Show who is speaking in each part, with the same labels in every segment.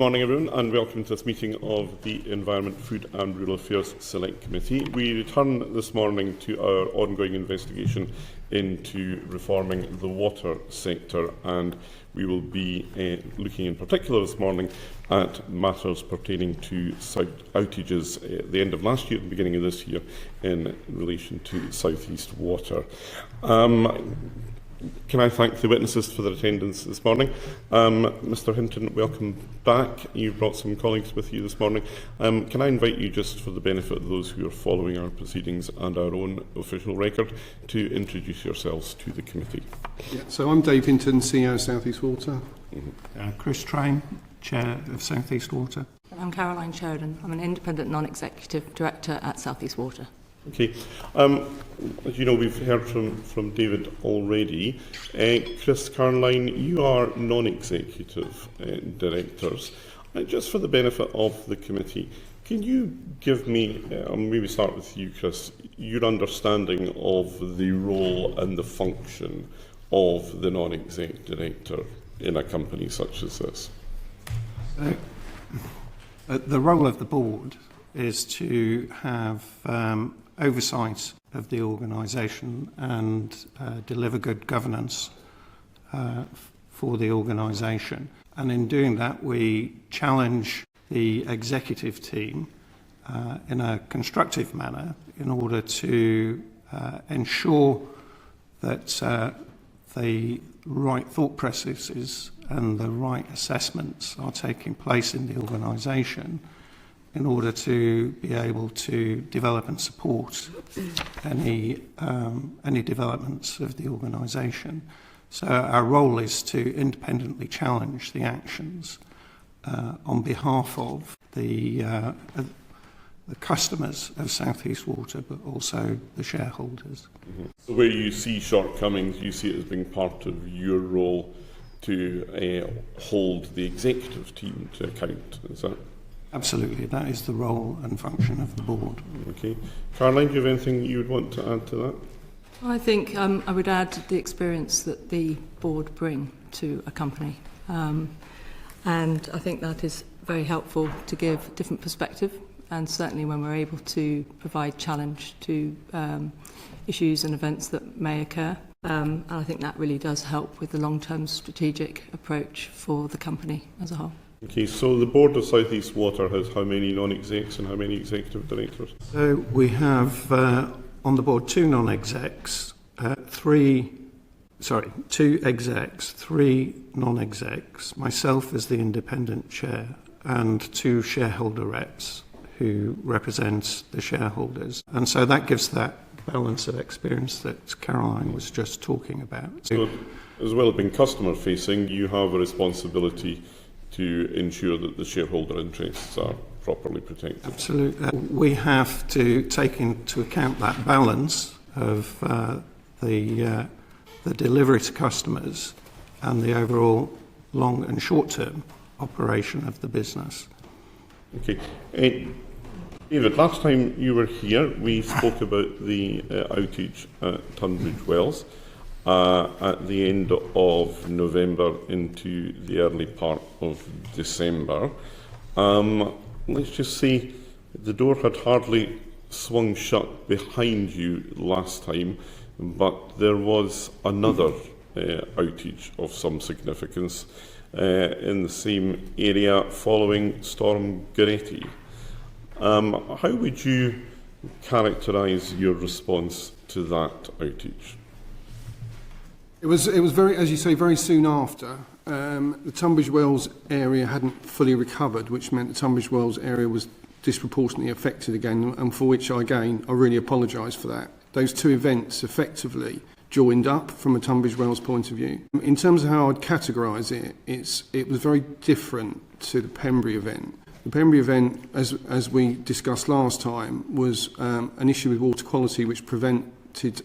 Speaker 1: Morning everyone, and welcome to this meeting of the Environment, Food and Rural Affairs Select Committee. We return this morning to our ongoing investigation into reforming the water sector, and we will be looking in particular this morning at matters pertaining to outages at the end of last year and beginning of this year in relation to South East Water. Can I thank the witnesses for their attendance this morning? Mr Hinton, welcome back. You've brought some colleagues with you this morning. Can I invite you, just for the benefit of those who are following our proceedings and our own official record, to introduce yourselves to the committee?
Speaker 2: Yeah, so I'm David Hinton, CEO of South East Water.
Speaker 3: Chris Train, Chair of South East Water.
Speaker 4: I'm Caroline Sheridan. I'm an independent non-executive director at South East Water.
Speaker 1: Okay. As you know, we've heard from David already. Chris, Caroline, you are non-executive directors. Just for the benefit of the committee, can you give me, maybe start with you, Chris, your understanding of the role and the function of the non-exec director in a company such as this?
Speaker 3: The role of the board is to have oversight of the organisation and deliver good governance for the organisation. And in doing that, we challenge the executive team in a constructive manner in order to ensure that the right thought processes and the right assessments are taking place in the organisation in order to be able to develop and support any developments of the organisation. So our role is to independently challenge the actions on behalf of the customers of South East Water, but also the shareholders.
Speaker 1: Mm-hmm. So where you see shortcomings, you see it as being part of your role to hold the executive team to account, is that?
Speaker 3: Absolutely, that is the role and function of the board. Okay.
Speaker 1: Caroline, do you have anything you would want to add to that?
Speaker 4: I think I would add the experience that the board bring to a company. And I think that is very helpful to give different perspective, and certainly when we're able to provide challenge to issues and events that may occur. And I think that really does help with the long-term strategic approach for the company as a whole.
Speaker 1: Okay, so the board of South East Water has how many non-execs and how many executive directors?
Speaker 3: So we have on the board two non-execs, two execs, three non-execs, myself as the independent chair, and two shareholder reps who represent the shareholders. And so that gives that balance of experience that Caroline was just talking about.
Speaker 1: So as well as being customer facing, you have a responsibility to ensure that the shareholder interests are properly protected.
Speaker 3: Absolutely. We have to take into account that balance of the delivery to customers and the overall long and short-term operation of the business.
Speaker 1: Okay. David, last time you were here, we spoke about the outage at Tunbridge Wells at the end of November into the early part of December. Let's just say the door had hardly swung shut behind you last time, but there was another outage of some significance in the same area following Storm Goretti. How would you characterise your response to that outage?
Speaker 2: It was very, as you say, very soon after. The Tunbridge Wells area hadn't fully recovered, which meant the Tunbridge Wells area was disproportionately affected again, and for which I really apologise for that. Those two events effectively joined up from a Tunbridge Wells point of view. In terms of how I'd categorise it, it was very different to the Pembury event. The Pembury event, as we discussed last time, was an issue with water quality which prevented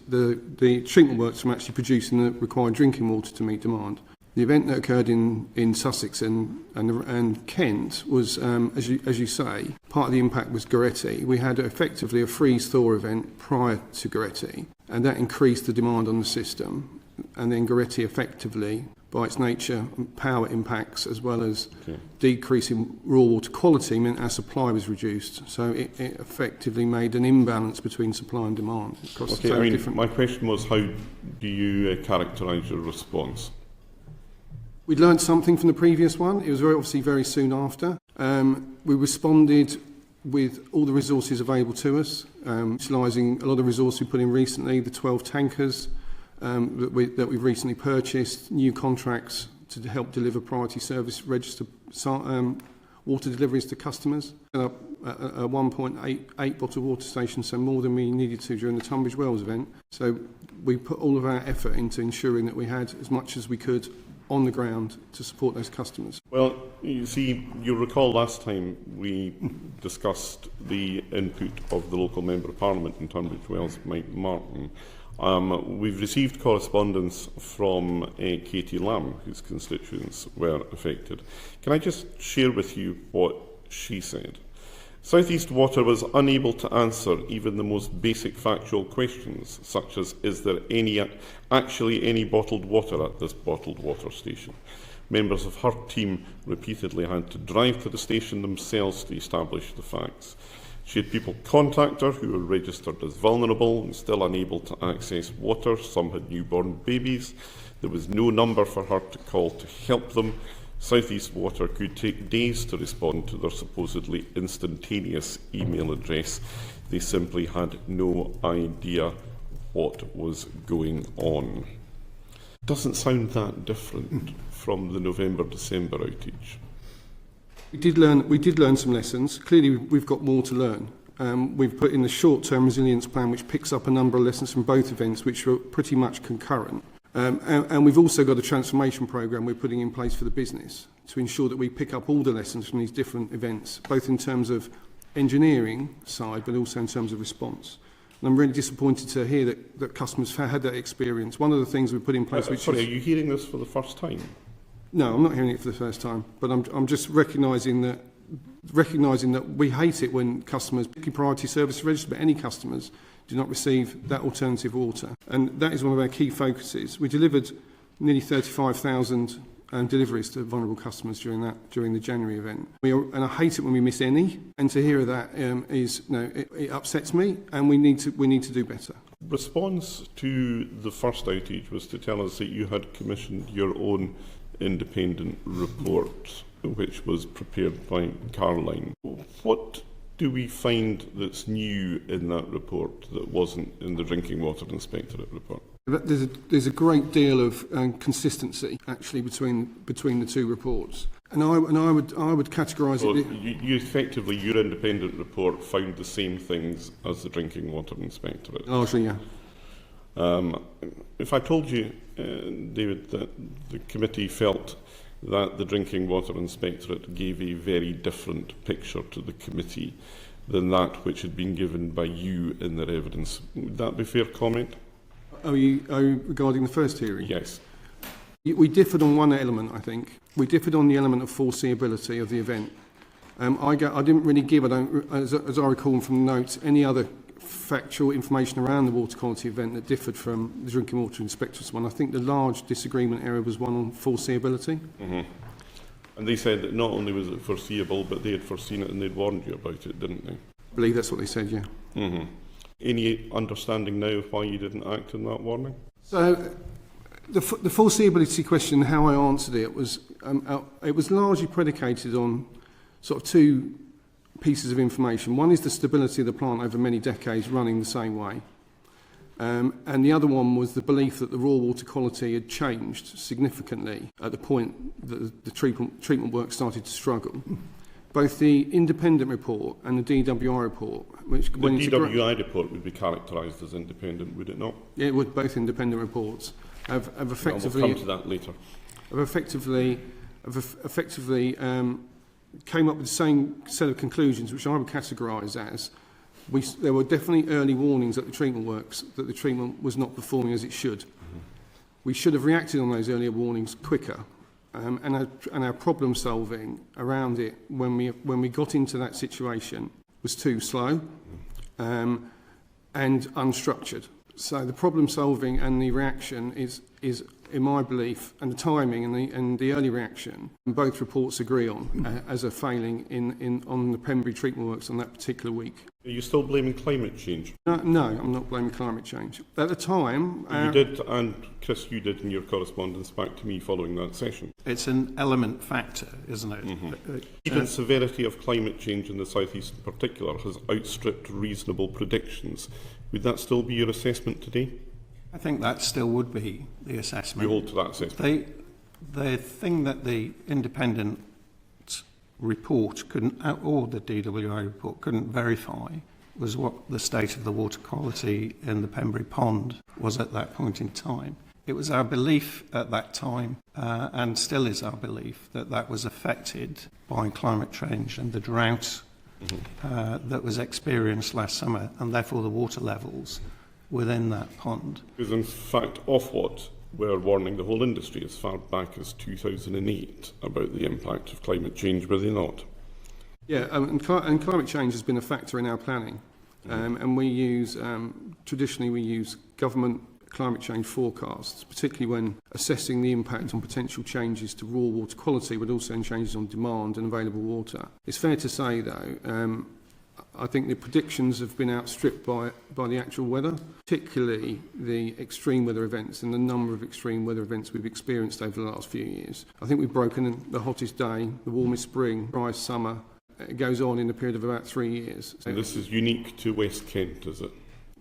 Speaker 2: the treatment works from actually producing the required drinking water to meet demand. The event that occurred in Sussex and Kent was, as you say, part of the impact was Goretti. We had effectively a freeze-thaw event prior to Goretti, and that increased the demand on the system. And then Goretti effectively, by its nature, power impacts, as well as decreasing raw water quality, meant our supply was reduced. So it effectively made an imbalance between supply and demand.
Speaker 1: My question was, how do you characterise your response?
Speaker 2: We'd learned something from the previous one. It was obviously very soon after. We responded with all the resources available to us, utilising a lot of resources we put in recently, the 12 tankers that we've recently purchased, new contracts to help deliver priority service register water deliveries to customers, a 1.88 bottle water station, so more than we needed to during the Tunbridge Wells event. So we put all of our effort into ensuring that we had as much as we could on the ground to support those customers.
Speaker 1: Well, you see, you'll recall last time we discussed the input of the local Member of Parliament in Tunbridge Wells, Mike Martin. We've received correspondence from Katie Lamb, whose constituents were affected. Can I just share with you what she said? South East Water was unable to answer even the most basic factual questions, such as, is there actually any bottled water at this bottled water station? Members of her team repeatedly had to drive to the station themselves to establish the facts. She had people contact her who were registered as vulnerable and still unable to access water. Some had newborn babies. There was no number for her to call to help them. South East Water could take days to respond to their supposedly instantaneous email address. They simply had no idea what was going on. Doesn't sound that different from the November-December outage.
Speaker 2: We did learn some lessons. Clearly, we've got more to learn. We've put in the short-term resilience plan, which picks up a number of lessons from both events, which were pretty much concurrent. And we've also got a transformation programme we're putting in place for the business to ensure that we pick up all the lessons from these different events, both in terms of engineering side, but also in terms of response. And I'm really disappointed to hear that customers have had that experience. One of the things we put in place...
Speaker 1: Are you hearing this for the first time?
Speaker 2: No, I'm not hearing it for the first time, but I'm just recognising that we hate it when customers, particularly priority service register, but any customers, do not receive that alternative water. And that is one of our key focuses. We delivered nearly 35,000 deliveries to vulnerable customers during the January event. And I hate it when we miss any. And to hear that it upsets me, and we need to do better.
Speaker 1: Response to the first outage was to tell us that you had commissioned your own independent report, which was prepared by Caroline. What do we find that's new in that report that wasn't in the Drinking Water Inspectorate report?
Speaker 2: There's a great deal of consistency actually between the two reports, and I would categorise it.
Speaker 1: You effectively, your independent report found the same things as the Drinking Water Inspectorate.
Speaker 2: Largely, yeah.
Speaker 1: If I told you, David, that the committee felt that the Drinking Water Inspectorate gave a very different picture to the committee than that which had been given by you in their evidence, would that be fair comment?
Speaker 2: Are you regarding the first hearing?
Speaker 1: Yes.
Speaker 2: We differed on one element, I think. We differed on the element of foreseeability of the event. I didn't really give, as I recall from the notes, any other factual information around the water quality event that differed from the Drinking Water Inspectorate's one. I think the large disagreement area was one on foreseeability.
Speaker 1: Mm-hmm. And they said that not only was it foreseeable, but they had foreseen it and they'd warned you about it, didn't they?
Speaker 2: I believe that's what they said, yeah.
Speaker 1: Mm-hmm. Any understanding now of why you didn't act on that warning?
Speaker 2: So the foreseeability question, how I answered it was largely predicated on sort of two pieces of information. One is the stability of the plant over many decades running the same way. And the other one was the belief that the raw water quality had changed significantly at the point that the treatment work started to struggle. Both the independent report and the DWI report, which
Speaker 1: the DWI report would be characterised as independent, would it not?
Speaker 2: Yeah, it would. Both independent reports have effectively.
Speaker 1: We'll come to that later.
Speaker 2: Have effectively came up with the same set of conclusions, which I would categorise as there were definitely early warnings at the treatment works that the treatment was not performing as it should. Mm-hmm. We should have reacted on those earlier warnings quicker, and our problem solving around it when we got into that situation was too slow and unstructured. So the problem solving and the reaction is in my belief, and the timing and the early reaction, both reports agree on as a failing on the Pembury treatment works on that particular week.
Speaker 1: Are you still blaming climate change?
Speaker 2: No, I'm not blaming climate change. At the time...
Speaker 1: You did, and Chris, you did in your correspondence back to me following that session.
Speaker 3: It's an element factor, isn't it?
Speaker 1: Even severity of climate change in the South East in particular has outstripped reasonable predictions. Would that still be your assessment today?
Speaker 3: I think that still would be the assessment.
Speaker 1: You hold to that assessment?
Speaker 3: The thing that the independent report couldn't, or the DWA report couldn't verify, was what the state of the water quality in the Pembury Pond was at that point in time. It was our belief at that time, and still is our belief, that that was affected by climate change and the drought that was experienced last summer, and therefore the water levels within that pond.
Speaker 1: Because in fact, Ofwat were warning the whole industry as far back as 2008 about the impact of climate change, were they not?
Speaker 2: Yeah, and climate change has been a factor in our planning. And we use, traditionally we use government climate change forecasts, particularly when assessing the impact on potential changes to raw water quality, but also in changes on demand and available water. It's fair to say, though, I think the predictions have been outstripped by the actual weather, particularly the extreme weather events and the number of extreme weather events we've experienced over the last few years. I think we've broken the hottest day, the warmest spring, driest summer. It goes on in a period of about 3 years.
Speaker 1: So this is unique to West Kent, is it?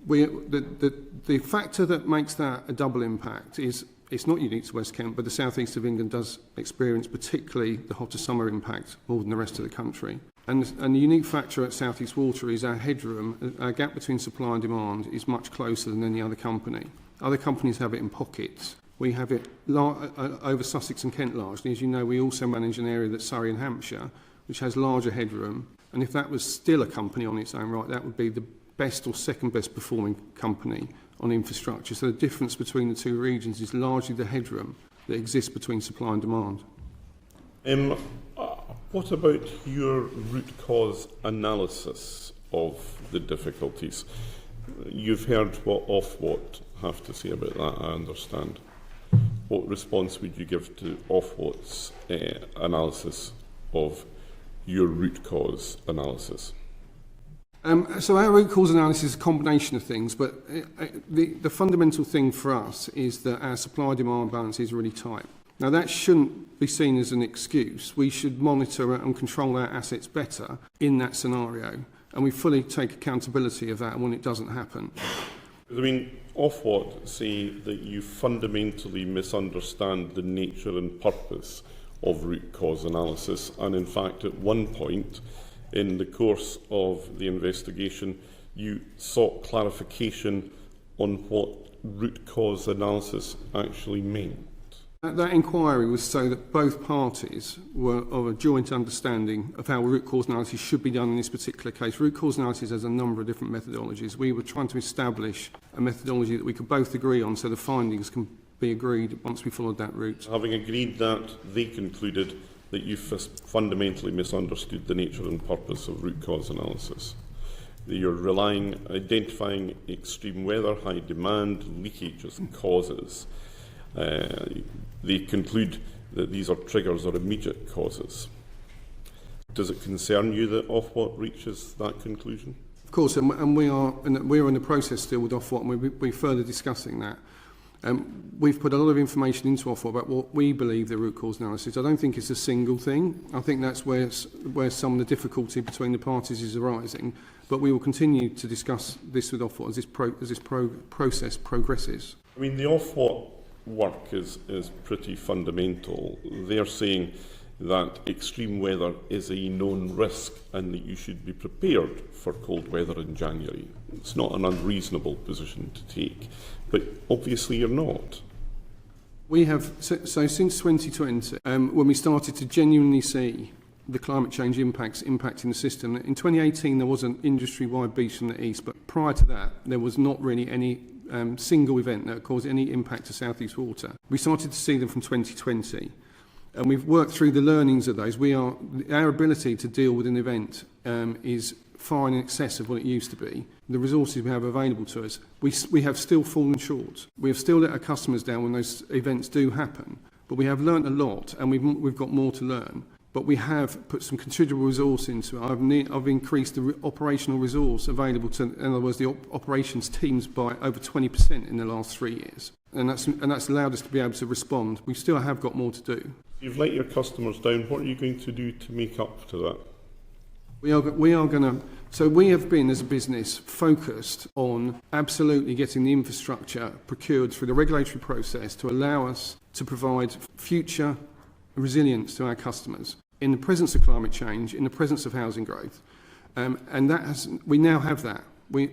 Speaker 2: The factor that makes that a double impact is it's not unique to West Kent, but the southeast of England does experience particularly the hotter summer impact more than the rest of the country. And the unique factor at South East Water is our headroom, our gap between supply and demand is much closer than any other company. Other companies have it in pockets. We have it over Sussex and Kent largely. As you know, we also manage an area that's Surrey and Hampshire, which has larger headroom. And if that was still a company on its own right, that would be the best or second best performing company on infrastructure. So the difference between the two regions is largely the headroom that exists between supply and demand.
Speaker 1: What about your root cause analysis of the difficulties? You've heard what Ofwat have to say about that, I understand. What response would you give to Ofwat's analysis of your root cause analysis?
Speaker 2: So our root cause analysis is a combination of things, but the fundamental thing for us is that our supply-demand balance is really tight. Now, that shouldn't be seen as an excuse. We should monitor and control our assets better in that scenario, and we fully take accountability of that when it doesn't happen.
Speaker 1: I mean, Ofwat say that you fundamentally misunderstand the nature and purpose of root cause analysis, and in fact, at one point in the course of the investigation, you sought clarification on what root cause analysis actually meant.
Speaker 2: That inquiry was so that both parties were of a joint understanding of how root cause analysis should be done in this particular case. Root cause analysis has a number of different methodologies. We were trying to establish a methodology that we could both agree on so the findings can be agreed once we followed that route.
Speaker 1: Having agreed that, they concluded that you fundamentally misunderstood the nature and purpose of root cause analysis. That you're identifying extreme weather, high demand, leakage as causes. They conclude that these are triggers or immediate causes. Does it concern you that Ofwat reaches that conclusion?
Speaker 2: Of course, and we are in the process still with Ofwat, and we're further discussing that. We've put a lot of information into Ofwat about what we believe the root cause analysis. I don't think it's a single thing. I think that's where some of the difficulty between the parties is arising. But we will continue to discuss this with Ofwat as this process progresses.
Speaker 1: I mean, the Ofwat work is pretty fundamental. They're saying that extreme weather is a known risk and that you should be prepared for cold weather in January. It's not an unreasonable position to take, but obviously you're not.
Speaker 2: We have, so since 2020, when we started to genuinely see the climate change impacts impacting the system, in 2018 there was an industry-wide beach from the east, but prior to that there was not really any single event that caused any impact to South East Water. We started to see them from 2020, and we've worked through the learnings of those. Our ability to deal with an event is far in excess of what it used to be. The resources we have available to us, we have still fallen short. We have still let our customers down when those events do happen. But we have learnt a lot, and we've got more to learn. But we have put some considerable resource into it. I've increased the operational resource available to, in other words, the operations teams by over 20% in the last 3 years. And that's allowed us to be able to respond. We still have got more to do.
Speaker 1: You've let your customers down. What are you going to do to make up to that?
Speaker 2: We are going to. So we have been, as a business, focused on absolutely getting the infrastructure procured through the regulatory process to allow us to provide future resilience to our customers in the presence of climate change, in the presence of housing growth, and we now have that.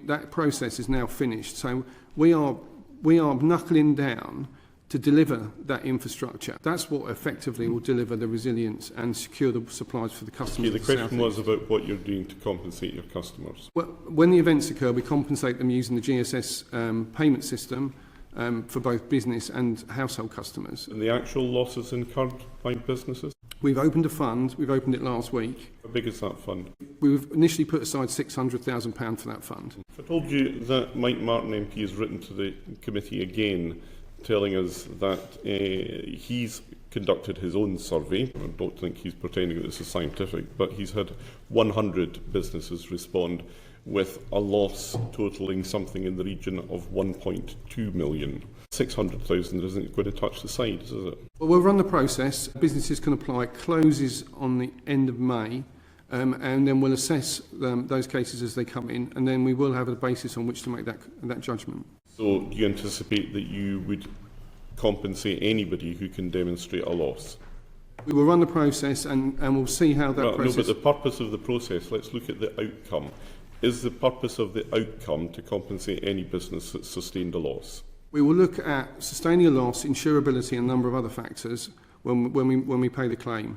Speaker 2: That process is now finished. So we are knuckling down to deliver that infrastructure. That's what effectively will deliver the resilience and secure the supplies for the customers.
Speaker 1: Okay, the question was about what you're doing to compensate your customers.
Speaker 2: Well, when the events occur, we compensate them using the GSS payment system for both business and household customers.
Speaker 1: And the actual losses incurred by businesses?
Speaker 2: We've opened a fund. We've opened it last week.
Speaker 1: How big is that fund?
Speaker 2: We've initially put aside £600,000 for that fund.
Speaker 1: If I told you that Mike Martin MP has written to the committee again, telling us that he's conducted his own survey. I don't think he's pretending that this is scientific, but he's had 100 businesses respond with a loss totalling something in the region of 1.2 million. 600,000 isn't going to touch the sides, is it?
Speaker 2: Well, we'll run the process. Businesses can apply. It closes on the end of May, and then we'll assess those cases as they come in, and then we will have a basis on which to make that judgment. So
Speaker 1: do you anticipate that you would compensate anybody who can demonstrate a loss?
Speaker 2: We will run the process and we'll see how that process...
Speaker 1: No, but the purpose of the process, let's look at the outcome. Is the purpose of the outcome to compensate any business that's sustained a loss?
Speaker 2: We will look at sustaining a loss, insurability and a number of other factors when we pay the claim.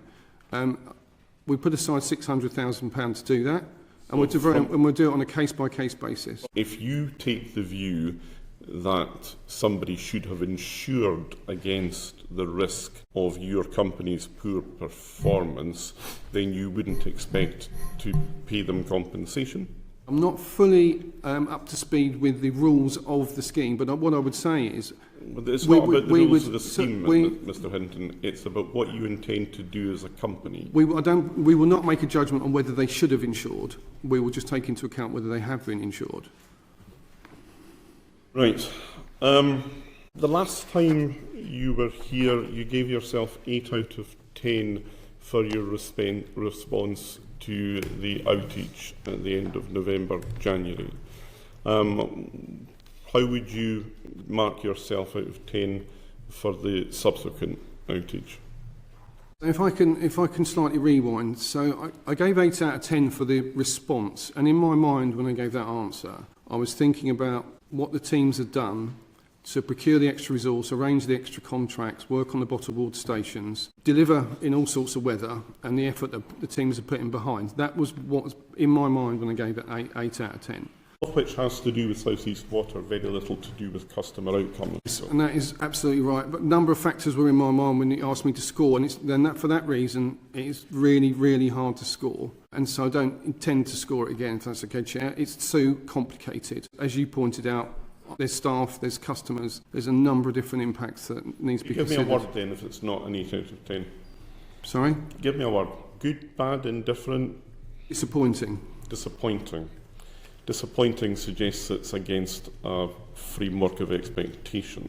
Speaker 2: We put aside £600,000 to do that, and we'll do it on a case-by-case basis.
Speaker 1: If you take the view that somebody should have insured against the risk of your company's poor performance, then you wouldn't expect to pay them compensation?
Speaker 2: I'm not fully up to speed with the rules of the scheme, but what I would say is...
Speaker 1: Well, it's not about the rules of the scheme, Mr Hinton. It's about what you intend to do as a company. We
Speaker 2: will not make a judgment on whether they should have insured. We will just take into account whether they have been insured.
Speaker 1: Right. The last time you were here, you gave yourself 8 out of 10 for your response to the outage at the end of November, January. How would you mark yourself out of 10 for the subsequent outage?
Speaker 2: If I can slightly rewind, so I gave 8 out of 10 for the response, and in my mind when I gave that answer, I was thinking about what the teams had done to procure the extra resource, arrange the extra contracts, work on the bottled water stations, deliver in all sorts of weather, and the effort that the teams are putting behind. That was what was in my mind when I gave it 8 out of 10.
Speaker 1: Which has to do with South East Water, very little to do with customer outcomes.
Speaker 2: And that is absolutely right. But a number of factors were in my mind when you asked me to score, and for that reason, it's really, really hard to score. And so I don't intend to score it again, if that's okay, Chair. It's too complicated. As you pointed out, there's staff, there's customers, there's a number of different impacts that needs to be considered.
Speaker 1: Give me a word then if it's not an 8 out of 10.
Speaker 2: Sorry?
Speaker 1: Give me a word. Good, bad, indifferent?
Speaker 2: Disappointing.
Speaker 1: Disappointing. Disappointing suggests it's against a framework of expectation.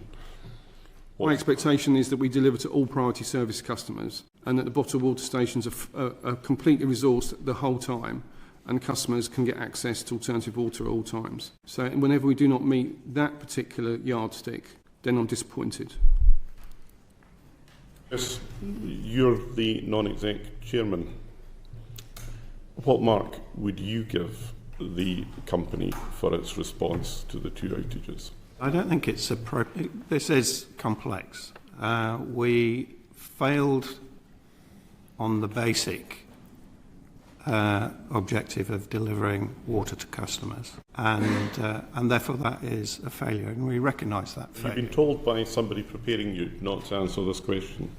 Speaker 2: My expectation is that we deliver to all priority service customers and that the bottled water stations are completely resourced the whole time and customers can get access to alternative water at all times. So whenever we do not meet that particular yardstick, then I'm disappointed.
Speaker 1: Yes, you're the non-exec chairman. What mark would you give the company for its response to the 2 outages?
Speaker 3: I don't think it's appropriate. This is complex. We failed on the basic objective of delivering water to customers, and therefore that is a failure, and we recognise that failure.
Speaker 1: You've been told by somebody preparing you not to answer this question.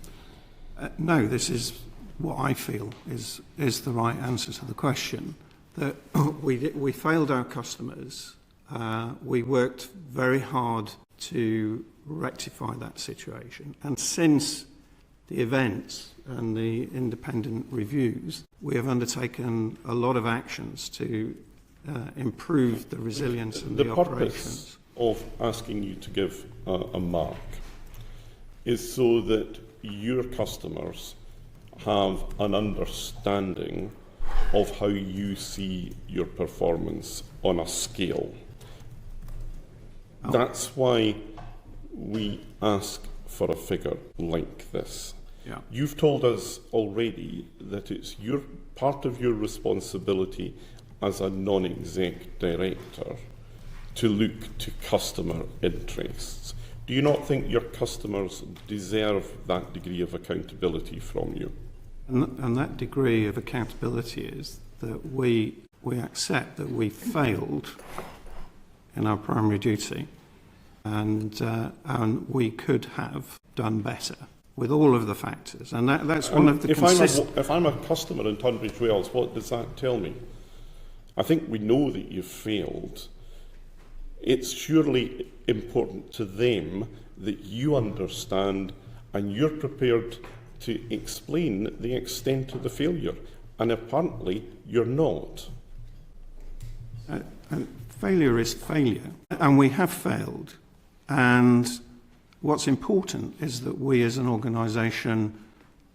Speaker 3: No, this is what I feel is the right answer to the question. that we failed our customers. We worked very hard to rectify that situation. And since the events and the independent reviews, we have undertaken a lot of actions to improve the resilience and the operations.
Speaker 1: The purpose of asking you to give a mark is so that your customers have an understanding of how you see your performance on a scale. That's why we ask for a figure like this.
Speaker 3: Yeah.
Speaker 1: You've told us already that it's part of your responsibility as a non-exec director to look to customer interests. Do you not think your customers deserve that degree of accountability from you?
Speaker 3: And that degree of accountability is that we accept that we failed in our primary duty, and we could have done better with all of the factors. And that's one of the
Speaker 1: if I'm a customer in Tunbridge Wells, what does that tell me? I think we know that you've failed. It's surely important to them that you understand and you're prepared to explain the extent of the failure. And apparently, you're not.
Speaker 3: And failure is failure. And we have failed. And what's important is that we as an organisation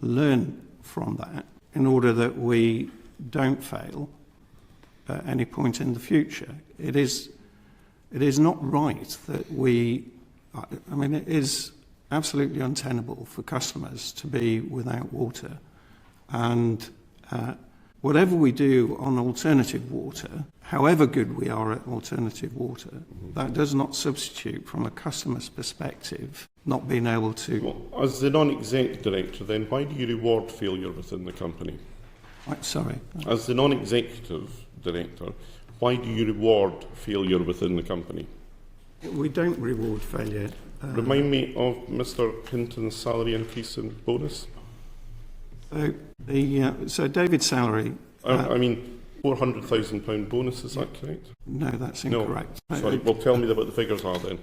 Speaker 3: learn from that in order that we don't fail at any point in the future. It is not right that it is absolutely untenable for customers to be without water. And whatever we do on alternative water, however good we are at alternative water, that does not substitute from a customer's perspective not being able to...
Speaker 1: Well, as the non-exec director, then, why do you reward failure within the company?
Speaker 3: Sorry?
Speaker 1: As the non-executive director, why do you reward failure within the company?
Speaker 3: We don't reward failure.
Speaker 1: Remind me of Mr. Hinton's salary increase and bonus.
Speaker 3: So David's salary...
Speaker 1: I mean, £400,000 bonus, is that correct?
Speaker 3: No, that's incorrect.
Speaker 1: No. Sorry, well, tell me what the figures are then.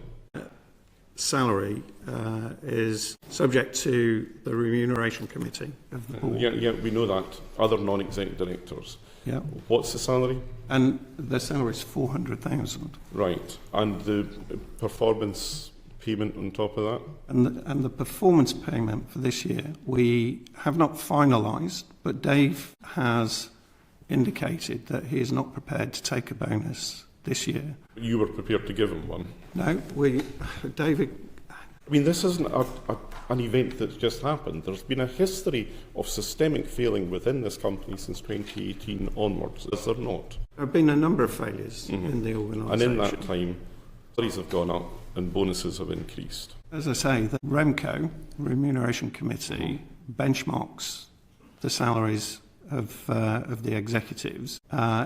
Speaker 3: Salary is subject to the remuneration committee of the board.
Speaker 1: Yeah, we know that. Other non-exec directors.
Speaker 3: Yeah.
Speaker 1: What's the salary?
Speaker 3: And the salary is 400,000.
Speaker 1: Right. And the performance payment on top of that?
Speaker 3: And the performance payment for this year, we have not finalised, but Dave has indicated that he is not prepared to take a bonus this year.
Speaker 1: You were prepared to give him one?
Speaker 3: No, David...
Speaker 1: I mean, this isn't an event that's just happened. There's been a history of systemic failing within this company since 2018 onwards, is there not?
Speaker 3: There have been a number of failures in the organisation.
Speaker 1: And in that time, salaries have gone up and bonuses have increased.
Speaker 3: As I say, the REMCO, Remuneration Committee, benchmarks the salaries of the executives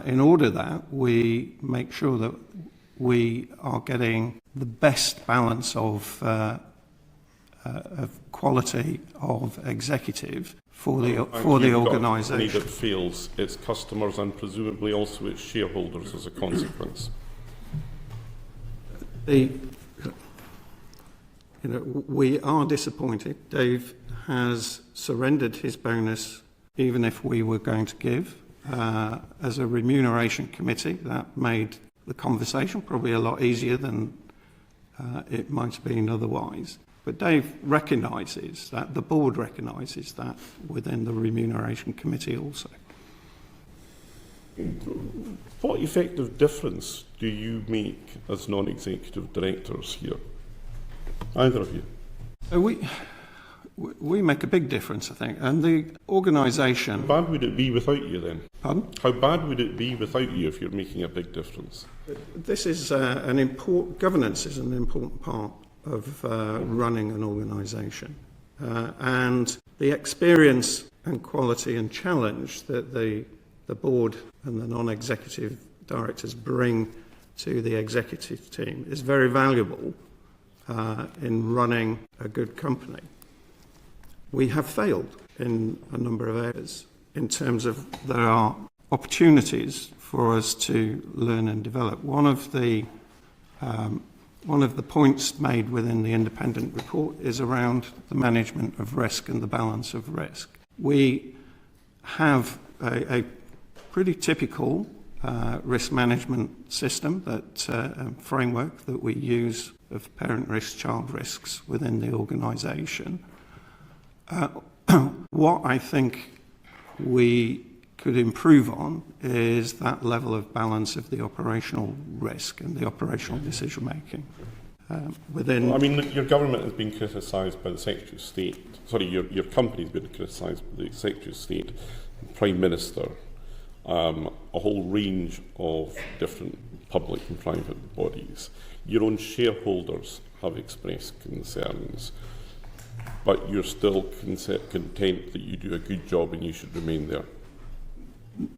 Speaker 3: in order that we make sure that we are getting the best balance of quality of executive for the organisation.
Speaker 1: That fails its customers and presumably also its shareholders as a consequence.
Speaker 3: We are disappointed. Dave has surrendered his bonus, even if we were going to give, as a remuneration committee. That made the conversation probably a lot easier than it might have been otherwise. But Dave recognises that, the board recognises that within the remuneration committee also.
Speaker 1: What effective difference do you make as non-executive directors here? Either of you?
Speaker 3: We make a big difference, I think, and the organisation...
Speaker 1: How bad would it be without you then?
Speaker 3: Pardon?
Speaker 1: How bad would it be without you if you're making a big difference?
Speaker 3: This is governance is an important part of running an organisation, and the experience and quality and challenge that the board and the non-executive directors bring to the executive team is very valuable in running a good company. We have failed in a number of areas in terms of there are opportunities for us to learn and develop. One of the points made within the independent report is around the management of risk and the balance of risk. We have a pretty typical risk management system, that framework that we use of parent risks, child risks within the organisation. What I think we could improve on is that level of balance of the operational risk and the operational decision making within.
Speaker 1: Well, I mean, your government has been criticised by the Secretary of State. Sorry, your company's been criticised by the Secretary of State, the Prime Minister, a whole range of different public and private bodies. Your own shareholders have expressed concerns, but you're still content that you do a good job and you should remain there.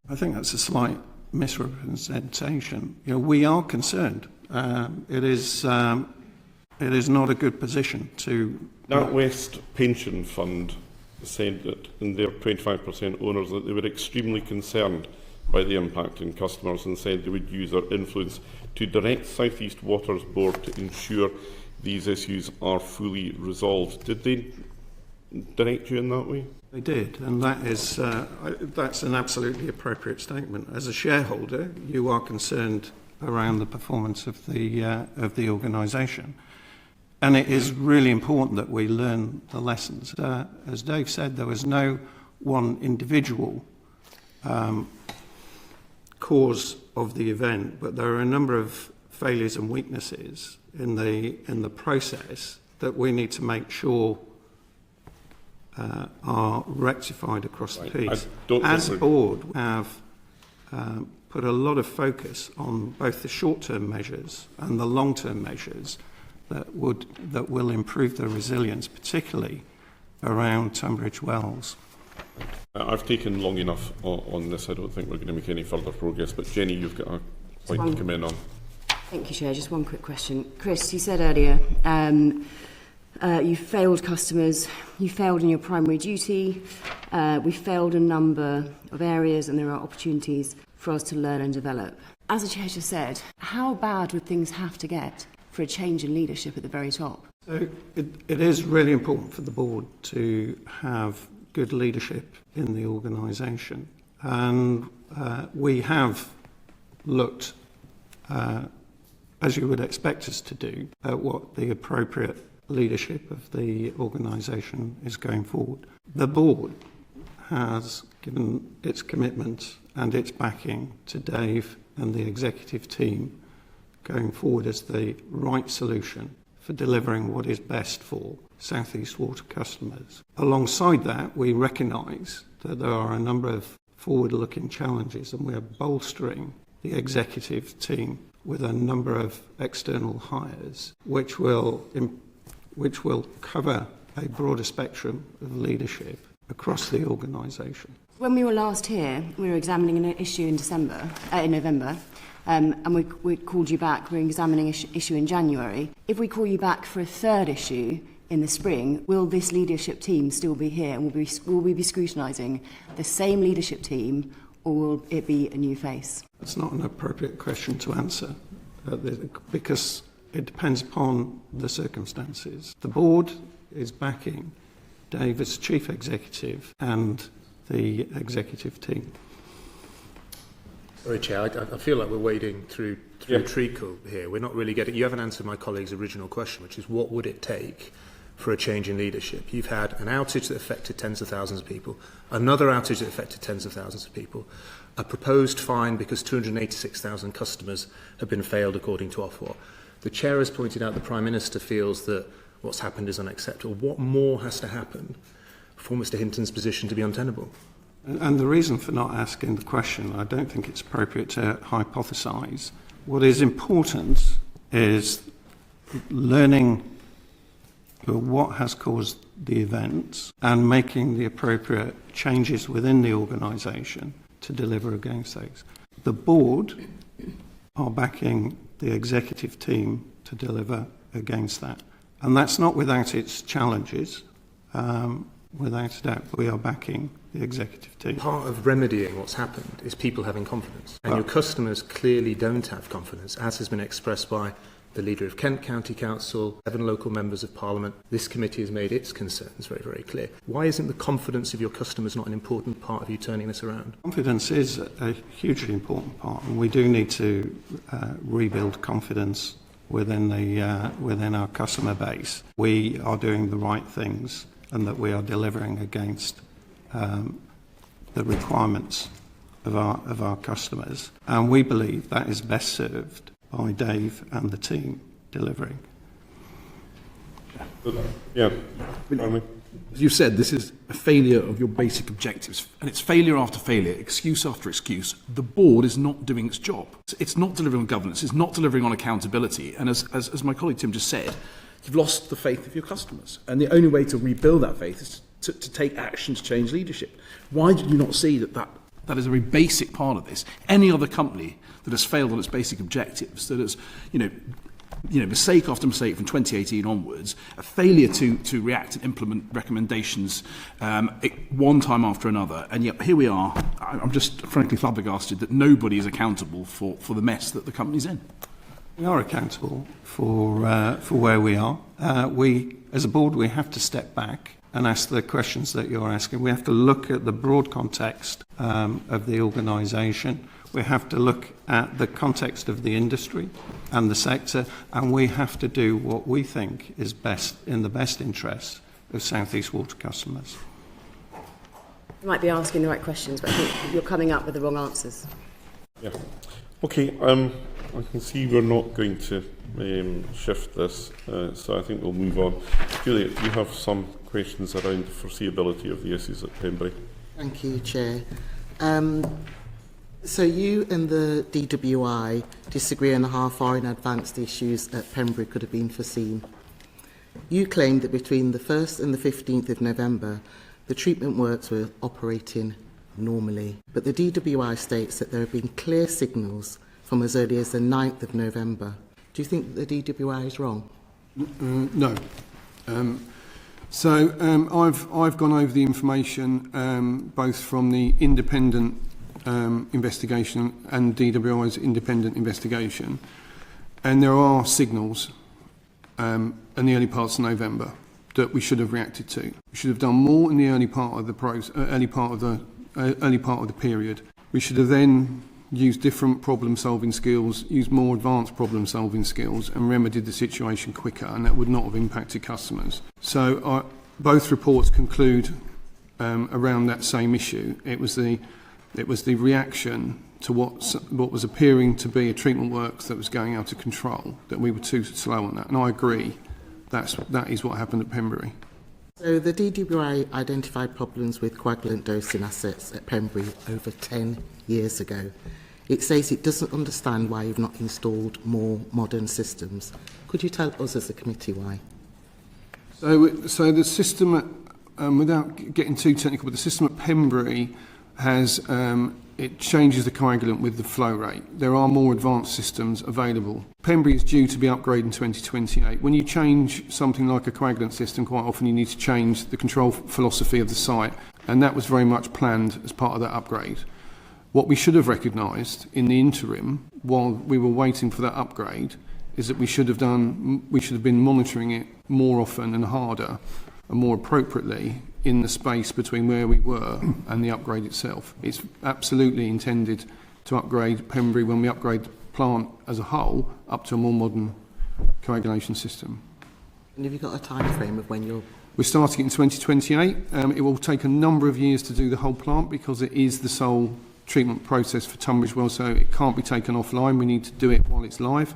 Speaker 3: I think that's a slight misrepresentation. We are concerned. It is not a good position to.
Speaker 1: NatWest Pension Fund said that in their 25% owners that they were extremely concerned by the impact on customers and said they would use their influence to direct South East Water's board to ensure these issues are fully resolved. Did they direct you in that way?
Speaker 3: They did, and that's an absolutely appropriate statement. As a shareholder, you are concerned around the performance of the organisation, and it is really important that we learn the lessons. As Dave said, there was no one individual cause of the event, but there are a number of failures and weaknesses in the process that we need to make sure are rectified across the piece. As a board, we have put a lot of focus on both the short-term measures and the long-term measures that will improve the resilience, particularly around Tunbridge Wells.
Speaker 1: I've taken long enough on this. I don't think we're going to make any further progress. But Jenny, you've got a point to come in on.
Speaker 5: Thank you, Chair. Just one quick question. Chris, you said earlier you failed customers, you failed in your primary duty, we failed a number of areas, and there are opportunities for us to learn and develop. As the Chair just said, how bad would things have to get for a change in leadership at the very top?
Speaker 3: So it is really important for the board to have good leadership in the organisation, and we have looked, as you would expect us to do, at what the appropriate leadership of the organisation is going forward. The board has given its commitment and its backing to Dave and the executive team going forward as the right solution for delivering what is best for South East Water customers. Alongside that, we recognise that there are a number of forward-looking challenges, and we are bolstering the executive team with a number of external hires, which will cover a broader spectrum of leadership across the organisation.
Speaker 5: When we were last here, we were examining an issue in November, and we called you back. We're examining an issue in January. If we call you back for a third issue in the spring, will this leadership team still be here, and will we be scrutinising the same leadership team, or will it be a new face?
Speaker 3: That's not an appropriate question to answer because it depends upon the circumstances. The board is backing Dave as chief executive and the executive team.
Speaker 6: Sorry, Chair, I feel like we're wading through treacle here. We're not really getting. You haven't answered my colleague's original question, which is what would it take for a change in leadership? You've had an outage that affected tens of thousands of people, another outage that affected tens of thousands of people, a proposed fine because 286,000 customers have been failed according to Ofwat. The Chair has pointed out the Prime Minister feels that what's happened is unacceptable. What more has to happen for Mr Hinton's position to be untenable?
Speaker 3: And the reason for not asking the question, I don't think it's appropriate to hypothesise. What is important is learning what has caused the events and making the appropriate changes within the organisation to deliver against those. The board are backing the executive team to deliver against that. And that's not without its challenges. without a doubt, we are backing the executive team.
Speaker 6: Part of remedying what's happened is people having confidence. And your customers clearly don't have confidence, as has been expressed by the leader of Kent County Council, 7 local members of Parliament. This committee has made its concerns very, very clear. Why isn't the confidence of your customers not an important part of you turning this around?
Speaker 3: Confidence is a hugely important part, and we do need to rebuild confidence within our customer base. We are doing the right things and that we are delivering against the requirements of our customers. And we believe that is best served by Dave and the team delivering.
Speaker 1: Yeah.
Speaker 7: As you said, this is a failure of your basic objectives, and it's failure after failure, excuse after excuse. The board is not doing its job. It's not delivering on governance, it's not delivering on accountability, and as my colleague Tim just said, you've lost the faith of your customers, and the only way to rebuild that faith is to take action to change leadership. Why did you not see that is a very basic part of this? Any other company that has failed on its basic objectives, that has, mistake after mistake from 2018 onwards, a failure to react and implement recommendations one time after another, and yet here we are. I'm just frankly flabbergasted that nobody is accountable for the mess that the company's in.
Speaker 3: We are accountable for where we are. We, as a board, we have to step back and ask the questions that you're asking. We have to look at the broad context of the organisation. We have to look at the context of the industry and the sector, and we have to do what we think is best in the best interest of South East Water customers.
Speaker 5: You might be asking the right questions, but I think you're coming up with the wrong answers.
Speaker 1: Yeah. Okay. I can see we're not going to shift this, so I think we'll move on. Juliet, you have some questions around the foreseeability of the issues at Pembury.
Speaker 8: Thank you, Chair. So you and the DWI disagree on how far in advance the issues at Pembury could have been foreseen. You claim that between the 1st and the 15th of November, the treatment works were operating normally. But the DWI states that there have been clear signals from as early as the 9th of November. Do you think the DWI is wrong?
Speaker 2: No. I've gone over the information both from the independent investigation and DWI's independent investigation, and there are signals in the early parts of November that we should have reacted to. We should have done more in the early part of the period. We should have then used different problem-solving skills, used more advanced problem-solving skills, and remedied the situation quicker, and that would not have impacted customers. So both reports conclude around that same issue. It was the reaction to what was appearing to be a treatment works that was going out of control, that we were too slow on that. And I agree, that is what happened at Pembury.
Speaker 8: So the DWI identified problems with coagulant dosing assets at Pembury over 10 years ago. It says it doesn't understand why you've not installed more modern systems. Could you tell us as a committee why?
Speaker 2: So the system, without getting too technical, but the system at Pembury has, it changes the coagulant with the flow rate. There are more advanced systems available. Pembury is due to be upgraded in 2028. When you change something like a coagulant system, quite often you need to change the control philosophy of the site, and that was very much planned as part of that upgrade. What we should have recognised in the interim, while we were waiting for that upgrade, is that we should have been monitoring it more often and harder and more appropriately in the space between where we were and the upgrade itself. It's absolutely intended to upgrade Pembury when we upgrade the plant as a whole up to a more modern coagulation system.
Speaker 8: And have you got a time frame of when you're...
Speaker 2: We're starting it in 2028. It will take a number of years to do the whole plant because it is the sole treatment process for Tunbridge Wells, so it can't be taken offline. We need to do it while it's live.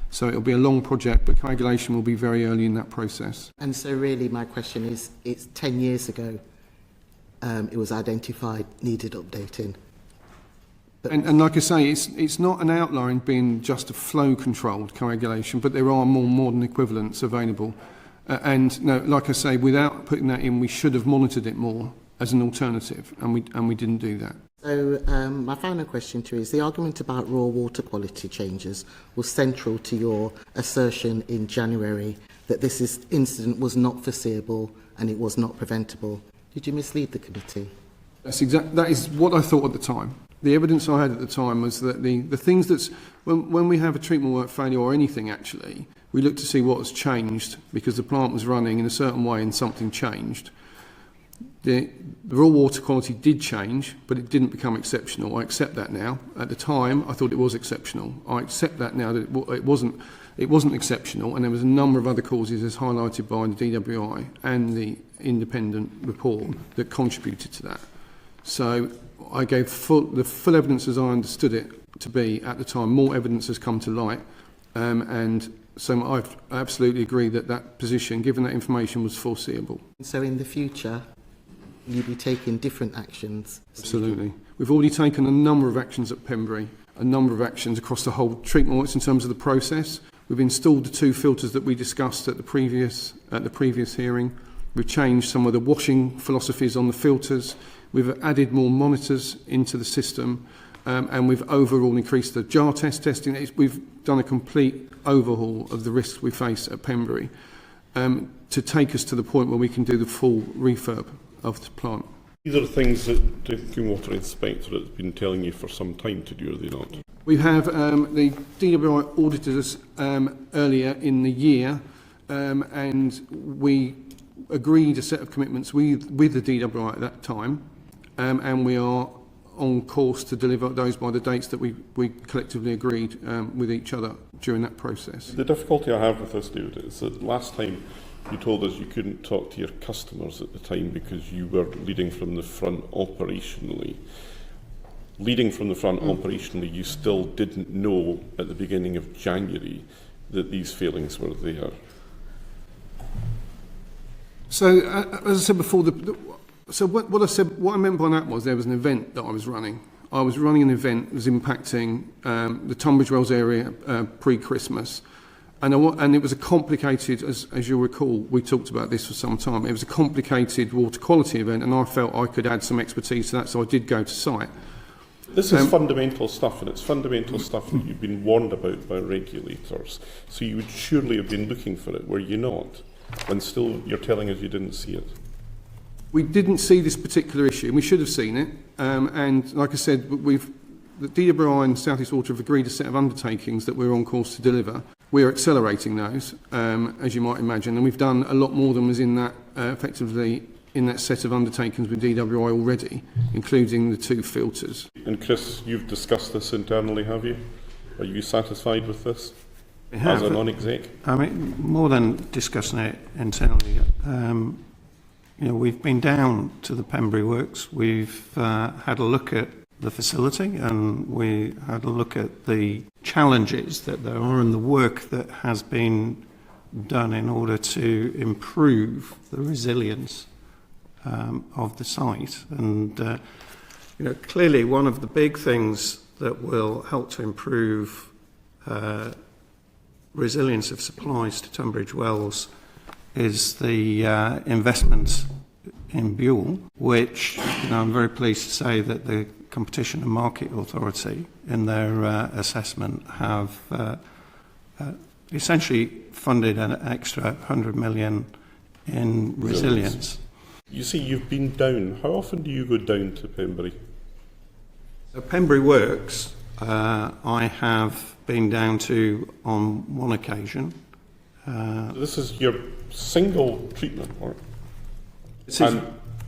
Speaker 2: So it'll be a long project, but coagulation will be very early in that process.
Speaker 8: And so really my question is, it's 10 years ago it was identified, needed updating. But
Speaker 2: and like I say, it's not an outline being just a flow-controlled coagulation, but there are more modern equivalents available. And no, like I say, without putting that in, we should have monitored it more as an alternative, and we didn't do that.
Speaker 8: So my final question to you is, the argument about raw water quality changes was central to your assertion in January that this incident was not foreseeable and it was not preventable. Did you mislead the committee?
Speaker 2: That is what I thought at the time. The evidence I had at the time was that the things that's... When we have a treatment work failure or anything, actually, we look to see what has changed because the plant was running in a certain way and something changed. The raw water quality did change, but it didn't become exceptional. I accept that now. At the time, I thought it was exceptional. I accept that now that it wasn't exceptional, and there was a number of other causes as highlighted by the DWI and the independent report that contributed to that. So I gave the full evidence as I understood it to be at the time. More evidence has come to light, and so I absolutely agree that position, given that information, was foreseeable.
Speaker 8: So in the future, will you be taking different actions?
Speaker 2: Absolutely. We've already taken a number of actions at Pembury, a number of actions across the whole treatment works in terms of the process. We've installed the 2 filters that we discussed at the previous hearing. We've changed some of the washing philosophies on the filters. We've added more monitors into the system, and we've overall increased the jar testing. We've done a complete overhaul of the risks we face at Pembury to take us to the point where we can do the full refurb of the plant.
Speaker 1: These are things that the Drinking Water Inspector has been telling you for some time to do, are they not?
Speaker 2: We have the DWI audited us earlier in the year, and we agreed a set of commitments with the DWI at that time, and we are on course to deliver those by the dates that we collectively agreed with each other during that process.
Speaker 1: The difficulty I have with this, David, is that last time you told us you couldn't talk to your customers at the time because you were leading from the front operationally. Leading from the front operationally, you still didn't know at the beginning of January that these failings were there.
Speaker 2: So, as I said before, what I meant by that was there was an event that I was running. I was running an event that was impacting the Tunbridge Wells area pre-Christmas. And it was a complicated, as you'll recall, we talked about this for some time, it was a complicated water quality event, and I felt I could add some expertise to that, so I did go to site.
Speaker 1: This is fundamental stuff, and it's fundamental stuff that you've been warned about by regulators. So you would surely have been looking for it, were you not? And still you're telling us you didn't see it.
Speaker 2: We didn't see this particular issue, and we should have seen it. And like I said, the DWI and South East Water have agreed a set of undertakings that we're on course to deliver. We're accelerating those, as you might imagine, and we've done a lot more than was in that, effectively, in that set of undertakings with DWI already, including the 2 filters.
Speaker 1: And Chris, you've discussed this internally, have you? Are you satisfied with this?
Speaker 3: We have.
Speaker 1: As a non-exec?
Speaker 3: I mean, more than discussing it internally, we've been down to the Pembury Works. We've had a look at the facility, and we had a look at the challenges that there are and the work that has been done in order to improve the resilience of the site. And clearly one of the big things that will help to improve resilience of supplies to Tunbridge Wells is the investment in Buell, which I'm very pleased to say that the Competition and Market Authority in their assessment have essentially funded an extra 100 million in resilience.
Speaker 1: You see, you've been down. How often do you go down to Pembury?
Speaker 3: So Pembury Works, I have been down to on one occasion.
Speaker 1: This is your single treatment work, and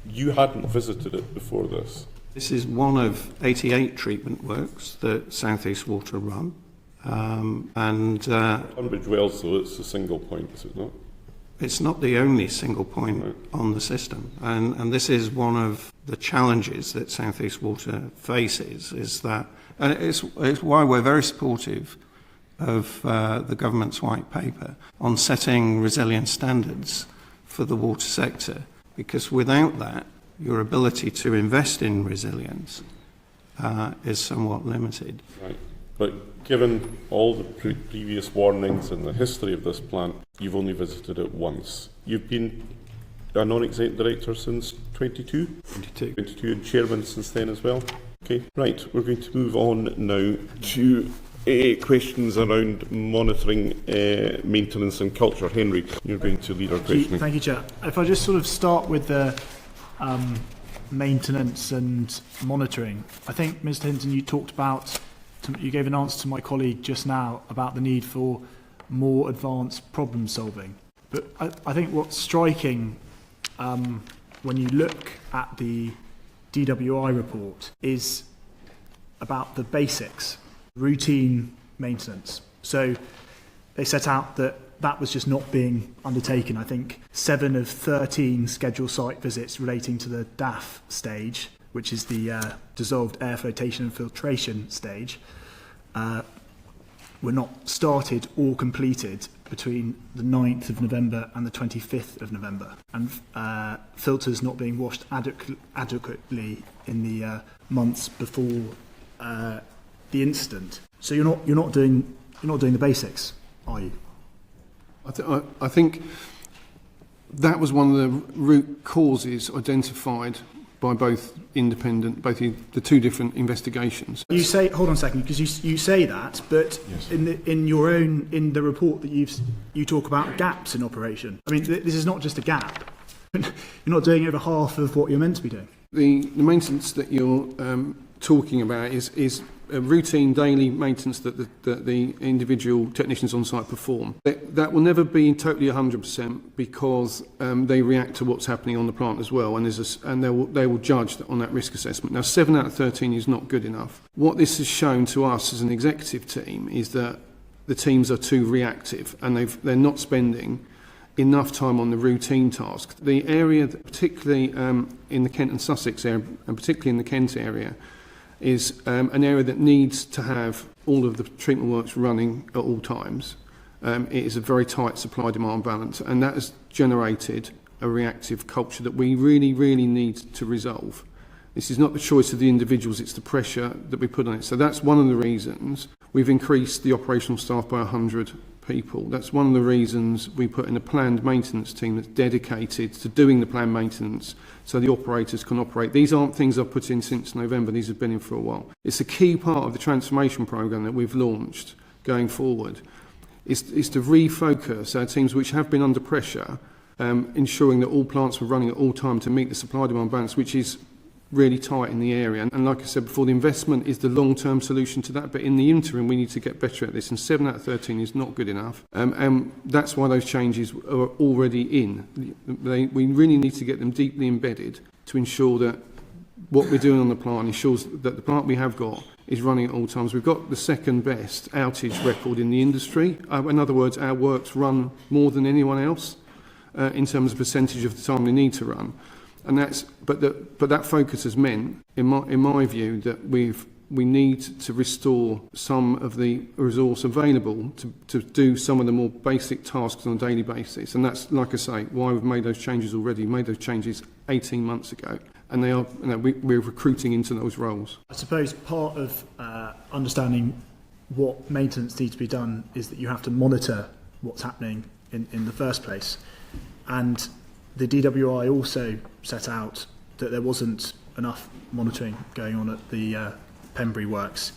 Speaker 1: you hadn't visited it before this.
Speaker 3: This is one of 88 treatment works that South East Water run.
Speaker 1: Tunbridge Wells, though, it's a single point, is it not?
Speaker 3: It's not the only single point on the system. And this is one of the challenges that South East Water faces, is that, and it's why we're very supportive of the government's white paper on setting resilience standards for the water sector, because without that, your ability to invest in resilience is somewhat limited.
Speaker 1: Right. But given all the previous warnings and the history of this plant, you've only visited it once. You've been a non-exec director since 22? 22, and chairman since then as well? Okay, right. We're going to move on now to questions around monitoring, maintenance and culture. Henry, you're going to lead our questioning.
Speaker 9: Thank you, Chair. If I just sort of start with the maintenance and monitoring. I think, Mr. Hinton, you gave an answer to my colleague just now about the need for more advanced problem solving. But I think what's striking when you look at the DWI report is about the basics, routine maintenance. So they set out that was just not being undertaken. I think 7 of 13 scheduled site visits relating to the DAF stage, which is the dissolved air flotation and filtration stage, were not started or completed between the 9th of November and the 25th of November, and filters not being washed adequately in the months before the incident. So you're not doing the basics, are you?
Speaker 2: I think that was one of the root causes identified by both the two different investigations.
Speaker 9: You say, hold on a second, because you say that, but yes. in the report that you talk about gaps in operation. I mean, this is not just a gap. You're not doing over half of what you're meant to be doing.
Speaker 2: The maintenance that you're talking about is a routine daily maintenance that the individual technicians on site perform. That will never be totally 100% because they react to what's happening on the plant as well, and they will judge on that risk assessment. Now, 7 out of 13 is not good enough. What this has shown to us as an executive team is that the teams are too reactive, and they're not spending enough time on the routine tasks. The area, particularly in the Kent and Sussex area, and particularly in the Kent area, is an area that needs to have all of the treatment works running at all times. It is a very tight supply-demand balance, and that has generated a reactive culture that we really, really need to resolve. This is not the choice of the individuals, it's the pressure that we put on it. So that's one of the reasons we've increased the operational staff by 100 people. That's one of the reasons we put in a planned maintenance team that's dedicated to doing the planned maintenance so the operators can operate. These aren't things I've put in since November, these have been in for a while. It's a key part of the transformation programme that we've launched going forward, is to refocus our teams which have been under pressure, ensuring that all plants were running at all time to meet the supply-demand balance, which is really tight in the area. And like I said before, the investment is the long-term solution to that, but in the interim we need to get better at this, and 7 out of 13 is not good enough, and that's why those changes are already in. We really need to get them deeply embedded to ensure that what we're doing on the plant ensures that the plant we have got is running at all times. We've got the second best outage record in the industry. In other words, our works run more than anyone else in terms of percentage of the time they need to run. And but that focus has meant, in my view, that we need to restore some of the resource available to do some of the more basic tasks on a daily basis. And that's, like I say, why we've made those changes already. We made those changes 18 months ago, and we're recruiting into those roles.
Speaker 9: I suppose part of understanding what maintenance needs to be done is that you have to monitor what's happening in the first place. And the DWI also set out that there wasn't enough monitoring going on at the Pembury works,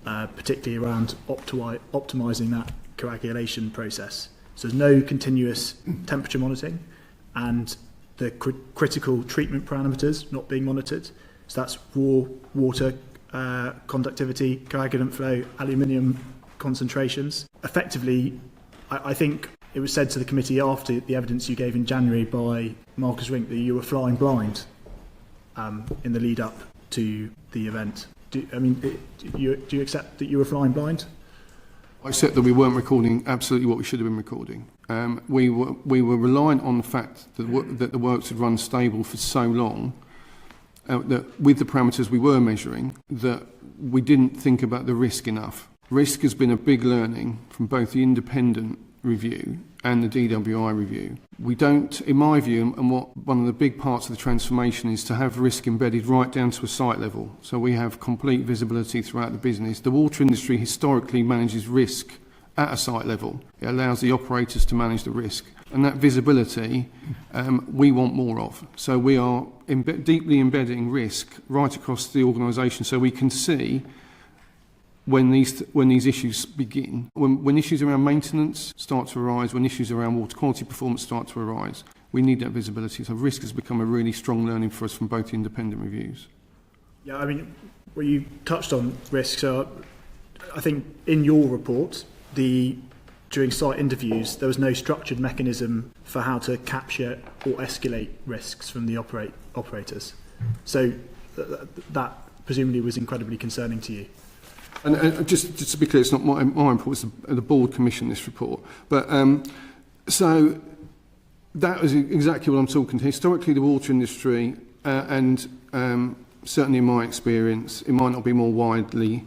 Speaker 9: particularly around optimising that coagulation process. So there's no continuous temperature monitoring, and the critical treatment parameters not being monitored. So that's raw water conductivity, coagulant flow, aluminium concentrations. Effectively, I think it was said to the committee after the evidence you gave in January by Marcus Rink that you were flying blind in the lead up to the event. Do you accept that you were flying blind?
Speaker 2: I accept that we weren't recording absolutely what we should have been recording. We were reliant on the fact that the works had run stable for so long, that with the parameters we were measuring, that we didn't think about the risk enough. Risk has been a big learning from both the independent review and the DWI review. We don't, in my view, and what one of the big parts of the transformation is to have risk embedded right down to a site level. So we have complete visibility throughout the business. The water industry historically manages risk at a site level. It allows the operators to manage the risk. And that visibility, we want more of. So we are deeply embedding risk right across the organisation so we can see when these issues begin. When issues around maintenance start to arise, when issues around water quality performance start to arise, we need that visibility. So risk has become a really strong learning for us from both the independent reviews.
Speaker 9: Yeah, I mean, well, you touched on risk. So I think in your report, during site interviews, there was no structured mechanism for how to capture or escalate risks from the operators. So that presumably was incredibly concerning to you.
Speaker 2: And just to be clear, it's not my report, it's the board commissioned this report. But so that was exactly what I'm talking to. Historically, the water industry, and certainly in my experience, it might not be more widely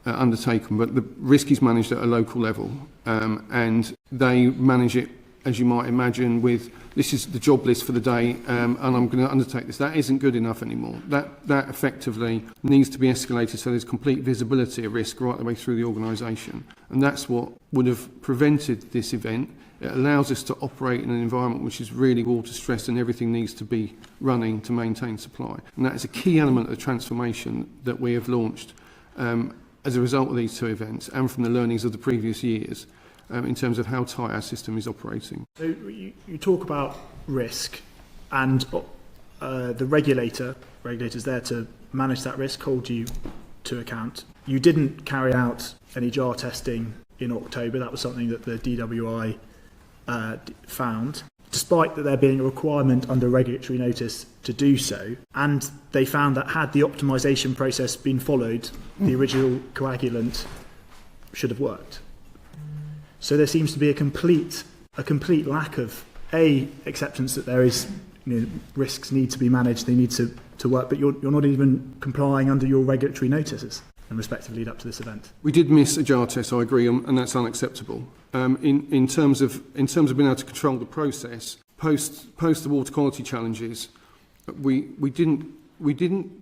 Speaker 2: undertaken, but the risk is managed at a local level, and they manage it, as you might imagine, with this is the job list for the day, and I'm going to undertake this. That isn't good enough anymore. That effectively needs to be escalated so there's complete visibility of risk right the way through the organisation, and that's what would have prevented this event. It allows us to operate in an environment which is really water stressed and everything needs to be running to maintain supply. And that is a key element of the transformation that we have launched as a result of these two events and from the learnings of the previous years in terms of how tight our system is operating.
Speaker 9: So you talk about risk, and the regulator's there to manage that risk, hold you to account. You didn't carry out any jar testing in October. That was something that the DWI found, despite that there being a requirement under regulatory notice to do so, and they found that had the optimisation process been followed, the original coagulant should have worked. So there seems to be a complete lack of acceptance that there is, risks need to be managed, they need to work, but you're not even complying under your regulatory notices in respect of lead up to this event.
Speaker 2: We did miss a jar test, I agree, and that's unacceptable. In terms of being able to control the process, post the water quality challenges, we didn't.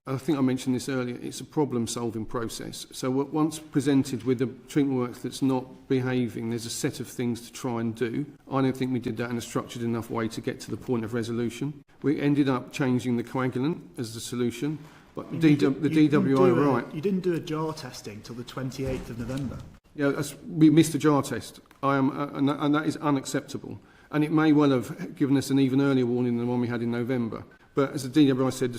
Speaker 2: I think I mentioned this earlier. It's a problem-solving process. So once presented with a treatment works that's not behaving, there's a set of things to try and do. I don't think we did that in a structured enough way to get to the point of resolution. We ended up changing the coagulant as the solution. But the DWI are right.
Speaker 9: You didn't do a jar testing till the 28th of November.
Speaker 2: Yeah, we missed a jar test. And that is unacceptable. And it may well have given us an even earlier warning than the one we had in November. But as the DWI said, the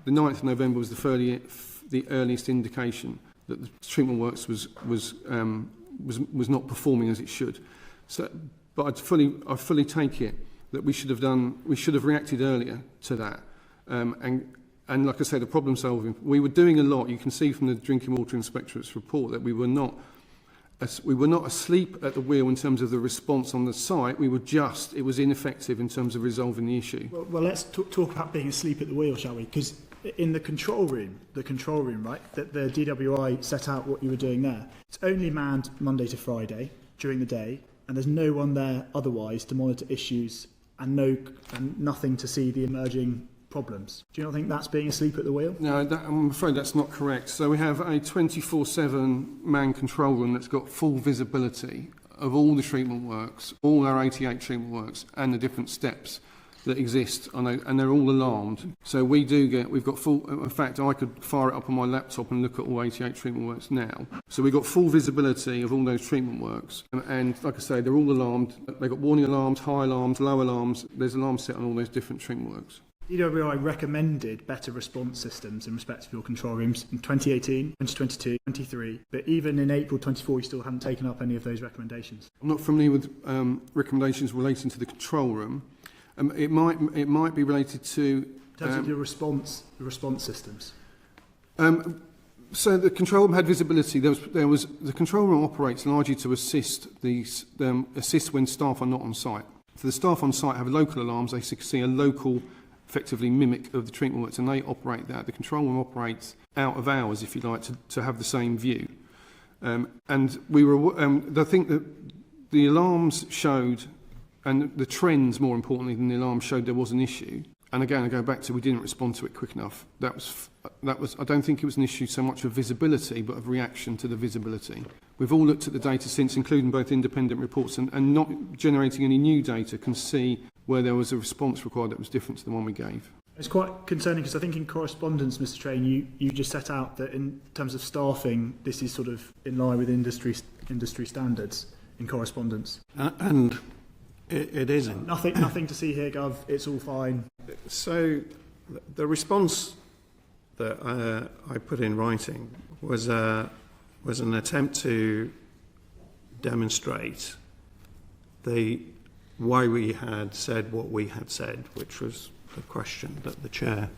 Speaker 2: 9th of November was the earliest indication that the treatment works was not performing as it should. So, but I fully take it that we should have reacted earlier to that. And like I say, the problem solving, we were doing a lot. You can see from the Drinking Water Inspectorate's report that we were not asleep at the wheel in terms of the response on the site. It was ineffective in terms of resolving the issue.
Speaker 9: Well, let's talk about being asleep at the wheel, shall we? Because in the control room, right, that the DWI set out what you were doing there. It's only manned Monday to Friday during the day, and there's no one there otherwise to monitor issues and nothing to see the emerging problems. Do you not think that's being asleep at the wheel?
Speaker 2: No, I'm afraid that's not correct. So we have a 24/7 man control room that's got full visibility of all the treatment works, all our 88 treatment works, and the different steps that exist, and they're all alarmed. So we've got full. In fact, I could fire it up on my laptop and look at all 88 treatment works now. So we've got full visibility of all those treatment works, and like I say, they're all alarmed. They've got warning alarms, high alarms, low alarms. There's alarms set on all those different treatment works.
Speaker 9: DWI recommended better response systems in respect of your control rooms in 2018, 2022, 2023, but even in April 24 you still haven't taken up any of those recommendations.
Speaker 2: I'm not familiar with recommendations relating to the control room. It might be related to...
Speaker 9: In terms of your response systems.
Speaker 2: So the control room had visibility. There was the control room operates largely to assist when staff are not on site. So the staff on site have local alarms. They see a local, effectively mimic of the treatment works, and they operate that. The control room operates out of hours, if you like, to have the same view. And we were. I think that the alarms showed, and the trends, more importantly than the alarms, showed there was an issue. And again, I go back to we didn't respond to it quick enough. That was. I don't think it was an issue so much of visibility, but of reaction to the visibility. We've all looked at the data since, including both independent reports and not generating any new data, can see where there was a response required that was different to the one we gave.
Speaker 9: It's quite concerning because I think in correspondence, Mr. Train, you just set out that in terms of staffing, this is sort of in line with industry standards in correspondence.
Speaker 3: And It isn't.
Speaker 9: Nothing to see here, Gov. It's all fine.
Speaker 3: So the response that I put in writing was an attempt to demonstrate why we had said what we had said, which was the question that the chair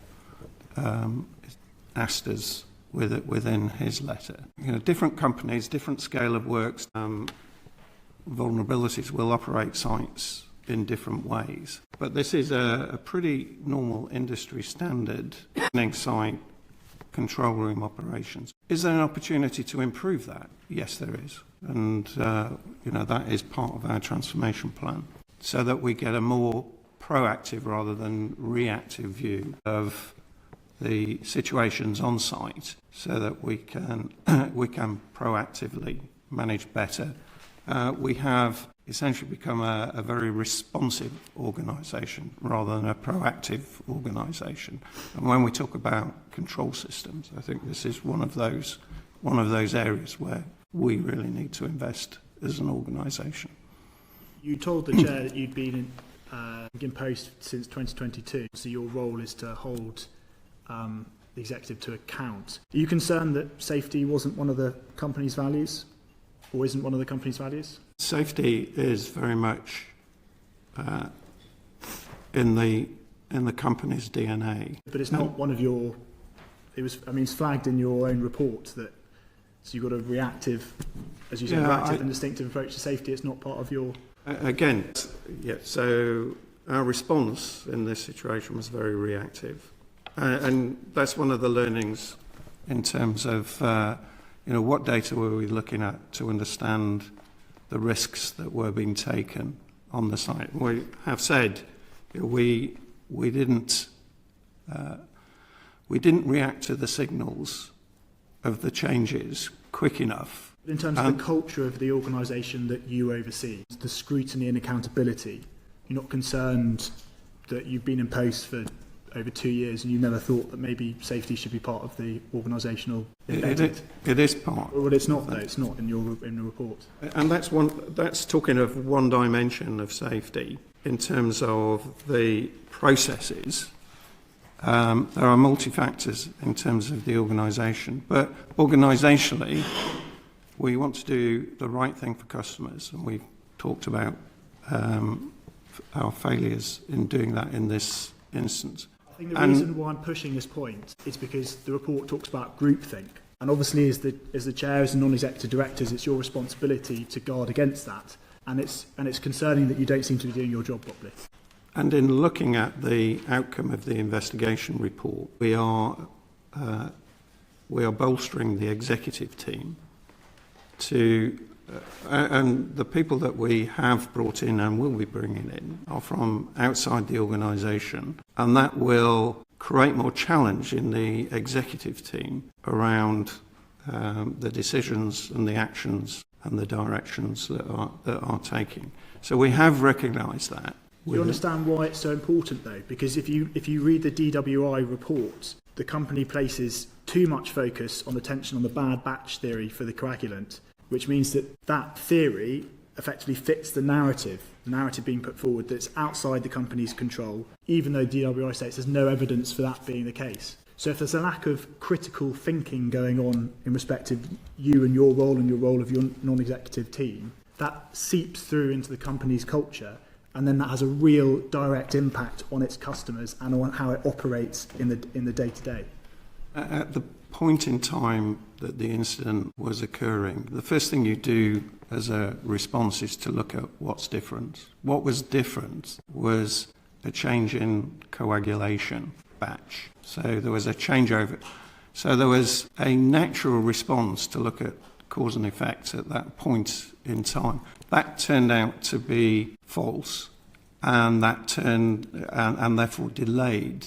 Speaker 3: asked us within his letter. You know, different companies, different scale of works, vulnerabilities will operate sites in different ways. But this is a pretty normal industry standard running site control room operations. Is there an opportunity to improve that? Yes, there is. And, that is part of our transformation plan, so that we get a more proactive rather than reactive view of the situations on site, so that we can proactively manage better. We have essentially become a very responsive organisation rather than a proactive organisation. And when we talk about control systems, I think this is one of those areas where we really need to invest as an organisation.
Speaker 9: You told the chair that you'd been in post since 2022, so your role is to hold the executive to account. Are you concerned that safety wasn't one of the company's values, or isn't one of the company's values? Safety
Speaker 3: is very much in the company's DNA.
Speaker 9: But it's not one of your. It's flagged in your own report that. So you've got a reactive, as you say, reactive and distinctive approach to safety. It's not part of your.
Speaker 3: Again, yeah. So our response in this situation was very reactive, and that's one of the learnings in terms of what data were we looking at to understand the risks that were being taken on the site. We have said we didn't react to the signals of the changes quick enough.
Speaker 9: In terms of the culture of the organisation that you oversee, the scrutiny and accountability, you're not concerned that you've been in post for over 2 years and you never thought that maybe safety should be part of the organisational embedded?
Speaker 3: It is part.
Speaker 9: Well, it's not though. It's not in the report.
Speaker 3: And that's talking of one dimension of safety in terms of the processes. There are multi-factors in terms of the organisation, but organisationally, we want to do the right thing for customers, and we've talked about our failures in doing that in this instance.
Speaker 9: I think the reason why I'm pushing this point is because the report talks about groupthink, and obviously as the chair, as the non-executive directors, it's your responsibility to guard against that, and it's concerning that you don't seem to be doing your job properly.
Speaker 3: And in looking at the outcome of the investigation report, we are bolstering the executive team to, and the people that we have brought in and will be bringing in are from outside the organisation, and that will create more challenge in the executive team around the decisions and the actions and the directions that are taking. So we have recognised that.
Speaker 9: Do you understand why it's so important though? Because if you read the DWI report, the company places too much focus on attention on the bad batch theory for the coagulant, which means that theory effectively fits the narrative being put forward that's outside the company's control, even though DWI states there's no evidence for that being the case. So if there's a lack of critical thinking going on in respect of you and your role and your role of your non-executive team, that seeps through into the company's culture, and then that has a real direct impact on its customers and on how it operates in the day-to-day.
Speaker 3: At the point in time that the incident was occurring, the first thing you do as a response is to look at what's different. What was different was a change in coagulation batch. So there was a changeover. So there was a natural response to look at cause and effect at that point in time. That turned out to be false, and and therefore delayed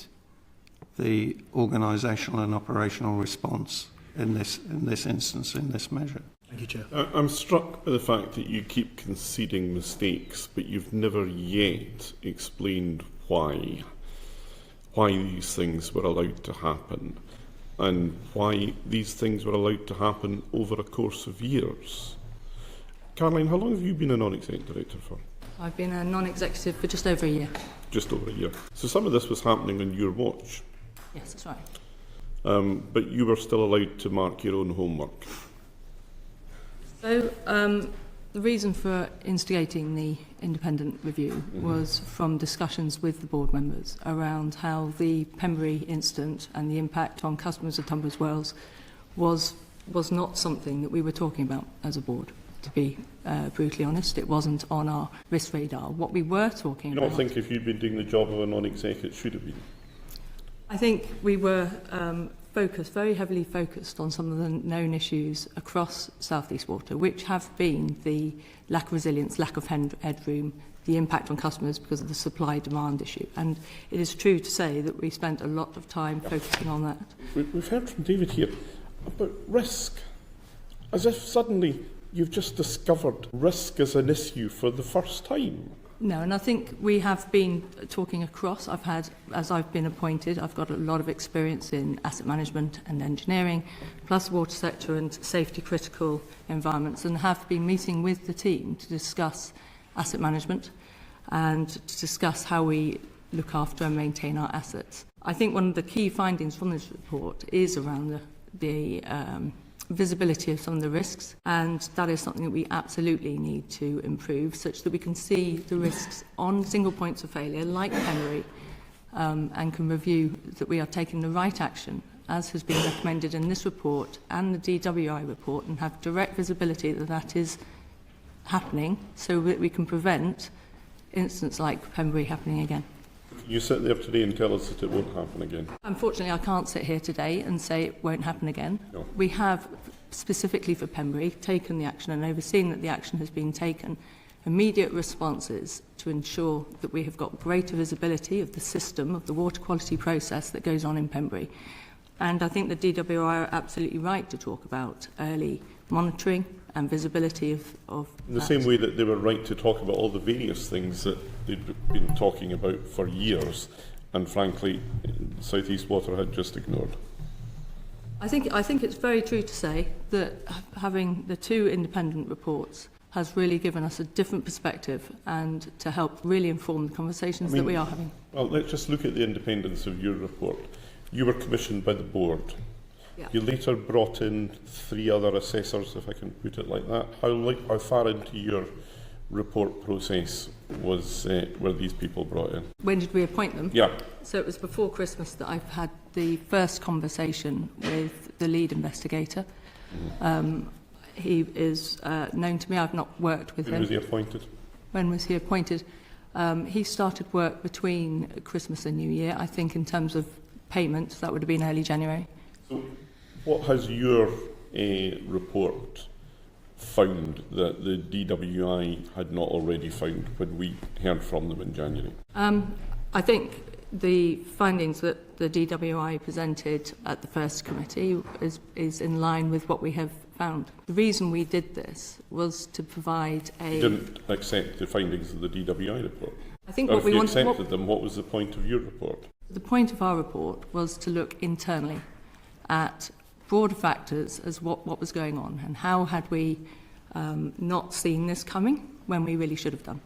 Speaker 3: the organisational and operational response in this instance, in this measure.
Speaker 9: Thank you, Chair.
Speaker 1: I'm struck by the fact that you keep conceding mistakes, but you've never yet explained why these things were allowed to happen, and why these things were allowed to happen over a course of years. Caroline, how long have you been a non-exec director for?
Speaker 4: I've been a non-executive for just over a year.
Speaker 1: Just over a year. So some of this was happening on your watch,
Speaker 4: Yes, that's right.
Speaker 1: but you were still allowed to mark your own homework.
Speaker 4: So the reason for instigating the independent review was from discussions with the board members around how the Pembury incident and the impact on customers of Tunbridge Wells was not something that we were talking about as a board. To be brutally honest, it wasn't on our risk radar. What we were talking
Speaker 1: You don't
Speaker 4: about...
Speaker 1: think if you'd been doing the job of a non-exec it should have been?
Speaker 4: I think we were very heavily focused on some of the known issues across South East Water, which have been the lack of resilience, lack of headroom, the impact on customers because of the supply-demand issue. And it is true to say that we spent a lot of time focusing on that.
Speaker 1: We've heard from David here about risk, as if suddenly you've just discovered risk as an issue for the first time.
Speaker 4: No, and I think we have been talking across. As I've been appointed, I've got a lot of experience in asset management and engineering, plus water sector and safety critical environments, and have been meeting with the team to discuss asset management and to discuss how we look after and maintain our assets. I think one of the key findings from this report is around the visibility of some of the risks, and that is something that we absolutely need to improve such that we can see the risks on single points of failure like Pembury and can review that we are taking the right action as has been recommended in this report and the DWI report, and have direct visibility that that is happening so that we can prevent incidents like Pembury happening again.
Speaker 1: You sit there today and tell us that it won't happen again.
Speaker 4: Unfortunately, I can't sit here today and say it won't happen again.
Speaker 1: No.
Speaker 4: We have, specifically for Pembury, taken the action and overseen that the action has been taken. Immediate responses to ensure that we have got greater visibility of the system, of the water quality process that goes on in Pembury. And I think the DWI are absolutely right to talk about early monitoring and visibility of
Speaker 1: In the same way that they were right to talk about all the various things that they'd been talking about for years, and frankly, South East Water had just ignored.
Speaker 4: I think it's very true to say that having the two independent reports has really given us a different perspective and to help really inform the conversations that we are having.
Speaker 1: Well, let's just look at the independence of your report. You were commissioned by the board.
Speaker 4: Yeah.
Speaker 1: You later brought in 3 other assessors, if I can put it like that. How far into your report process were these people brought in?
Speaker 4: When did we appoint them?
Speaker 1: Yeah.
Speaker 4: So it was before Christmas that I've had the first conversation with the lead investigator. He is known to me. I've not worked with him.
Speaker 1: When was he appointed?
Speaker 4: When was he appointed? He started work between Christmas and New Year. I think in terms of payment, that would have been early January.
Speaker 1: So what has your report found that the DWI had not already found when we heard from them in January?
Speaker 4: I think the findings that the DWI presented at the first committee is in line with what we have found. The reason we did this was to provide a...
Speaker 1: You didn't accept the findings of the DWI report?
Speaker 4: I think
Speaker 1: or
Speaker 4: what
Speaker 1: if
Speaker 4: we
Speaker 1: you
Speaker 4: wanted...
Speaker 1: accepted them, what was the point of your report?
Speaker 4: The point of our report was to look internally at broader factors as what was going on and how had we not seen this coming when we really should have done.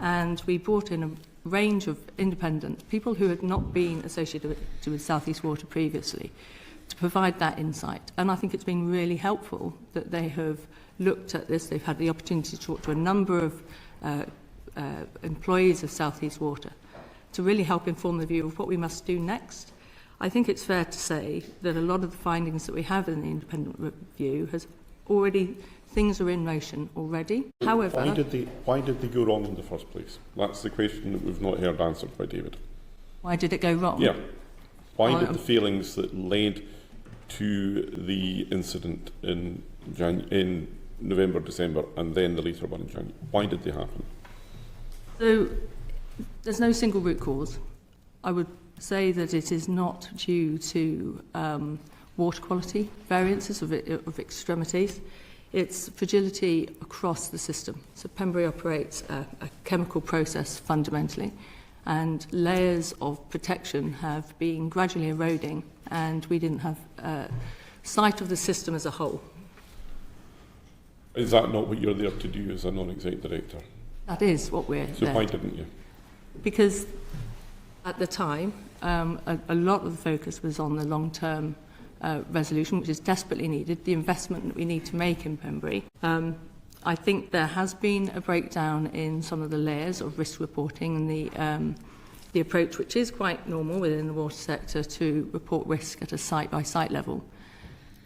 Speaker 4: And we brought in a range of independent people who had not been associated with South East Water previously to provide that insight. And I think it's been really helpful that they have looked at this. They've had the opportunity to talk to a number of employees of South East Water to really help inform the view of what we must do next. I think it's fair to say that a lot of the findings that we have in the independent review has already, things are in motion already. However... Why did they go wrong in the first place? That's the question that we've not heard answered by David. Why did it go wrong?
Speaker 1: Yeah. Why did the failings that led to the incident in November, December, and then the later one in January, why did they happen? So, there's no single root cause. I would say that it is not due to water quality variances of extremities. It's fragility across the system. So Pembury operates a chemical process fundamentally, and layers of protection have been gradually eroding, and we didn't have sight of the system as a whole. Is that not what you're there to do as a non-exec director?
Speaker 4: That is what we're
Speaker 1: So
Speaker 4: there.
Speaker 1: why didn't you?
Speaker 4: Because at the time, a lot of the focus was on the long-term resolution, which is desperately needed, the investment that we need to make in Pembury. I think there has been a breakdown in some of the layers of risk reporting and the approach, which is quite normal within the water sector, to report risk at a site-by-site level.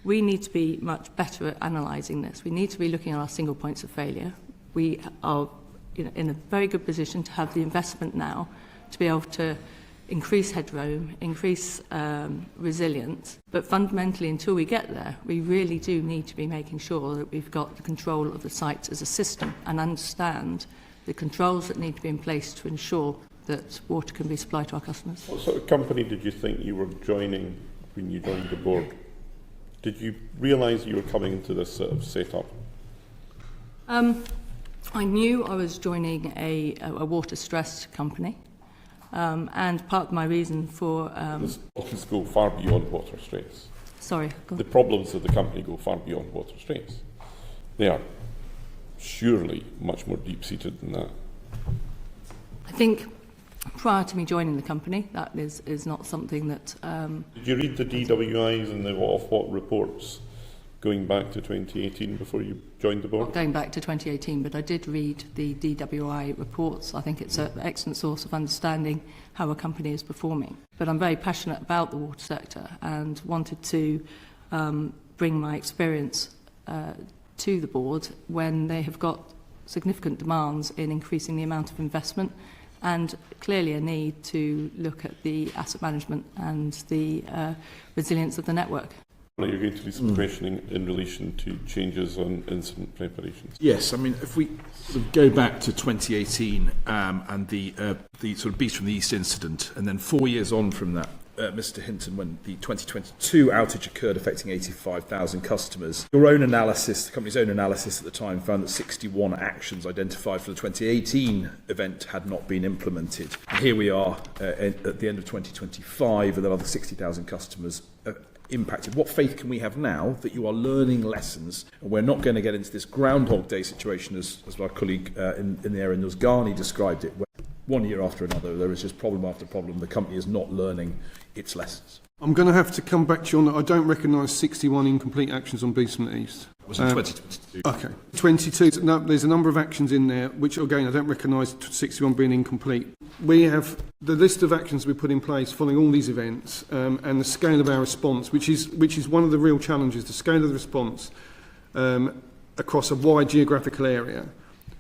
Speaker 4: We need to be much better at analysing this. We need to be looking at our single points of failure. We are in a very good position to have the investment now to be able to increase headroom, increase resilience. But fundamentally, until we get there, we really do need to be making sure that we've got the control of the sites as a system and understand the controls that need to be in place to ensure that water can be supplied to our customers.
Speaker 1: What sort of company did you think you were joining when you joined the board? Did you realise you were coming into this sort of setup?
Speaker 4: I knew I was joining a water-stressed company. And part of my reason for...
Speaker 1: These problems go far beyond water stress.
Speaker 4: Sorry, go on.
Speaker 1: The problems of the company go far beyond water stress. They are surely much more deep-seated than that.
Speaker 4: I think prior to me joining the company, that is not something that...
Speaker 1: Did you read the DWIs and the Ofwat reports going back to 2018 before you joined the board?
Speaker 4: Not going back to 2018, but I did read the DWI reports. I think it's an excellent source of understanding how a company is performing. But I'm very passionate about the water sector and wanted to bring my experience to the board when they have got significant demands in increasing the amount of investment and clearly a need to look at the asset management and the resilience of the network.
Speaker 1: You're going to do some questioning in relation to changes on incident preparations.
Speaker 7: Yes, I mean, if we sort of go back to 2018 and the sort of Beast from the East incident, and then 4 years on from that, Mr. Hinton, when the 2022 outage occurred affecting 85,000 customers, your own analysis, the company's own analysis at the time, found that 61 actions identified for the 2018 event had not been implemented. And here we are at the end of 2025, and another 60,000 customers impacted. What faith can we have now that you are learning lessons and we're not going to get into this Groundhog Day situation as my colleague in the area, Nusgani, described it, where 1 year after another there is just problem after problem, the company is not learning its lessons?
Speaker 2: I'm going to have to come back to you on that. I don't recognise 61 incomplete actions on Beast from the East.
Speaker 7: It was in 2022.
Speaker 2: Okay. 22, no, there's a number of actions in there, which again, I don't recognise 61 being incomplete. We have the list of actions we put in place following all these events and the scale of our response, which is one of the real challenges, the scale of the response across a wide geographical area.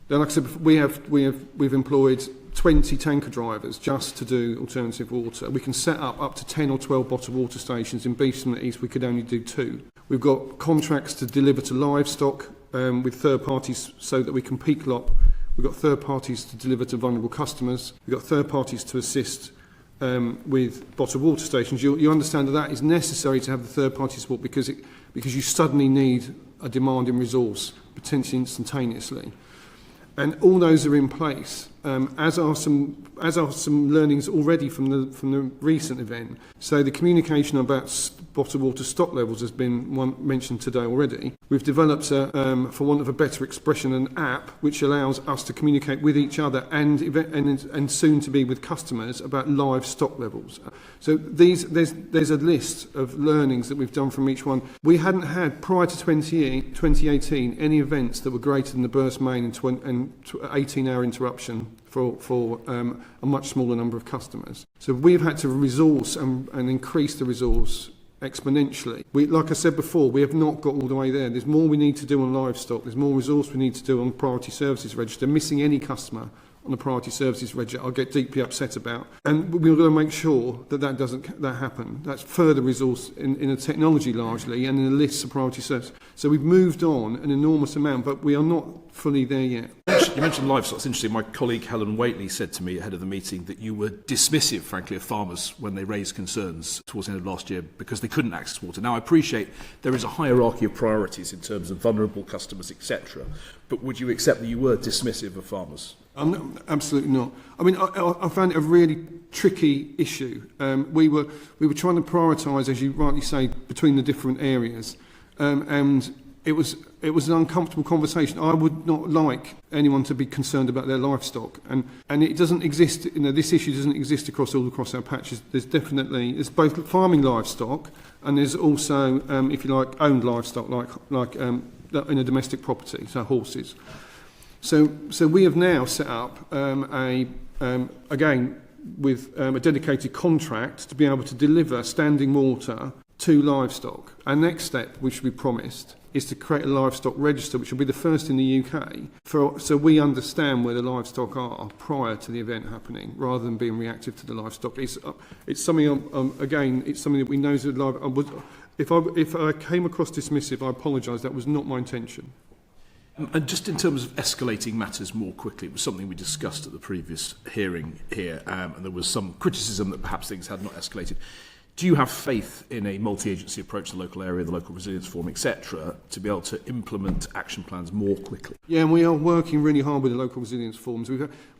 Speaker 2: Then, like I said, we've employed 20 tanker drivers just to do alternative water. We can set up to 10 or 12 bottled water stations. In Beast from the East, we could only do 2. We've got contracts to deliver to livestock with third parties so that we can peak lot. We've got third parties to deliver to vulnerable customers. We've got third parties to assist with bottled water stations. You understand that is necessary to have the third party support because you suddenly need a demanding resource, potentially instantaneously. And all those are in place, as are some learnings already from the recent event. So the communication about bottled water stock levels has been mentioned today already. We've developed, for want of a better expression, an app which allows us to communicate with each other and soon to be with customers about live stock levels. So there's a list of learnings that we've done from each one. We hadn't had, prior to 2018, any events that were greater than the burst main and 18-hour interruption for a much smaller number of customers. So we've had to resource and increase the resource exponentially. Like I said before, we have not got all the way there. There's more we need to do on livestock. There's more resource we need to do on priority services register. Missing any customer on the priority services register, I'll get deeply upset about. And we're going to make sure that doesn't happen. That's further resource in a technology largely and in a list of priority services. So we've moved on an enormous amount, but we are not fully there yet.
Speaker 7: You mentioned livestock. It's interesting. My colleague Helen Waitley said to me ahead of the meeting that you were dismissive, frankly, of farmers when they raised concerns towards the end of last year because they couldn't access water. Now, I appreciate there is a hierarchy of priorities in terms of vulnerable customers, etc. But would you accept that you were dismissive of farmers?
Speaker 2: Absolutely not. I mean, I found it a really tricky issue. We were trying to prioritise, as you rightly say, between the different areas. And it was an uncomfortable conversation. I would not like anyone to be concerned about their livestock, and it doesn't exist. This issue doesn't exist across our patches. There's both farming livestock, and there's also, if you like, owned livestock, like in a domestic property, so horses. So we have now set up again with a dedicated contract to be able to deliver standing water to livestock. Our next step, which we promised, is to create a livestock register, which will be the first in the UK, so we understand where the livestock are prior to the event happening, rather than being reactive to the livestock. It's something, again, it's something that we know is live. If I came across dismissive, I apologise. That was not my intention.
Speaker 7: And just in terms of escalating matters more quickly, it was something we discussed at the previous hearing here, and there was some criticism that perhaps things had not escalated. Do you have faith in a multi-agency approach to the local area, the local resilience forum, etc., to be able to implement action plans more quickly? Yeah,
Speaker 2: and we are working really hard with the local resilience forums.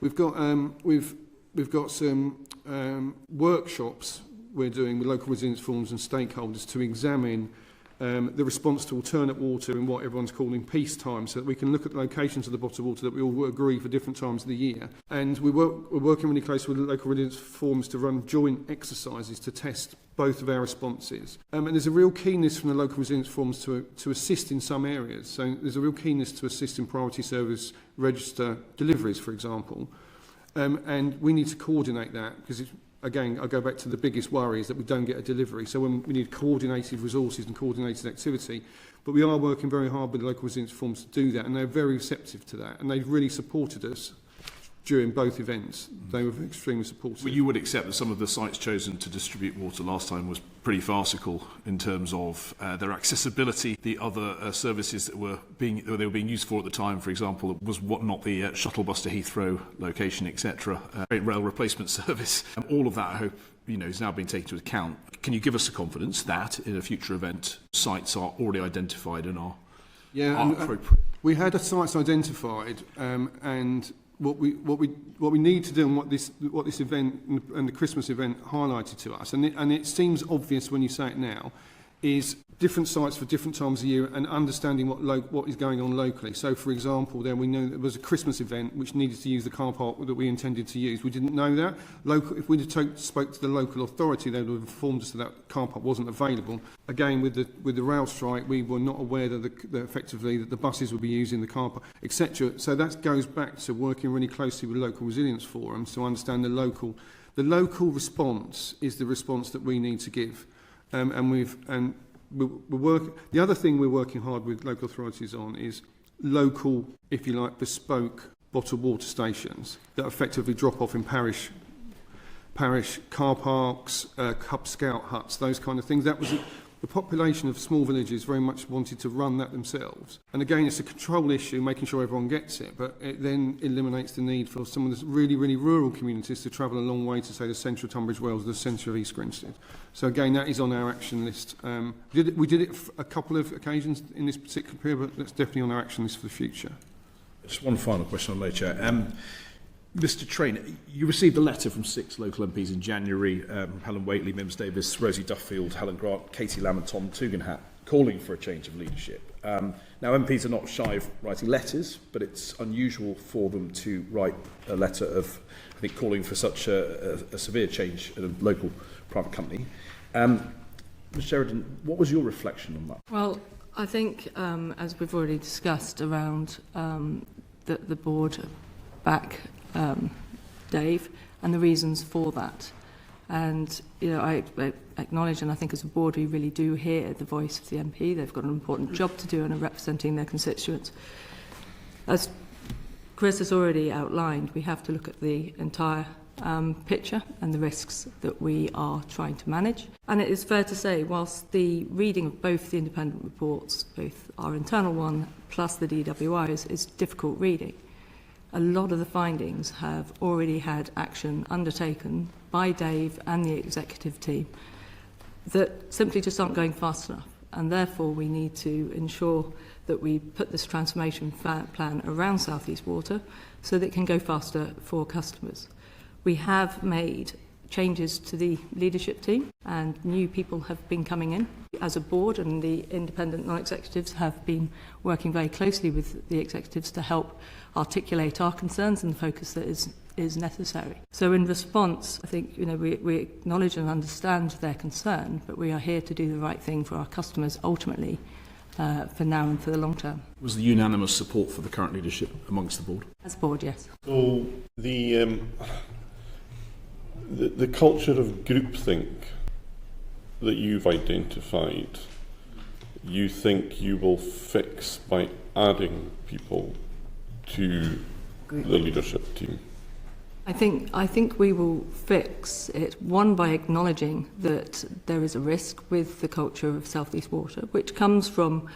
Speaker 2: We've got some workshops we're doing with local resilience forums and stakeholders to examine the response to alternate water in what everyone's calling peacetime, so that we can look at the locations of the bottled water that we all agree for different times of the year. And we're working really closely with the local resilience forums to run joint exercises to test both of our responses. And there's a real keenness from the local resilience forums to assist in some areas. So there's a real keenness to assist in priority service register deliveries, for example. And we need to coordinate that, because again, I go back to the biggest worry is that we don't get a delivery. So when we need coordinated resources and coordinated activity, but we are working very hard with the local resilience forums to do that, and they're very receptive to that, and they've really supported us during both events. They were extremely supportive.
Speaker 7: Well, you would accept that some of the sites chosen to distribute water last time was pretty farcical in terms of their accessibility. The other services that they were being used for at the time, for example, was not the shuttle bus to Heathrow location, etc. Rail replacement service. All of that, I hope, is now being taken into account. Can you give us the confidence that in a future event, sites are already identified and are appropriate?
Speaker 2: We had sites identified, and what we need to do, and what this event and the Christmas event highlighted to us, and it seems obvious when you say it now, is different sites for different times of year and understanding what is going on locally. So, for example, we know there was a Christmas event which needed to use the car park that we intended to use. We didn't know that. If we spoke to the local authority, they would have informed us that car park wasn't available. Again, with the rail strike, we were not aware that effectively that the buses would be using the car park, etc. So that goes back to working really closely with local resilience forums to understand the local response is the response that we need to give. The other thing we're working hard with local authorities on is local, if you like, bespoke bottled water stations that effectively drop off in parish car parks, Cub Scout huts, those kind of things. That was the population of small villages very much wanted to run that themselves. And again, it's a control issue, making sure everyone gets it, but it then eliminates the need for some of the really, really rural communities to travel a long way to, say, the centre of Tunbridge Wells, the centre of East Grinstead. So again, that is on our action list. We did it a couple of occasions in this particular period, but that's definitely on our action list for the future.
Speaker 7: Just one final question on Lay Chair. Mr Train, you received a letter from 6 local MPs in January, Helen Whately, Mims Davis, Rosie Duffield, Helen Grant, Katie Lamb and Tom Tugendhat, calling for a change of leadership. Now, MPs are not shy of writing letters, but it's unusual for them to write a letter of, I think, calling for such a severe change at a local private company. Ms Sheridan, what was your reflection on that?
Speaker 4: Well, I think, as we've already discussed around the board back Dave, and the reasons for that. And, I acknowledge, and I think as a board we really do hear the voice of the MP. They've got an important job to do and are representing their constituents. As Chris has already outlined, we have to look at the entire picture and the risks that we are trying to manage. And it is fair to say, whilst the reading of both the independent reports, both our internal one plus the DWI, is difficult reading, a lot of the findings have already had action undertaken by Dave and the executive team that simply just aren't going fast enough. And therefore we need to ensure that we put this transformation plan around South East Water so that it can go faster for customers. We have made changes to the leadership team, and new people have been coming in. As a board, and the independent non-executives have been working very closely with the executives to help articulate our concerns and the focus that is necessary. So in response, I think we acknowledge and understand their concern, but we are here to do the right thing for our customers ultimately, for now and for the long term.
Speaker 7: Was the unanimous support for the current leadership amongst the board?
Speaker 4: As a board, yes.
Speaker 1: So the culture of groupthink that you've identified, you think you will fix by adding people to the leadership team?
Speaker 4: I think we will fix it, one, by acknowledging that there is a risk with the culture of South East Water, which comes from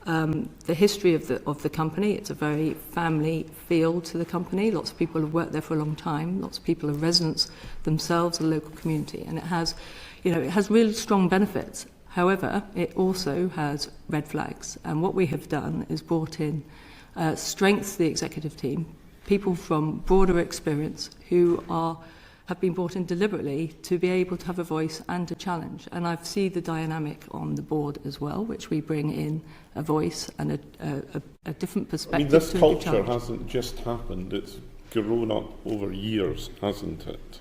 Speaker 4: the history of the company. It's a very family feel to the company. Lots of people have worked there for a long time. Lots of people are residents themselves, the local community, and it has really strong benefits. However, it also has red flags, and what we have done is brought in strength to the executive team, people from broader experience who have been brought in deliberately to be able to have a voice and a challenge. And I see the dynamic on the board as well, which we bring in a voice and a different perspective.
Speaker 1: I mean, this
Speaker 4: to
Speaker 1: culture
Speaker 4: challenge.
Speaker 1: hasn't just happened, it's grown up over years, hasn't it?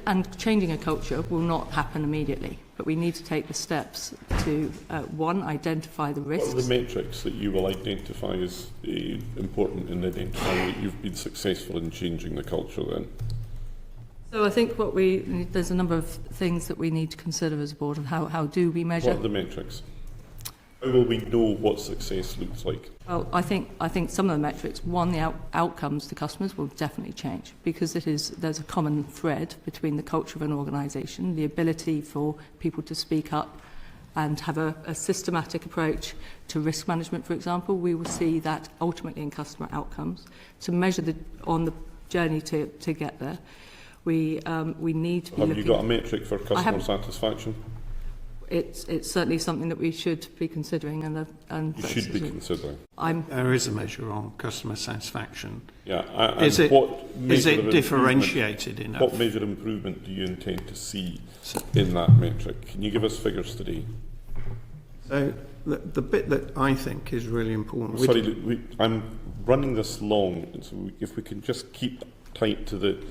Speaker 4: And changing a culture will not happen immediately, but we need to take the steps to, one, identify the risks.
Speaker 1: What are the metrics that you will identify as important in identifying that you've been successful in changing the culture then?
Speaker 4: So I think there's a number of things that we need to consider as a board, and how do we measure?
Speaker 1: What are the metrics? How will we know what success looks like?
Speaker 4: Well, I think some of the metrics, one, the outcomes to customers will definitely change, because there's a common thread between the culture of an organisation, the ability for people to speak up and have a systematic approach to risk management, for example. We will see that ultimately in customer outcomes. To measure on the journey to get there, we need to be
Speaker 1: Have you got a metric for customer satisfaction?
Speaker 4: It's certainly something that we should be considering, and
Speaker 1: You should be considering.
Speaker 3: There is a measure on customer satisfaction.
Speaker 1: Yeah.
Speaker 3: Is it differentiated enough?
Speaker 1: What measure of improvement do you intend to see in that metric? Can you give us figures today?
Speaker 3: So the bit that I think is really important.
Speaker 1: Sorry, I'm running this long, so if we can just keep tight to the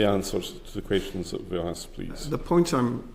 Speaker 1: answers to the questions that we asked, please.
Speaker 3: The point I'm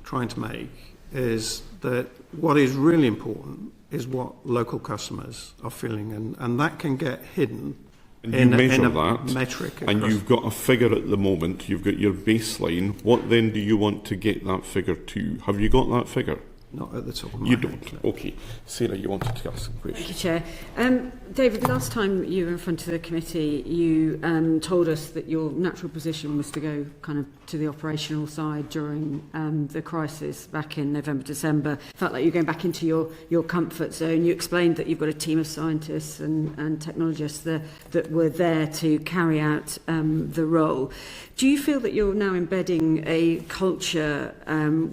Speaker 3: trying to make is that what is really important is what local customers are feeling, and that can get hidden
Speaker 1: and
Speaker 3: in
Speaker 1: measure
Speaker 3: a
Speaker 1: that,
Speaker 3: metric.
Speaker 1: And you've got a figure at the moment, you've got your baseline. What then do you want to get that figure to? Have you got that figure?
Speaker 3: Not at the top of my
Speaker 1: You
Speaker 3: head.
Speaker 1: don't. Okay. Sarah, you wanted to ask some questions.
Speaker 10: Thank you, Chair. David, last time you were in front of the committee, you told us that your natural position was to go kind of to the operational side during the crisis back in November, December. Felt like you were going back into your comfort zone. You explained that you've got a team of scientists and technologists that were there to carry out the role. Do you feel that you're now embedding a culture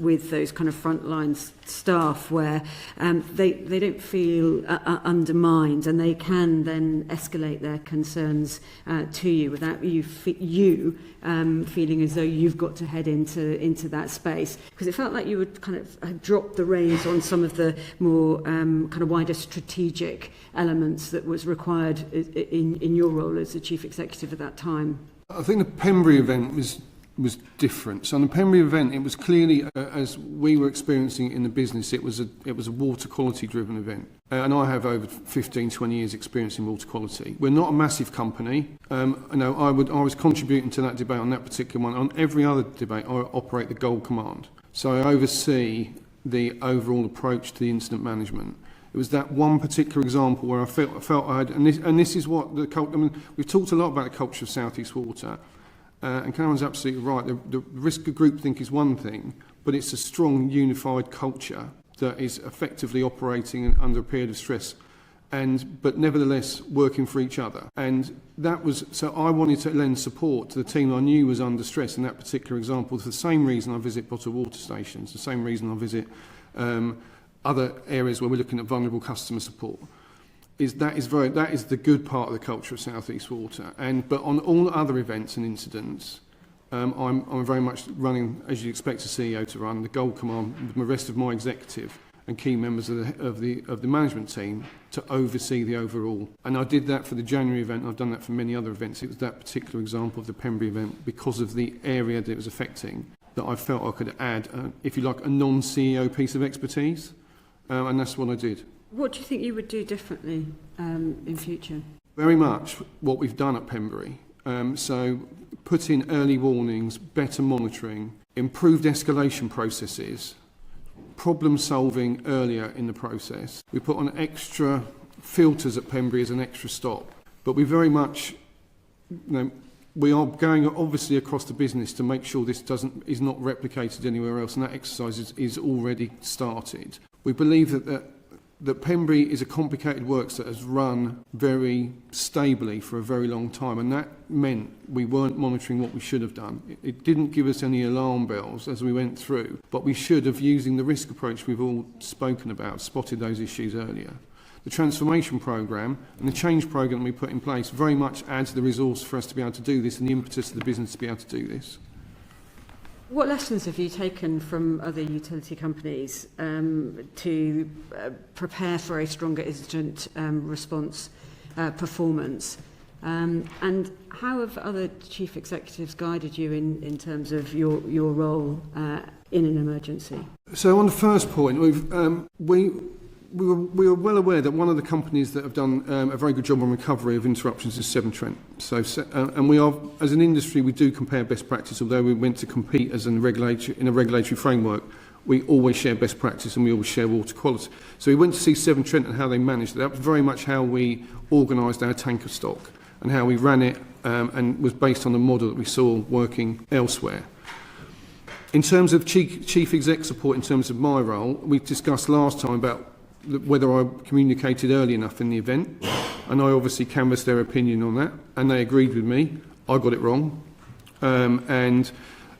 Speaker 10: with those kind of frontline staff where they don't feel undermined, and they can then escalate their concerns to you without you feeling as though you've got to head into that space? Because it felt like you would kind of had dropped the reins on some of the more kind of wider strategic elements that was required in your role as the chief executive at that time.
Speaker 2: I think the Pembury event was different. So on the Pembury event, it was clearly, as we were experiencing it in the business, it was a water quality driven event. And I have over 15, 20 years experience in water quality. We're not a massive company. I was contributing to that debate on that particular one. On every other debate, I operate the Gold Command. So I oversee the overall approach to the incident management. It was that one particular example where I felt I had, and this is what the culture. I mean, we've talked a lot about the culture of South East Water, and Cameron's absolutely right. The risk of groupthink is one thing, but it's a strong, unified culture that is effectively operating under a period of stress, but nevertheless working for each other. And that was so. I wanted to lend support to the team I knew was under stress in that particular example. For the same reason I visit bottled water stations, the same reason I visit. Other areas where we're looking at vulnerable customer support that is the good part of the culture of South East Water. But on all other events and incidents, I'm very much running, as you'd expect a CEO to run, the gold command with the rest of my executive and key members of the management team to oversee the overall. And I did that for the January event. I've done that for many other events. It was that particular example of the Pembury event, because of the area that it was affecting, that I felt I could add, if you like, a non-CEO piece of expertise. And that's what I did.
Speaker 10: What do you think you would do differently in future?
Speaker 2: Very much what we've done at Pembury. So put in early warnings, better monitoring, improved escalation processes, problem solving earlier in the process. We put on extra filters at Pembury as an extra stop. But we very much, we are going obviously across the business to make sure this is not replicated anywhere else, and that exercise is already started. We believe that Pembury is a complicated works that has run very stably for a very long time, and that meant we weren't monitoring what we should have done. It didn't give us any alarm bells as we went through, but we should have, using the risk approach we've all spoken about, spotted those issues earlier. The transformation programme and the change programme we put in place very much adds the resource for us to be able to do this and the impetus of the business to be able to do this.
Speaker 10: What lessons have you taken from other utility companies to prepare for a stronger incident response performance? And how have other chief executives guided you in terms of your role in an emergency?
Speaker 2: So on the first point, we were well aware that one of the companies that have done a very good job on recovery of interruptions is Severn Trent. And we are, as an industry, we do compare best practice. Although we went to compete as in a regulatory framework, we always share best practice and we always share water quality. So we went to see Severn Trent and how they managed it. That was very much how we organised our tanker stock and how we ran it, and was based on the model that we saw working elsewhere. In terms of chief exec support, in terms of my role, we discussed last time about whether I communicated early enough in the event, and I obviously canvassed their opinion on that, and they agreed with me. I got it wrong, and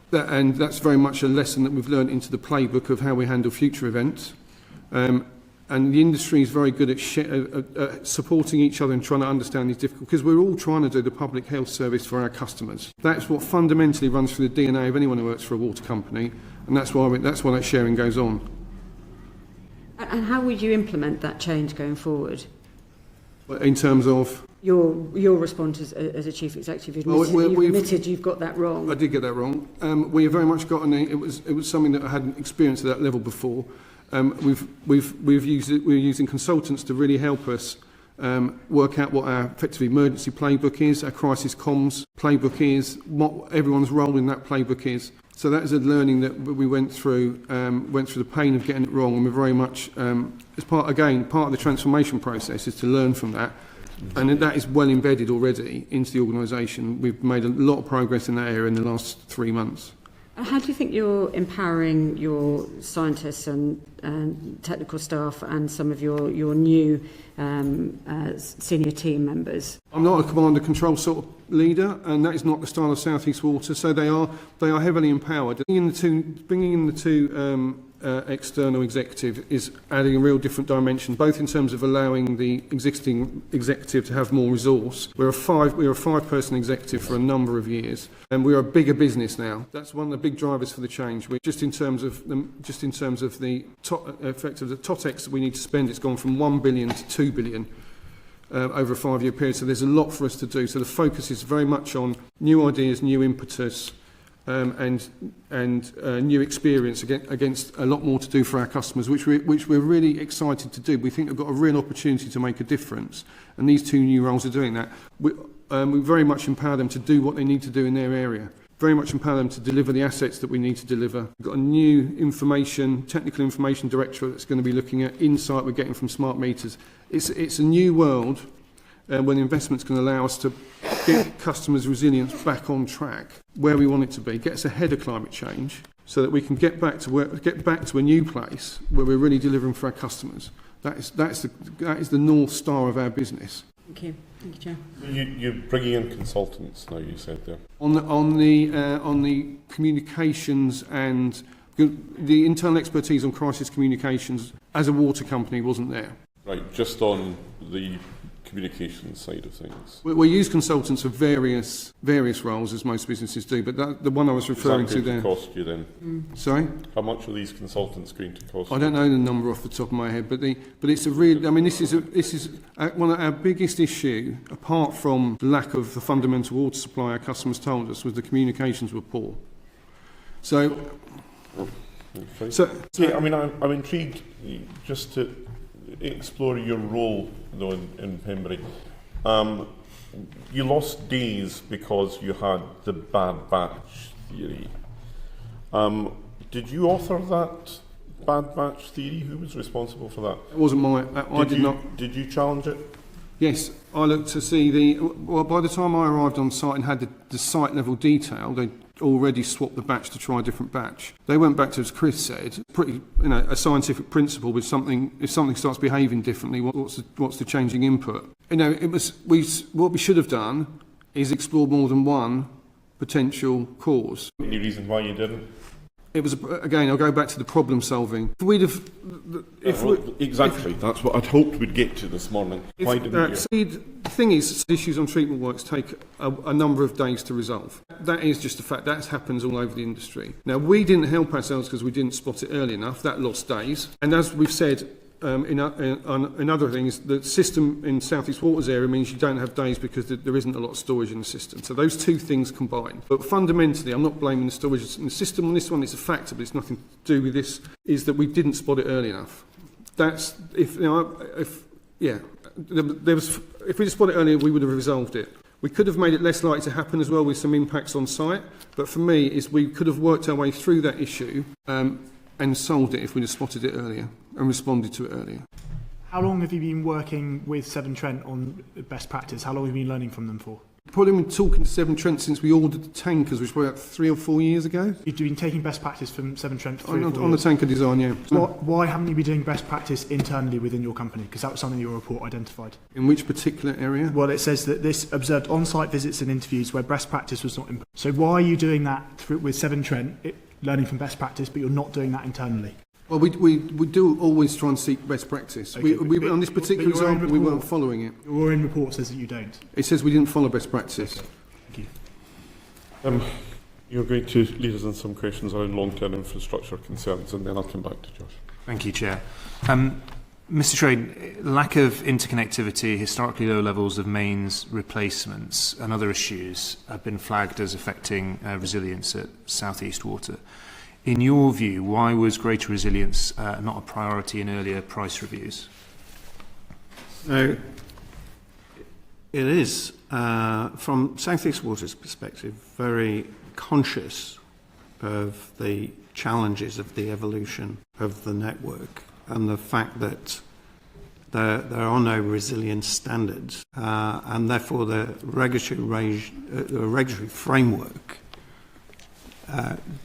Speaker 2: that's very much a lesson that we've learned into the playbook of how we handle future events. And the industry is very good at supporting each other and trying to understand these difficult, because we're all trying to do the public health service for our customers. That's what fundamentally runs through the DNA of anyone who works for a water company, and that's why that sharing goes on.
Speaker 10: And how would you implement that change going forward?
Speaker 2: In terms of
Speaker 10: your response as a chief executive, you've admitted you've got that wrong.
Speaker 2: I did get that wrong. We have very much got it was something that I hadn't experienced at that level before. We're using consultants to really help us work out what our effectively emergency playbook is, our crisis comms playbook is, what everyone's role in that playbook is. So that is a learning that we went through the pain of getting it wrong, and we're very much, as part of the transformation process is to learn from that, and that is well embedded already into the organisation. We've made a lot of progress in that area in the last 3 months.
Speaker 10: How do you think you're empowering your scientists and technical staff and some of your new senior team members?
Speaker 2: I'm not a command and control sort of leader, and that is not the style of South East Water. So they are heavily empowered. Bringing in the two external executive is adding a real different dimension, both in terms of allowing the existing executive to have more resource. We were a 5-person executive for a number of years, and we are a bigger business now. That's one of the big drivers for the change. Just in terms of the effect of the TOTEX that we need to spend, it's gone from 1 billion to 2 billion. Over a 5-year period, so there's a lot for us to do. So the focus is very much on new ideas, new impetus, and new experience against a lot more to do for our customers, which we're really excited to do. We think we've got a real opportunity to make a difference, and these two new roles are doing that. We very much empower them to do what they need to do in their area. Very much empower them to deliver the assets that we need to deliver. We've got a new technical information directorate that's going to be looking at insight we're getting from smart meters. It's a new world when the investment's going to allow us to get customers' resilience back on track where we want it to be, get us ahead of climate change, so that we can get back to a new place where we're really delivering for our customers. That is the North Star of our business.
Speaker 10: Thank you. Thank you, Chair.
Speaker 1: You're bringing in consultants now, you said there.
Speaker 2: On the communications and the internal expertise on crisis communications as a water company wasn't there.
Speaker 1: Right, just on the communications side of things.
Speaker 2: We use consultants for various roles, as most businesses do, but the one I was referring to there...
Speaker 1: Is that going to cost you then?
Speaker 2: Sorry?
Speaker 1: How much are these consultants going to cost you?
Speaker 2: I don't know the number off the top of my head, but it's a real... I mean, this is one of our biggest issue, apart from the lack of the fundamental water supply our customers told us, was the communications were poor. So...
Speaker 1: Yeah, I mean, I'm intrigued just to explore your role, though, in Pembury. You lost days because you had the bad batch theory. Did you author that bad batch theory? Who was responsible for that?
Speaker 2: It wasn't my... I did not...
Speaker 1: Did you challenge it?
Speaker 2: Yes, I looked to see the... Well, by the time I arrived on site and had the site-level detail, they'd already swapped the batch to try a different batch. They went back to, as Chris said, pretty, a scientific principle with something. If something starts behaving differently, what's the changing input? It was what we should have done is explore more than one potential cause.
Speaker 1: Any reason why you didn't?
Speaker 2: It was, again, I'll go back to the problem solving. If we'd have...
Speaker 1: Exactly, that's what I'd hoped we'd get to this morning. Why didn't you?
Speaker 2: The thing is, issues on treatment works take a number of days to resolve. That is just a fact. That happens all over the industry. Now, we didn't help ourselves because we didn't spot it early enough. That lost days. And as we've said, in other things, the system in South East Waters area means you don't have days because there isn't a lot of storage in the system. So those two things combine. But fundamentally, I'm not blaming the storage in the system on this one. It's a factor, but it's nothing to do with this. Is that we didn't spot it early enough. That's if we just spotted it earlier, we would have resolved it. We could have made it less likely to happen as well with some impacts on site. But for me, is we could have worked our way through that issue and solved it if we'd have spotted it earlier and responded to it earlier.
Speaker 9: How long have you been working with Severn Trent on best practice? How long have you been learning from them for?
Speaker 2: Probably been talking to Severn Trent since we ordered the tankers, which was about 3 or 4 years ago.
Speaker 9: You've been taking best practice from Severn Trent for 3 or 4 years?
Speaker 2: On the tanker design, yeah.
Speaker 9: Why haven't you been doing best practice internally within your company? Because that was something your report identified.
Speaker 2: In which particular area?
Speaker 9: Well, it says that this observed on-site visits and interviews where best practice was not implemented. So why are you doing that with Severn Trent, learning from best practice, but you're not doing that internally?
Speaker 2: Well, we do always try and seek best practice.
Speaker 9: Okay,
Speaker 2: on this particular example, we weren't following it.
Speaker 9: Your own report says that you don't.
Speaker 2: It says we didn't follow best practice.
Speaker 9: Okay. Thank you.
Speaker 1: You're going to lead us on some questions around long-term infrastructure concerns, and then I'll come back to Josh.
Speaker 11: Thank you, Chair. Mr. Trade, lack of interconnectivity, historically low levels of mains replacements and other issues have been flagged as affecting resilience at South East Water. In your view, why was greater resilience not a priority in earlier price reviews?
Speaker 3: So, it is, from South East Water's perspective, very conscious of the challenges of the evolution of the network and the fact that there are no resilience standards, and therefore the regulatory framework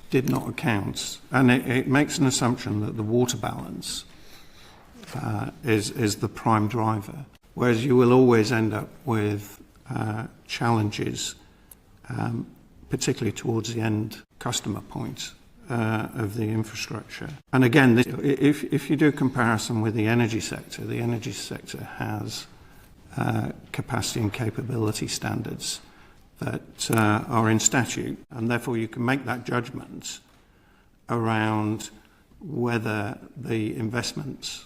Speaker 3: did not account, and it makes an assumption that the water balance is the prime driver, whereas you will always end up with challenges, particularly towards the end customer point of the infrastructure. And again, if you do a comparison with the energy sector has capacity and capability standards that are in statute, and therefore you can make that judgment around whether the investments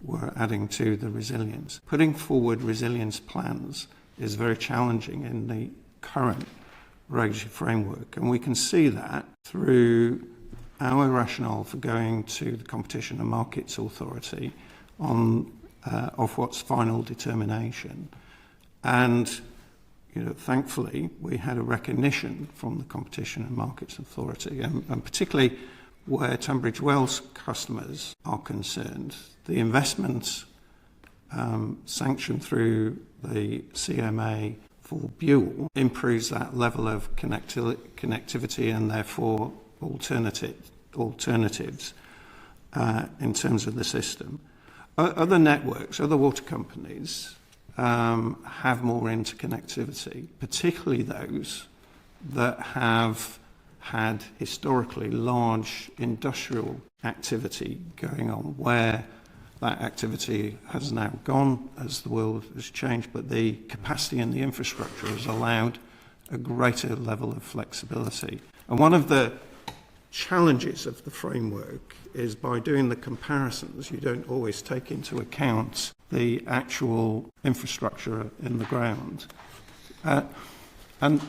Speaker 3: were adding to the resilience. Putting forward resilience plans is very challenging in the current regulatory framework, and we can see that through our rationale for going to the Competition and Markets Authority on Ofwat's final determination. And thankfully, we had a recognition from the Competition and Markets Authority, and particularly where Tunbridge Wells customers are concerned, the investments sanctioned through the CMA for Buell improves that level of connectivity and therefore alternatives in terms of the system. Other networks, other water companies have more interconnectivity, particularly those that have had historically large industrial activity going on, where That activity has now gone as the world has changed, but the capacity in the infrastructure has allowed a greater level of flexibility. And one of the challenges of the framework is by doing the comparisons, you don't always take into account the actual infrastructure in the ground. And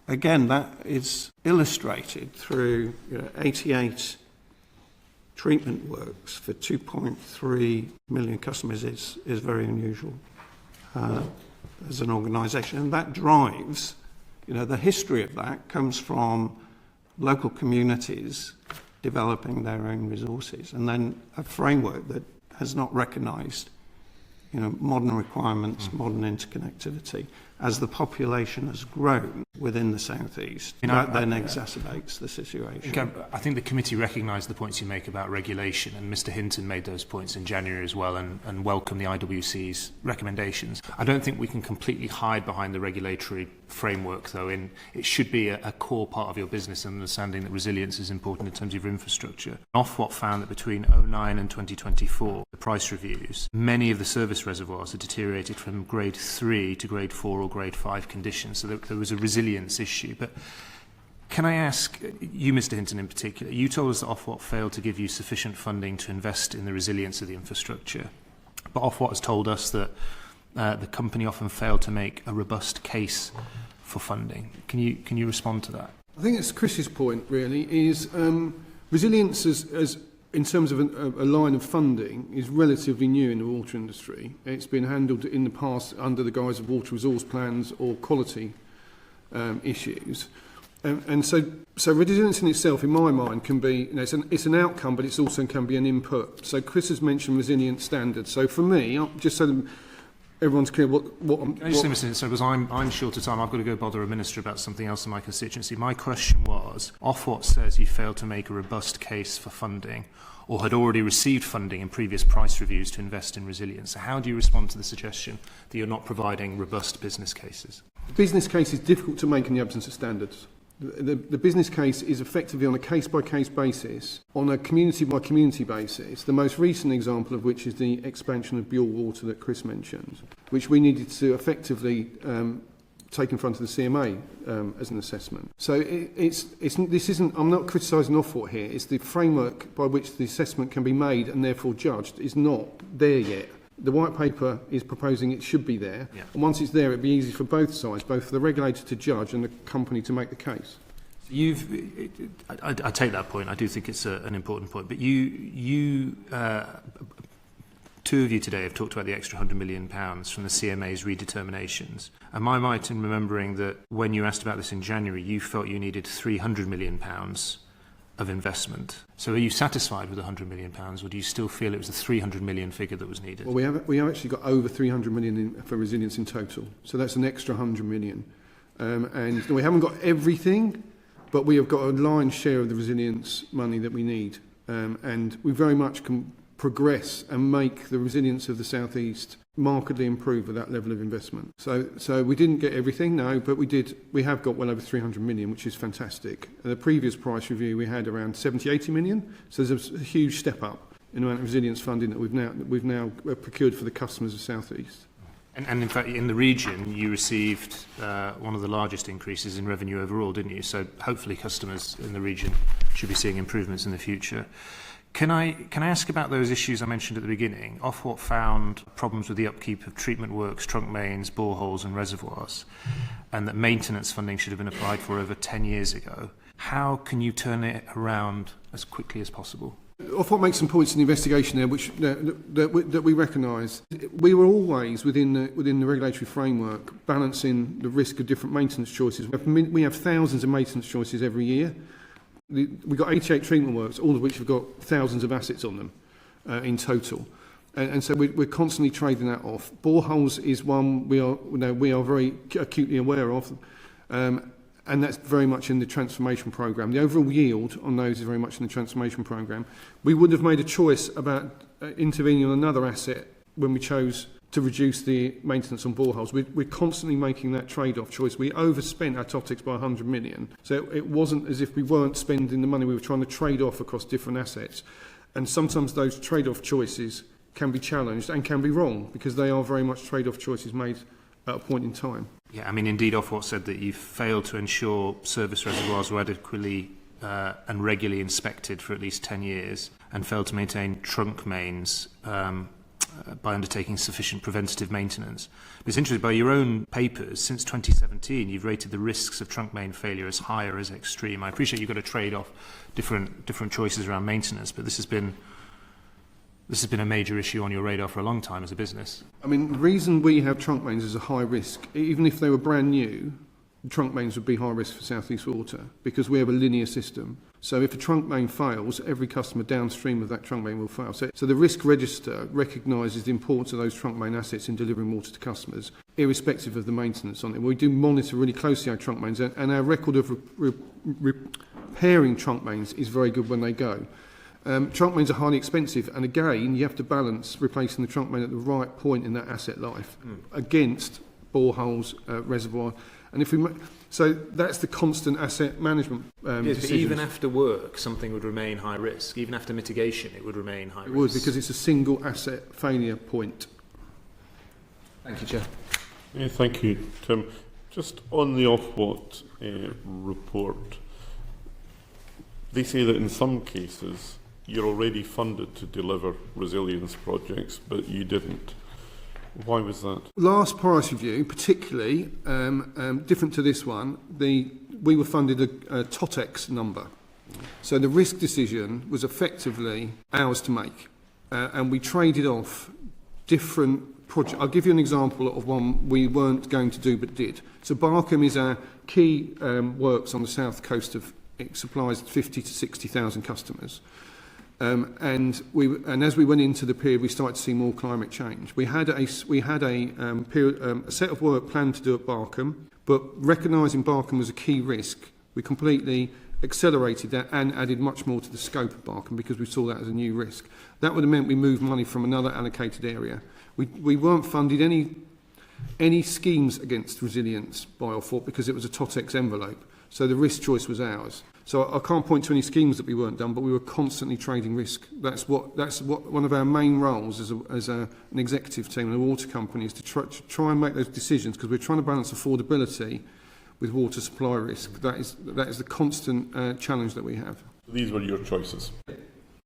Speaker 3: again, that is illustrated through 88 treatment works for 2.3 million customers is very unusual as an organisation. And that drives, the history of that comes from local communities developing their own resources, and then a framework that has not recognised, modern requirements, modern interconnectivity. As the population has grown within the South East, that then exacerbates the situation.
Speaker 11: I think the committee recognised the points you make about regulation, and Mr Hinton made those points in January as well, and welcomed the IWC's recommendations. I don't think we can completely hide behind the regulatory framework, though. It should be a core part of your business, and understanding that resilience is important in terms of your infrastructure. Ofwat found that between 2009 and 2024, the price reviews, many of the service reservoirs had deteriorated from grade 3 to grade 4 or grade 5 conditions, so there was a resilience issue. But can I ask you, Mr Hinton in particular, you told us that Ofwat failed to give you sufficient funding to invest in the resilience of the infrastructure, but Ofwat has told us that the company often failed to make a robust case for funding. Can you respond to that?
Speaker 2: I think it's Chris's point, really, is resilience as in terms of a line of funding is relatively new in the water industry. It's been handled in the past under the guise of water resource plans or quality issues. And so resilience in itself, in my mind, can be, it's an outcome, but it also can be an input. So Chris has mentioned resilience standards. So for me, just so that everyone's clear what I'm...
Speaker 11: Can I just say, Mr. Hinton, because I'm short of time, I've got to go bother a minister about something else in my constituency. My question was, Ofwat says you failed to make a robust case for funding, or had already received funding in previous price reviews to invest in resilience. So how do you respond to the suggestion that you're not providing robust business cases?
Speaker 2: The business case is difficult to make in the absence of standards. The business case is effectively on a case-by-case basis, on a community-by-community basis, the most recent example of which is the expansion of Buell Water that Chris mentioned, which we needed to effectively take in front of the CMA as an assessment. So this isn't, I'm not criticising Ofwat here, it's the framework by which the assessment can be made and therefore judged is not there yet. The white paper is proposing it should be there, and once it's there, it'd be easy for both sides, both for the regulator to judge and the company to make the case.
Speaker 11: So I take that point. I do think it's an important point. But you two of you today have talked about the extra £100 million from the CMA's redeterminations. Am I right in remembering that when you asked about this in January, you felt you needed £300 million of investment? So are you satisfied with £100 million, or do you still feel it was the £300 million figure that was needed?
Speaker 2: Well, we have actually got over £300 million for resilience in total, so that's an extra £100 million. And we haven't got everything, but we have got a lion's share of the resilience money that we need. And we very much can progress and make the resilience of the South East markedly improve with that level of investment. So we didn't get everything, no, but we have got well over 300 million, which is fantastic. In the previous price review, we had around 70-80 million, so there's a huge step up in the amount of resilience funding that we've now procured for the customers of South East.
Speaker 11: And in fact, in the region, you received one of the largest increases in revenue overall, didn't you? So hopefully customers in the region should be seeing improvements in the future. Can I ask about those issues I mentioned at the beginning? Ofwat found problems with the upkeep of treatment works, trunk mains, boreholes and reservoirs, and that maintenance funding should have been applied for over 10 years ago. How can you turn it around as quickly as possible?
Speaker 2: Ofwat makes some points in the investigation there, which that we recognise. We were always within the regulatory framework balancing the risk of different maintenance choices. We have thousands of maintenance choices every year. We've got 88 treatment works, all of which have got thousands of assets on them in total. And so we're constantly trading that off. Boreholes is one we are very acutely aware of, and that's very much in the transformation programme. The overall yield on those is very much in the transformation programme. We would have made a choice about intervening on another asset when we chose to reduce the maintenance on boreholes. We're constantly making that trade-off choice. We overspent our TOTEX by 100 million. So it wasn't as if we weren't spending the money. We were trying to trade off across different assets. And sometimes those trade-off choices can be challenged and can be wrong, because they are very much trade-off choices made at a point in time.
Speaker 11: Yeah, I mean, indeed, Ofwat said that you failed to ensure service reservoirs were adequately and regularly inspected for at least 10 years, and failed to maintain trunk mains by undertaking sufficient preventative maintenance. But it's interesting, by your own papers, since 2017, you've rated the risks of trunk main failure as high or as extreme. I appreciate you've got to trade off different choices around maintenance, but this has been a major issue on your radar for a long time as a business.
Speaker 2: I mean, the reason we have trunk mains as a high risk, even if they were brand new, the trunk mains would be high risk for South East Water, because we have a linear system. So if a trunk main fails, every customer downstream of that trunk main will fail. So the risk register recognises the importance of those trunk main assets in delivering water to customers, irrespective of the maintenance on it. We do monitor really closely our trunk mains, and our record of repairing trunk mains is very good when they go. Trunk mains are highly expensive, and again, you have to balance replacing the trunk main at the right point in that asset life against boreholes, reservoir. And if we, so that's the constant asset management
Speaker 6: Yes, but
Speaker 2: decisions.
Speaker 6: even after work, something would remain high risk. Even after mitigation, it would remain high risk.
Speaker 2: It would, because it's a single asset failure point.
Speaker 7: Thank you, Chair.
Speaker 1: Yeah, thank you, Tim. Just on the Ofwat report, they say that in some cases you're already funded to deliver resilience projects, but you didn't. Why was that?
Speaker 2: Last priority review, particularly different to this one, we were funded a TOTEX number. So the risk decision was effectively ours to make. And we traded off different projects. I'll give you an example of one we weren't going to do but did. So Barkham is our key works on the south coast of, it supplies 50 to 60,000 customers. And as we went into the period, we started to see more climate change. We had a set of work planned to do at Barkham, but recognising Barkham was a key risk, we completely accelerated that and added much more to the scope of Barkham because we saw that as a new risk. That would have meant we moved money from another allocated area. We weren't funded any schemes against resilience by Ofwat because it was a TOTEX envelope. So the risk choice was ours. So I can't point to any schemes that we weren't done, but we were constantly trading risk. That's what one of our main roles as an executive team and a water company is to try and make those decisions, because we're trying to balance affordability with water supply risk. That is the constant challenge that we have.
Speaker 1: These were your choices.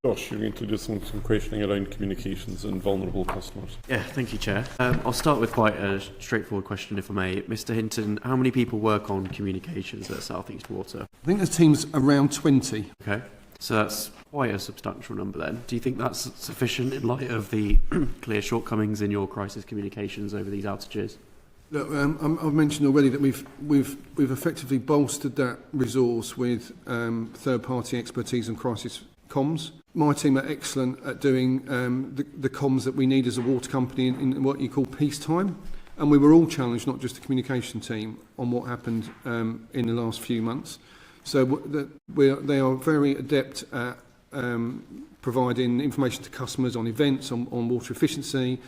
Speaker 1: Josh, you're going to do some questioning around communications and vulnerable customers.
Speaker 12: Yeah, thank you, Chair. I'll start with quite a straightforward question, if I may. Mr. Hinton, how many people work on communications at South East Water?
Speaker 2: I think the team's around 20.
Speaker 12: Okay, so that's quite a substantial number then. Do you think that's sufficient in light of the clear shortcomings in your crisis communications over these outages?
Speaker 2: Look, I've mentioned already that we've effectively bolstered that resource with third-party expertise and crisis comms. My team are excellent at doing the comms that we need as a water company in what you call peacetime. And we were all challenged, not just the communication team, on what happened in the last few months. So they are very adept at providing information to customers on events, on water efficiency,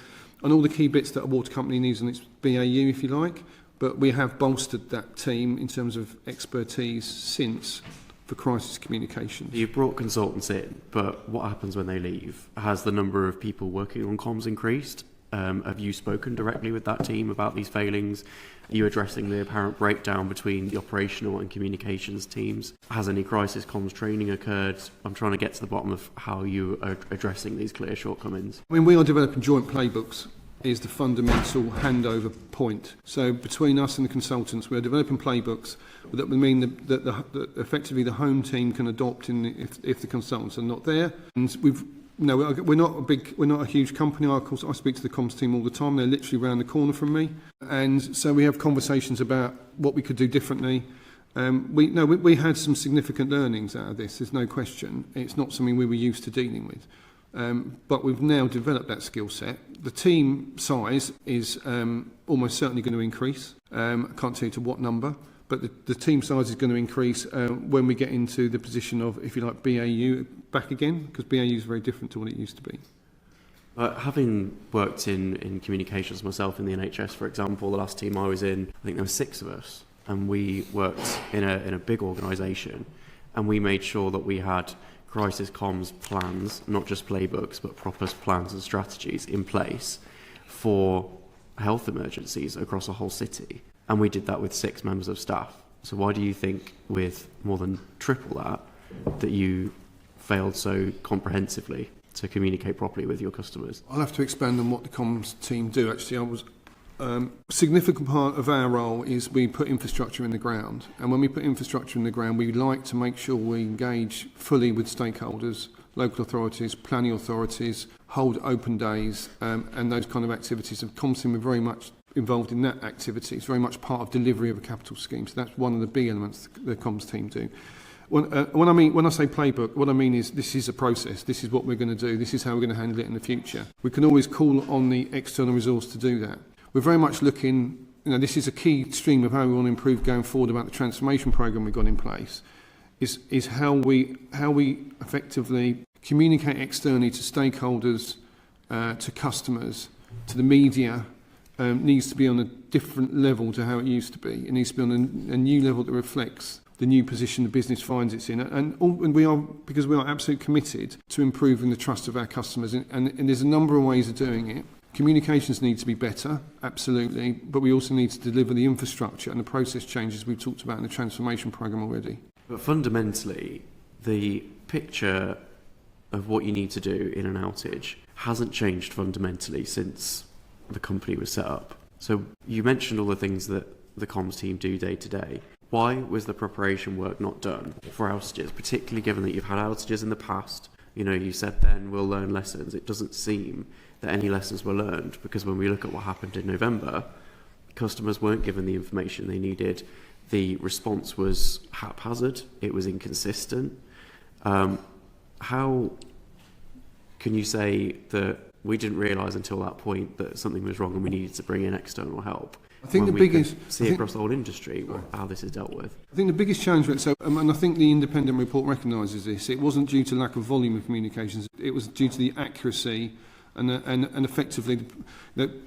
Speaker 2: and all the key bits that a water company needs in its BAU, if you like. But we have bolstered that team in terms of expertise since for crisis communication.
Speaker 12: You've brought consultants in, but what happens when they leave? Has the number of people working on comms increased? Have you spoken directly with that team about these failings? Are you addressing the apparent breakdown between the operational and communications teams? Has any crisis comms training occurred? I'm trying to get to the bottom of how you are addressing these clear shortcomings.
Speaker 2: I mean, we are developing joint playbooks is the fundamental handover point. So between us and the consultants, we are developing playbooks that would mean that effectively the home team can adopt if the consultants are not there. And we're not a huge company. I speak to the comms team all the time. They're literally around the corner from me, and so we have conversations about what we could do differently. We had some significant learnings out of this. There's no question. It's not something we were used to dealing with. But we've now developed that skill set. The team size is almost certainly going to increase. I can't tell you to what number, but the team size is going to increase when we get into the position of, if you like, BAU back again, because BAU is very different to what it used to be.
Speaker 12: Having worked in communications myself in the NHS, for example, the last team I was in, I think there were 6 of us, and we worked in a big organisation, and we made sure that we had crisis comms plans, not just playbooks, but proper plans and strategies in place for health emergencies across a whole city. And we did that with 6 members of staff. So why do you think with more than triple that you failed so comprehensively to communicate properly with your customers?
Speaker 2: I'll have to expand on what the comms team do. Actually, a significant part of our role is we put infrastructure in the ground. And when we put infrastructure in the ground, we like to make sure we engage fully with stakeholders, local authorities, planning authorities, hold open days, and those kind of activities. And comms team are very much involved in that activity. It's very much part of delivery of a capital scheme. So that's one of the big elements the comms team do. When I say playbook, what I mean is this is a process. This is what we're going to do. This is how we're going to handle it in the future. We can always call on the external resource to do that. We're very much looking, this is a key stream of how we want to improve going forward about the transformation programme we've got in place, is how we effectively communicate externally to stakeholders, to customers, to the media. Needs to be on a different level to how it used to be. It needs to be on a new level that reflects the new position the business finds it's in. And we are, because we are absolutely committed to improving the trust of our customers. And there's a number of ways of doing it. Communications need to be better, absolutely, but we also need to deliver the infrastructure and the process changes we've talked about in the transformation programme already.
Speaker 12: But fundamentally, the picture of what you need to do in an outage hasn't changed fundamentally since the company was set up. So you mentioned all the things that the comms team do day to day. Why was the preparation work not done for outages, particularly given that you've had outages in the past? You said then we'll learn lessons. It doesn't seem that any lessons were learned, because when we look at what happened in November, customers weren't given the information they needed. The response was haphazard. It was inconsistent. How can you say that we didn't realise until that point that something was wrong and we needed to bring in external help?
Speaker 2: I think the biggest
Speaker 12: across the whole industry how this is dealt with.
Speaker 2: I think the biggest challenge with it, and I think the independent report recognises this, it wasn't due to lack of volume of communications, it was due to the accuracy and effectively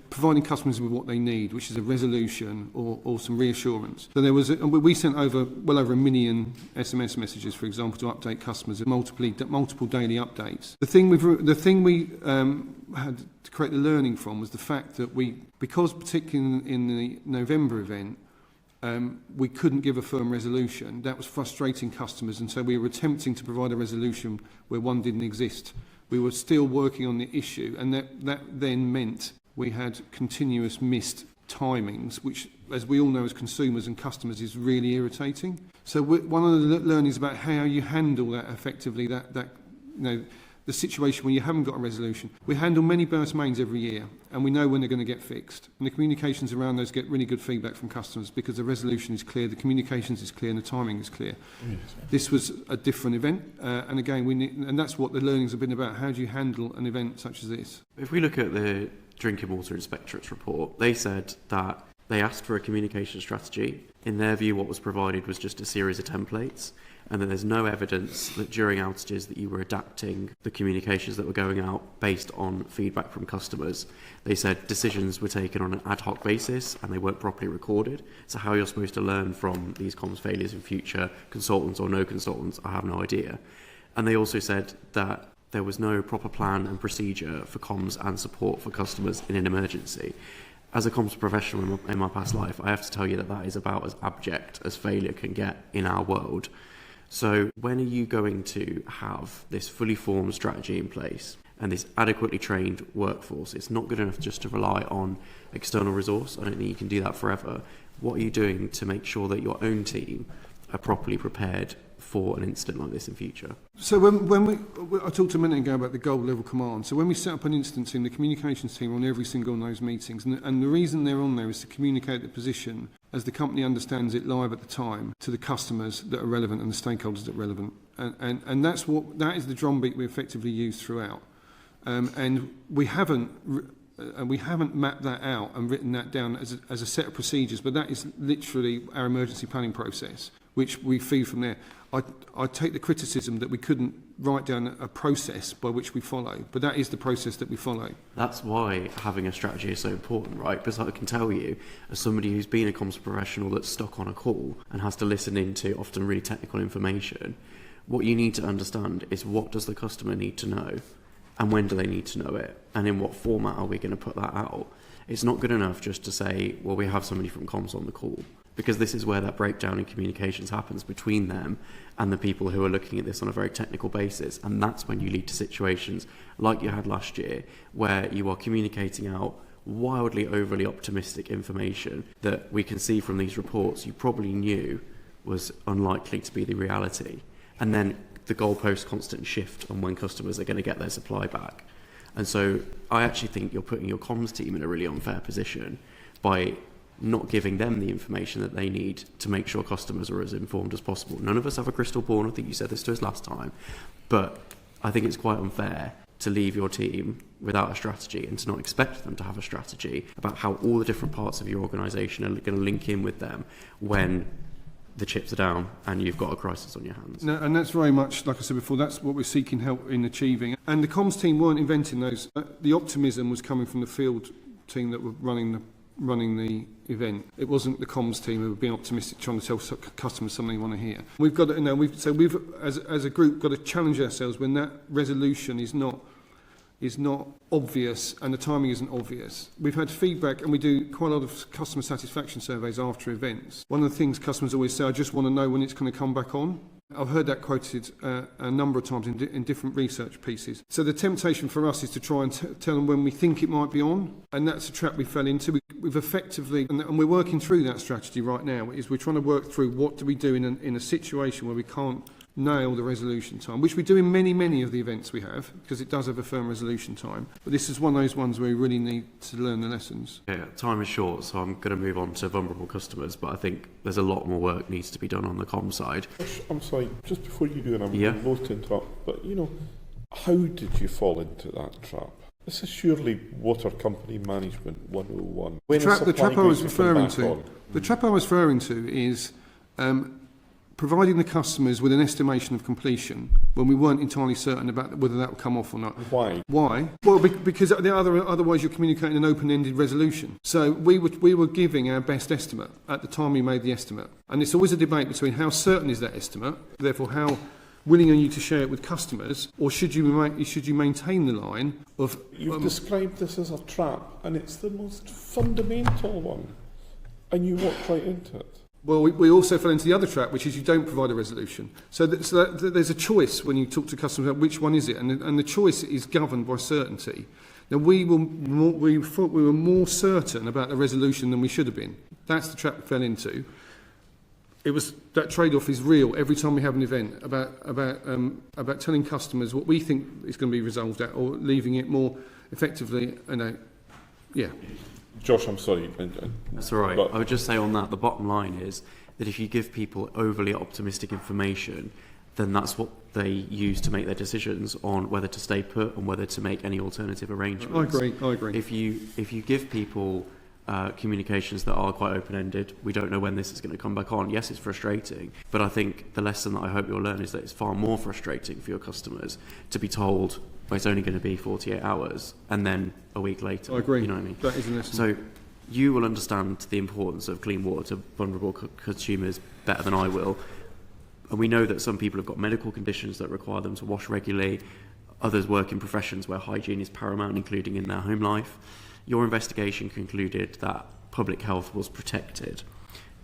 Speaker 2: providing customers with what they need, which is a resolution or some reassurance. So we sent well over 1 million SMS messages, for example, to update customers with multiple daily updates. The thing we had to create the learning from was the fact that because particularly in the November event, we couldn't give a firm resolution. That was frustrating customers, and so we were attempting to provide a resolution where one didn't exist. We were still working on the issue, and that then meant we had continuous missed timings, which, as we all know as consumers and customers, is really irritating. So one of the learnings about how you handle that effectively, the situation when you haven't got a resolution. We handle many burst mains every year, and we know when they're going to get fixed. And the communications around those get really good feedback from customers because the resolution is clear, the communications is clear, and the timing is clear. Yes. This was a different event, and again, and that's what the learnings have been about. How do you handle an event such as this?
Speaker 12: If we look at the Drinking Water Inspectorate's report, they said that they asked for a communication strategy. In their view, what was provided was just a series of templates, and that there's no evidence that during outages that you were adapting the communications that were going out based on feedback from customers. They said decisions were taken on an ad hoc basis and they weren't properly recorded. So how you're supposed to learn from these comms failures in future, consultants or no consultants, I have no idea. And they also said that there was no proper plan and procedure for comms and support for customers in an emergency. As a comms professional in my past life, I have to tell you that is about as abject as failure can get in our world. So when are you going to have this fully formed strategy in place and this adequately trained workforce? It's not good enough just to rely on external resource. I don't think you can do that forever. What are you doing to make sure that your own team are properly prepared for an incident like this in future?
Speaker 2: So I talked a minute ago about the gold level command. So when we set up an incident team, the communications team are on every single one of those meetings. And the reason they're on there is to communicate the position as the company understands it live at the time to the customers that are relevant and the stakeholders that are relevant. And that is the drumbeat we effectively use throughout. And we haven't mapped that out and written that down as a set of procedures, but that is literally our emergency planning process, which we feed from there. I take the criticism that we couldn't write down a process by which we follow, but that is the process that we follow.
Speaker 12: That's why having a strategy is so important, right? Because I can tell you, as somebody who's been a comms professional that's stuck on a call and has to listen into often really technical information, What you need to understand is, what does the customer need to know, and when do they need to know it, and in what format are we going to put that out? It's not good enough just to say, well, we have somebody from comms on the call, because this is where that breakdown in communications happens between them and the people who are looking at this on a very technical basis. And that's when you lead to situations like you had last year, where you are communicating out wildly overly optimistic information that we can see from these reports you probably knew was unlikely to be the reality. And then the goalposts constantly shift on when customers are going to get their supply back. And so I actually think you're putting your comms team in a really unfair position by not giving them the information that they need to make sure customers are as informed as possible. None of us have a crystal ball. I think you said this to us last time. But I think it's quite unfair to leave your team without a strategy and to not expect them to have a strategy about how all the different parts of your organisation are going to link in with them when the chips are down and you've got a crisis on your hands.
Speaker 2: No, and that's very much, like I said before, that's what we're seeking help in achieving. And the comms team weren't inventing those. The optimism was coming from the field team that were running the event. It wasn't the comms team who were being optimistic, trying to tell customers something they want to hear. We've got to, we've as a group got to challenge ourselves when that resolution is not obvious and the timing isn't obvious. We've had feedback, and we do quite a lot of customer satisfaction surveys after events. One of the things customers always say, I just want to know when it's going to come back on. I've heard that quoted a number of times in different research pieces. So the temptation for us is to try and tell them when we think it might be on, and that's a trap we fell into. We've effectively, and we're working through that strategy right now, is we're trying to work through what do we do in a situation where we can't nail the resolution time, which we do in many of the events we have, because it does have a firm resolution time. But this is one of those ones where we really need to learn the lessons.
Speaker 12: Yeah, time is short, so I'm going to move on to vulnerable customers, but I think there's a lot more work needs to be done on the comm side.
Speaker 1: I'm sorry, just before you do, and I'm not to interrupt, but how did you fall into that trap? This is surely Water Company Management 101.
Speaker 2: The trap I was referring to is providing the customers with an estimation of completion when we weren't entirely certain about whether that would come off or not.
Speaker 1: Why?
Speaker 2: Why? Well, because otherwise you're communicating an open-ended resolution. So we were giving our best estimate at the time we made the estimate. And it's always a debate between how certain is that estimate, therefore how willing are you to share it with customers, or should you maintain the line of...
Speaker 1: You've described this as a trap, and it's the most fundamental one, and you walked right into it.
Speaker 2: Well, we also fell into the other trap, which is you don't provide a resolution. So there's a choice when you talk to customers about which one is it, and the choice is governed by certainty. Now, we were more certain about the resolution than we should have been. That's the trap we fell into. That trade-off is real every time we have an event about telling customers what we think is going to be resolved at, or leaving it more effectively.
Speaker 1: Josh, I'm sorry.
Speaker 12: That's all right. I would just say on that, the bottom line is that if you give people overly optimistic information, then that's what they use to make their decisions on whether to stay put and whether to make any alternative arrangements.
Speaker 2: I agree.
Speaker 12: If you give people communications that are quite open-ended, we don't know when this is going to come back on. Yes, it's frustrating, but I think the lesson that I hope you'll learn is that it's far more frustrating for your customers to be told, well, it's only going to be 48 hours and then a week later.
Speaker 2: I agree.
Speaker 12: You know what I mean?
Speaker 2: That is a lesson.
Speaker 12: So you will understand the importance of clean water to vulnerable consumers better than I will. And we know that some people have got medical conditions that require them to wash regularly. Others work in professions where hygiene is paramount, including in their home life. Your investigation concluded that public health was protected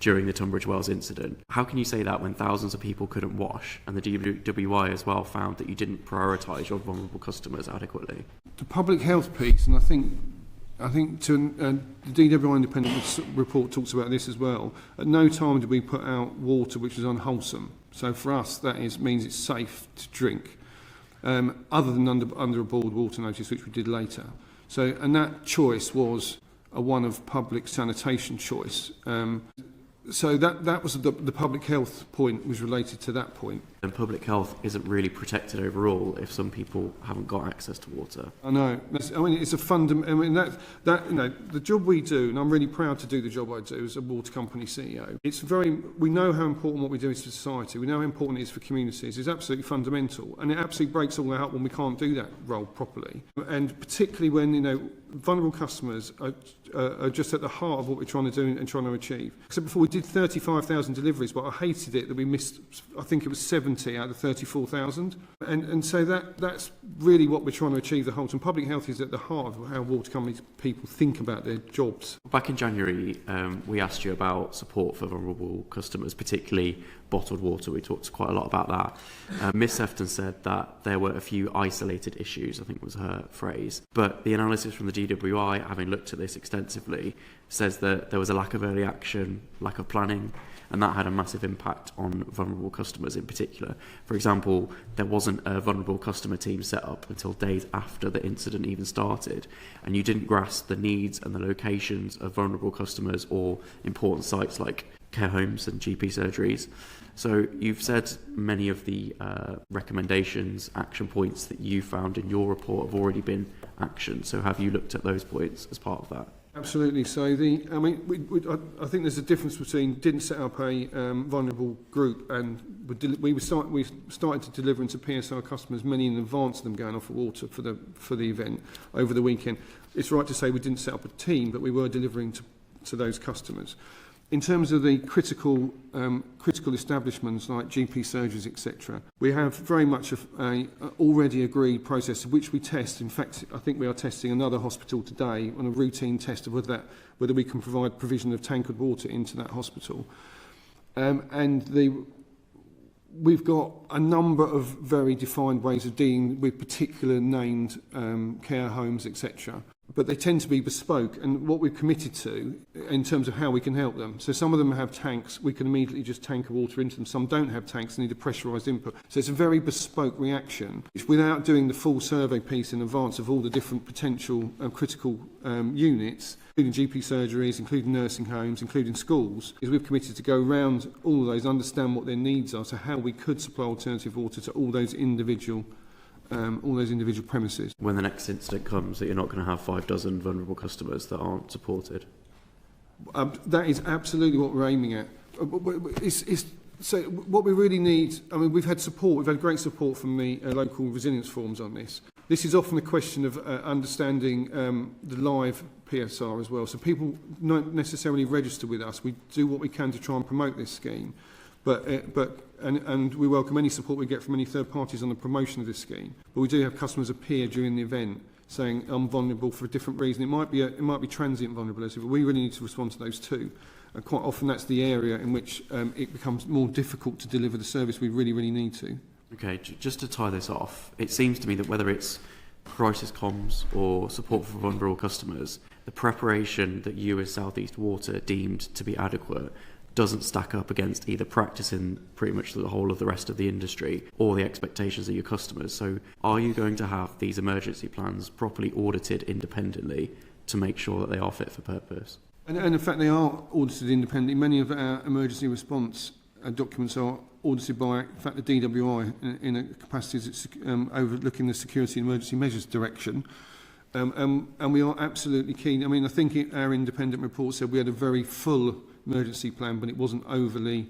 Speaker 12: during the Tunbridge Wells incident. How can you say that when thousands of people couldn't wash, and the DWI as well found that you didn't prioritise your vulnerable customers adequately?
Speaker 2: The public health piece, and I think the DWI independent report talks about this as well. At no time did we put out water which was unwholesome. So for us, that means it's safe to drink, other than under a board water notice, which we did later. So, and that choice was a one of public sanitation choice. So that was the public health point was related to that point.
Speaker 12: And public health isn't really protected overall if some people haven't got access to water.
Speaker 2: I know. It's a fundamental. The job we do, and I'm really proud to do the job I do as a water company CEO. We know how important what we do is to society. We know how important it is for communities. It's absolutely fundamental, and it absolutely breaks all out when we can't do that role properly. And particularly when vulnerable customers are just at the heart of what we're trying to do and trying to achieve. So before we did 35,000 deliveries, but I hated it that we missed. I think it was 70 70 out of 34,000. And so that's really what we're trying to achieve the whole time. Public health is at the heart of how water companies people think about their jobs.
Speaker 12: Back in January, we asked you about support for vulnerable customers, particularly bottled water. We talked quite a lot about that. Miss Sefton said that there were a few isolated issues, I think was her phrase. But the analysis from the DWI, having looked at this extensively, says that there was a lack of early action, lack of planning, and that had a massive impact on vulnerable customers in particular. For example, there wasn't a vulnerable customer team set up until days after the incident even started, and you didn't grasp the needs and the locations of vulnerable customers or important sites like care homes and GP surgeries. So you've said many of the recommendations, action points that you found in your report have already been actioned. So have you looked at those points as part of that?
Speaker 2: Absolutely. So I think there's a difference between didn't set up a vulnerable group and we started to deliver into PSR customers many in advance of them going off for water for the event over the weekend. It's right to say we didn't set up a team, but we were delivering to those customers. In terms of the critical establishments like GP surgeries, etc., we have very much a already agreed process which we test. In fact, I think we are testing another hospital today on a routine test of whether we can provide provision of tankered water into that hospital. We've got a number of very defined ways of dealing with particular named care homes, etc. But they tend to be bespoke, and what we've committed to in terms of how we can help them. So some of them have tanks, we can immediately just tanker water into them. Some don't have tanks, they need a pressurised input. So it's a very bespoke reaction. It's without doing the full survey piece in advance of all the different potential critical units, including GP surgeries, including nursing homes, including schools, is we've committed to go around all of those, understand what their needs are, so how we could supply alternative water to all those individual premises. When
Speaker 12: the next incident comes, that you're not going to have 6 vulnerable customers that aren't supported?
Speaker 2: That is absolutely what we're aiming at. So what we really need, we've had great support from the local resilience forums on this. This is often a question of understanding the live PSR as well. So people don't necessarily register with us. We do what we can to try and promote this scheme. And we welcome any support we get from any third parties on the promotion of this scheme. But we do have customers appear during the event saying I'm vulnerable for a different reason. It might be transient vulnerability, but we really need to respond to those too. And quite often that's the area in which it becomes more difficult to deliver the service we really, really need to.
Speaker 12: Okay, just to tie this off, it seems to me that whether it's crisis comms or support for vulnerable customers, the preparation that you as South East Water deemed to be adequate doesn't stack up against either practice in pretty much the whole of the rest of the industry or the expectations of your customers. So are you going to have these emergency plans properly audited independently to make sure that they are fit for purpose? And
Speaker 2: in fact, they are audited independently. Many of our emergency response documents are audited by, in fact, the DWI in a capacity as it's overlooking the Security and Emergency Measures Direction. And we are absolutely keen. I think our independent report said we had a very full emergency plan, but it wasn't overly,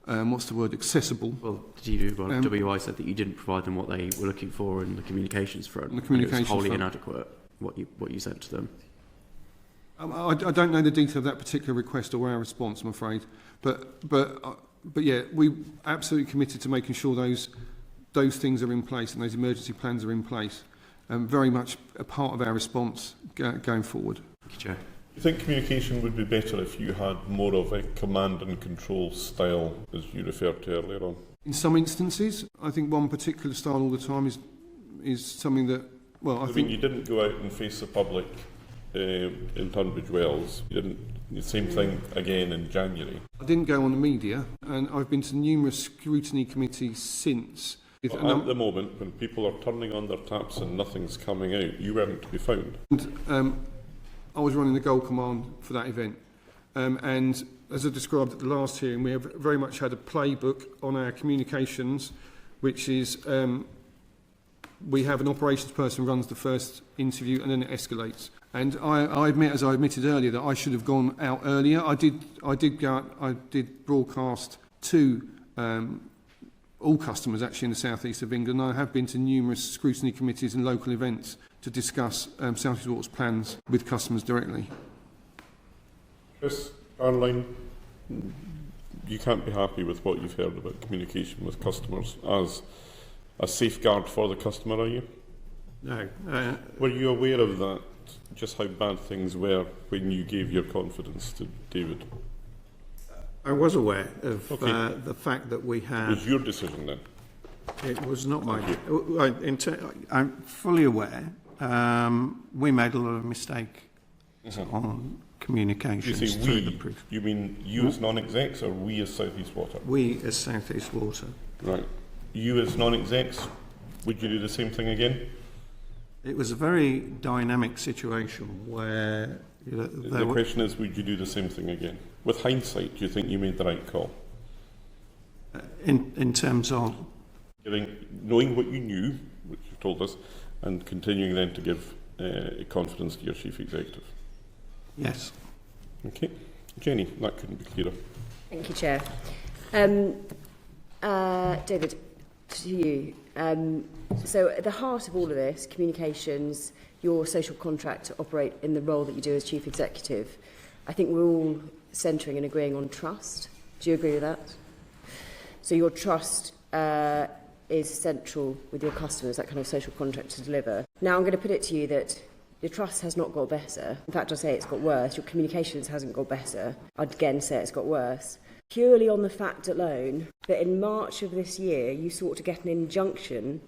Speaker 2: accessible.
Speaker 12: Well, DWI said that you didn't provide them what they were looking for in the communications front.
Speaker 2: On the communications
Speaker 12: front. It was wholly
Speaker 2: front.
Speaker 12: inadequate, what you sent to them.
Speaker 2: I don't know the detail of that particular request or our response, I'm afraid. But yeah, we absolutely committed to making sure those things are in place and those emergency plans are in place. Very much a part of our response going forward.
Speaker 12: Thank you, Chair.
Speaker 1: Do you think communication would be better if you had more of a command and control style, as you referred to earlier on?
Speaker 2: In some instances, I think one particular style all the time is something that, I think
Speaker 1: you didn't go out and face the public in Tunbridge Wells. You didn't. The same thing again in January.
Speaker 2: I didn't go on the media, and I've been to numerous scrutiny committees since.
Speaker 1: Well, at the moment, when people are turning on their taps and nothing's coming out, you weren't to be found.
Speaker 2: And, I was running the goal command for that event. And as I described at the last hearing, we have very much had a playbook on our communications, which is we have an operations person who runs the first interview and then it escalates. And I admit, as I admitted earlier, that I should have gone out earlier. I did broadcast to all customers actually in the South East of England. I have been to numerous scrutiny committees and local events to discuss South East Water's plans with customers directly.
Speaker 1: Chris, Caroline, you can't be happy with what you've heard about communication with customers as a safeguard for the customer, are you?
Speaker 3: No.
Speaker 1: Were you aware of that, just how bad things were when you gave your confidence to David?
Speaker 3: I was aware of
Speaker 1: Okay.
Speaker 3: the fact that we
Speaker 1: It
Speaker 3: had...
Speaker 1: was your decision then?
Speaker 3: It was not my...
Speaker 1: Thank
Speaker 3: I'm fully aware. We made a lot of mistake on
Speaker 1: You
Speaker 3: communications
Speaker 1: say
Speaker 3: through the
Speaker 1: we,
Speaker 3: proof.
Speaker 1: you mean you as non-execs or we as South East Water?
Speaker 3: We as South East Water.
Speaker 1: Right. You as non-execs, would you do the same thing again?
Speaker 3: It was a very dynamic situation where
Speaker 1: The question is, would you do the same thing again? With hindsight, do you think you made the right call?
Speaker 3: in terms of...
Speaker 1: Knowing what you knew, which you told us, and continuing then to give confidence to your chief executive.
Speaker 3: Yes.
Speaker 1: Okay. Jenny, that couldn't be clearer.
Speaker 5: Thank you, Chair. David, to you. So at the heart of all of this, communications, your social contract to operate in the role that you do as Chief Executive, I think we're all centring and agreeing on trust. Do you agree with that? So your trust is central with your customers, that kind of social contract to deliver. Now I'm going to put it to you that your trust has not got better. In fact, I'd say it's got worse. Your communications hasn't got better. I'd again say it's got worse. Purely on the fact alone that in March of this year you sought to get an injunction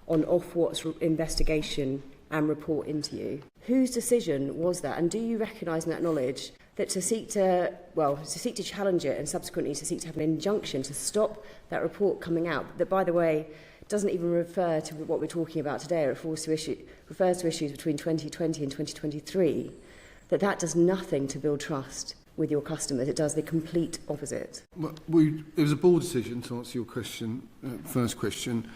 Speaker 5: on Ofwat's investigation and report into you. Whose decision was that? And do you recognise and acknowledge that to seek to challenge it and subsequently to seek to have an injunction to stop that report coming out, that, by the way, doesn't even refer to what we're talking about today, it refers to issues between 2020 and 2023, that does nothing to build trust with your customers. It does the complete opposite.
Speaker 2: Well, it was a board decision, to answer your question, first question.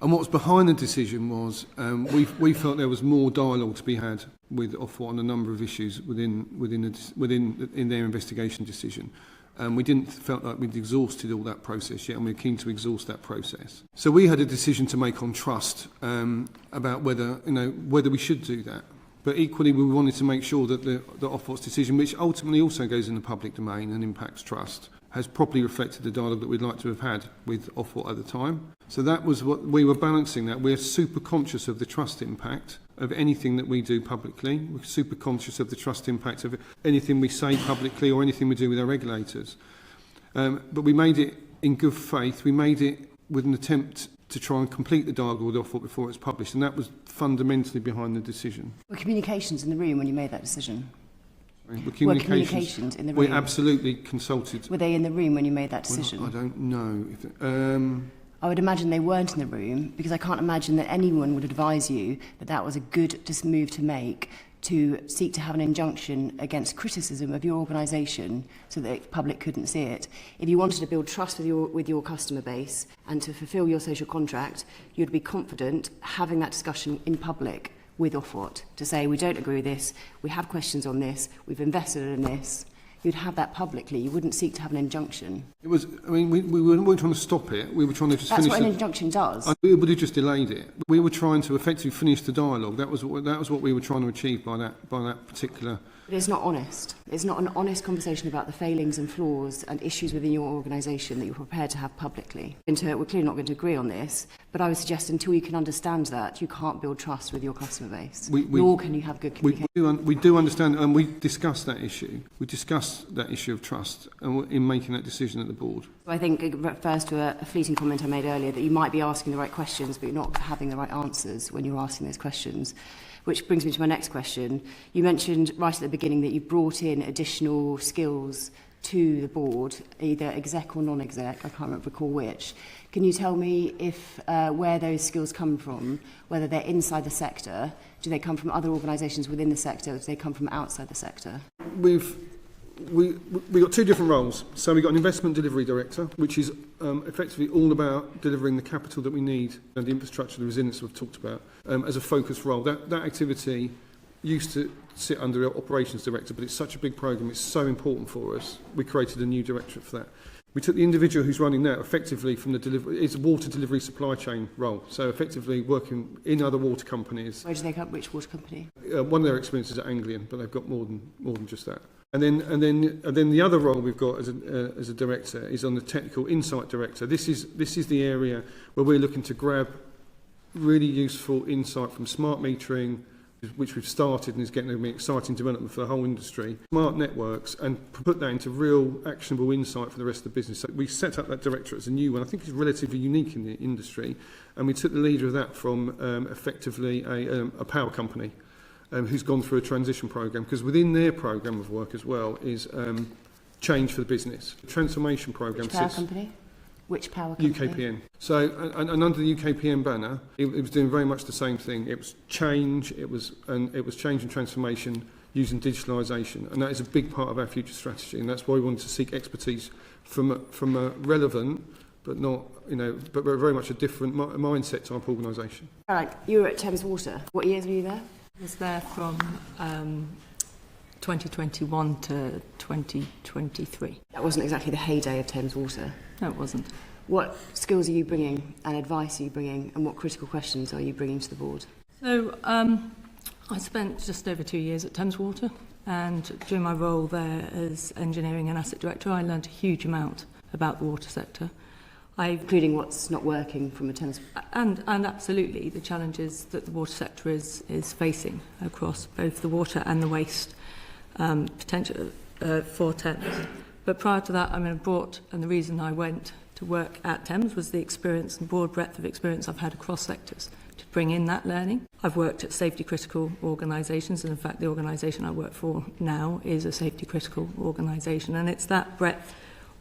Speaker 2: And what was behind the decision was we felt there was more dialogue to be had with Ofwat on a number of issues in their investigation decision. We felt like we'd exhausted all that process yet, and we were keen to exhaust that process. So we had a decision to make on trust about whether we should do that. But equally, we wanted to make sure that the Ofwat's decision, which ultimately also goes in the public domain and impacts trust, has properly reflected the dialogue that we'd like to have had with Ofwat at the time. So that was what we were balancing that. We're super conscious of the trust impact of anything that we do publicly. We're super conscious of the trust impact of anything we say publicly or anything we do with our regulators. But we made it in good faith. We made it with an attempt to try and complete the dialogue with Ofwat before it was published, and that was fundamentally behind the decision.
Speaker 5: Were communications in the room when you made that decision?
Speaker 2: Were
Speaker 5: communications in the room?
Speaker 2: We absolutely consulted.
Speaker 5: Were they in the room when you made that decision?
Speaker 2: Well, I don't know.
Speaker 5: I would imagine they weren't in the room, because I can't imagine that anyone would advise you that that was a good move to make, to seek to have an injunction against criticism of your organisation so that the public couldn't see it. If you wanted to build trust with your customer base and to fulfil your social contract, you'd be confident having that discussion in public with Ofwat to say, we don't agree with this, we have questions on this, we've invested in this. You'd have that publicly. You wouldn't seek to have an injunction.
Speaker 2: It was. I mean, we weren't trying to stop it. We were trying to just finish.
Speaker 5: That's what an injunction does.
Speaker 2: We would have just delayed it. We were trying to effectively finish the dialogue. That was what we were trying to achieve by that particular.
Speaker 5: But it's not honest. It's not an honest conversation about the failings and flaws and issues within your organisation that you're prepared to have publicly. We're clearly not going to agree on this, but I would suggest until you can understand that, you can't build trust with your customer base. Nor can you have good communication.
Speaker 2: We do understand, and we discussed that issue. We discussed that issue of trust in making that decision at the board.
Speaker 5: I think it refers to a fleeting comment I made earlier, that you might be asking the right questions, but you're not having the right answers when you're asking those questions. Which brings me to my next question. You mentioned right at the beginning that you brought in additional skills to the board, either exec or non-exec, I can't recall which. Can you tell me if where those skills come from, whether they're inside the sector, do they come from other organisations within the sector, or do they come from outside the sector?
Speaker 2: We've got two different roles. So we've got an investment delivery director, which is effectively all about delivering the capital that we need and the infrastructure, the resilience we've talked about, as a focused role. That activity used to sit under the operations director, but it's such a big programme, it's so important for us. We created a new directorate for that. We took the individual who's running that effectively from the delivery, it's a water delivery supply chain role, so effectively working in other water companies.
Speaker 5: Where do they come? Which water company?
Speaker 2: One of their experiences at Anglian, but they've got more than just that. And then the other role we've got as a director is on the technical insight director. This is the area where we're looking to grab really useful insight from smart metering, which we've started and is getting to be exciting development for the whole industry, smart networks, and put that into real actionable insight for the rest of the business. So we set up that directorate as a new one. I think it's relatively unique in the industry, and we took the leader of that from effectively a power company who's gone through a transition program, because within their program of work as well is change for the business. The transformation program.
Speaker 5: Which power company? Which power company?
Speaker 2: UKPN. So, and under the UKPN banner, it was doing very much the same thing. It was change. It was change and transformation using digitalisation, and that is a big part of our future strategy. And that's why we wanted to seek expertise from a relevant, but not but very much a different mindset type organisation.
Speaker 5: All right, you were at Thames Water. What years were you there?
Speaker 4: I was there from 2021 to 2023.
Speaker 5: That wasn't exactly the heyday of Thames Water.
Speaker 4: No, it wasn't.
Speaker 5: What skills are you bringing and advice are you bringing, and what critical questions are you bringing to the board?
Speaker 4: So I spent just over 2 years at Thames Water, and during my role there as engineering and asset director, I learned a huge amount about the water sector.
Speaker 5: Including what's not working from a Thames...
Speaker 4: And absolutely the challenges that the water sector is facing across both the water and the waste potential for Thames. But prior to that, and the reason I went to work at Thames was the experience and broad breadth of experience I've had across sectors to bring in that learning. I've worked at safety critical organisations, and in fact the organisation I work for now is a safety critical organisation, and it's that breadth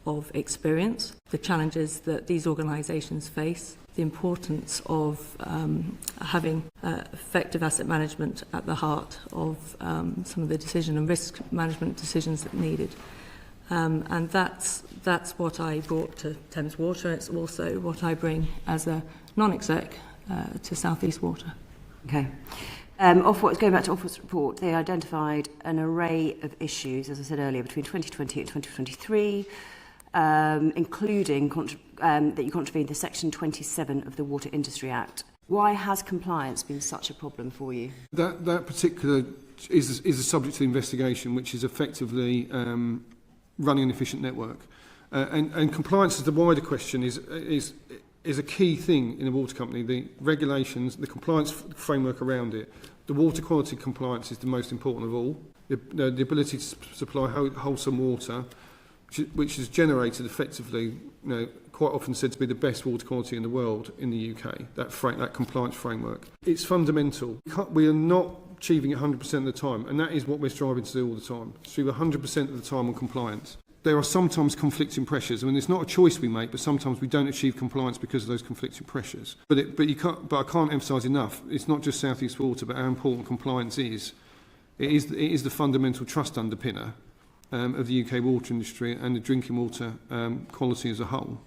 Speaker 4: of experience, the challenges that these organisations face, the importance of having effective asset management at the heart of some of the decision and risk management decisions that are needed. And that's what I brought to Thames Water. It's also what I bring as a non-exec to South East Water.
Speaker 5: Okay. Ofwat, going back to Ofwat's report, they identified an array of issues, as I said earlier, between 2020 and 2023, including that you contravened the Section 27 of the Water Industry Act. Why has compliance been such a problem for you?
Speaker 2: That particular is a subject to investigation, which is effectively running an efficient network. And compliance is the wider question, is a key thing in a water company. The regulations, the compliance framework around it. The water quality compliance is the most important of all. The ability to supply wholesome water, which is generated effectively, quite often said to be the best water quality in the world in the UK, that compliance framework. It's fundamental. We are not achieving it 100% of the time, and that is what we're striving to do all the time. Achieve 100% of the time on compliance. There are sometimes conflicting pressures. It's not a choice we make, but sometimes we don't achieve compliance because of those conflicting pressures. But I can't emphasise enough, it's not just South East Water, but how important compliance is. It is the fundamental trust underpinner of the UK water industry and the drinking water quality as a whole.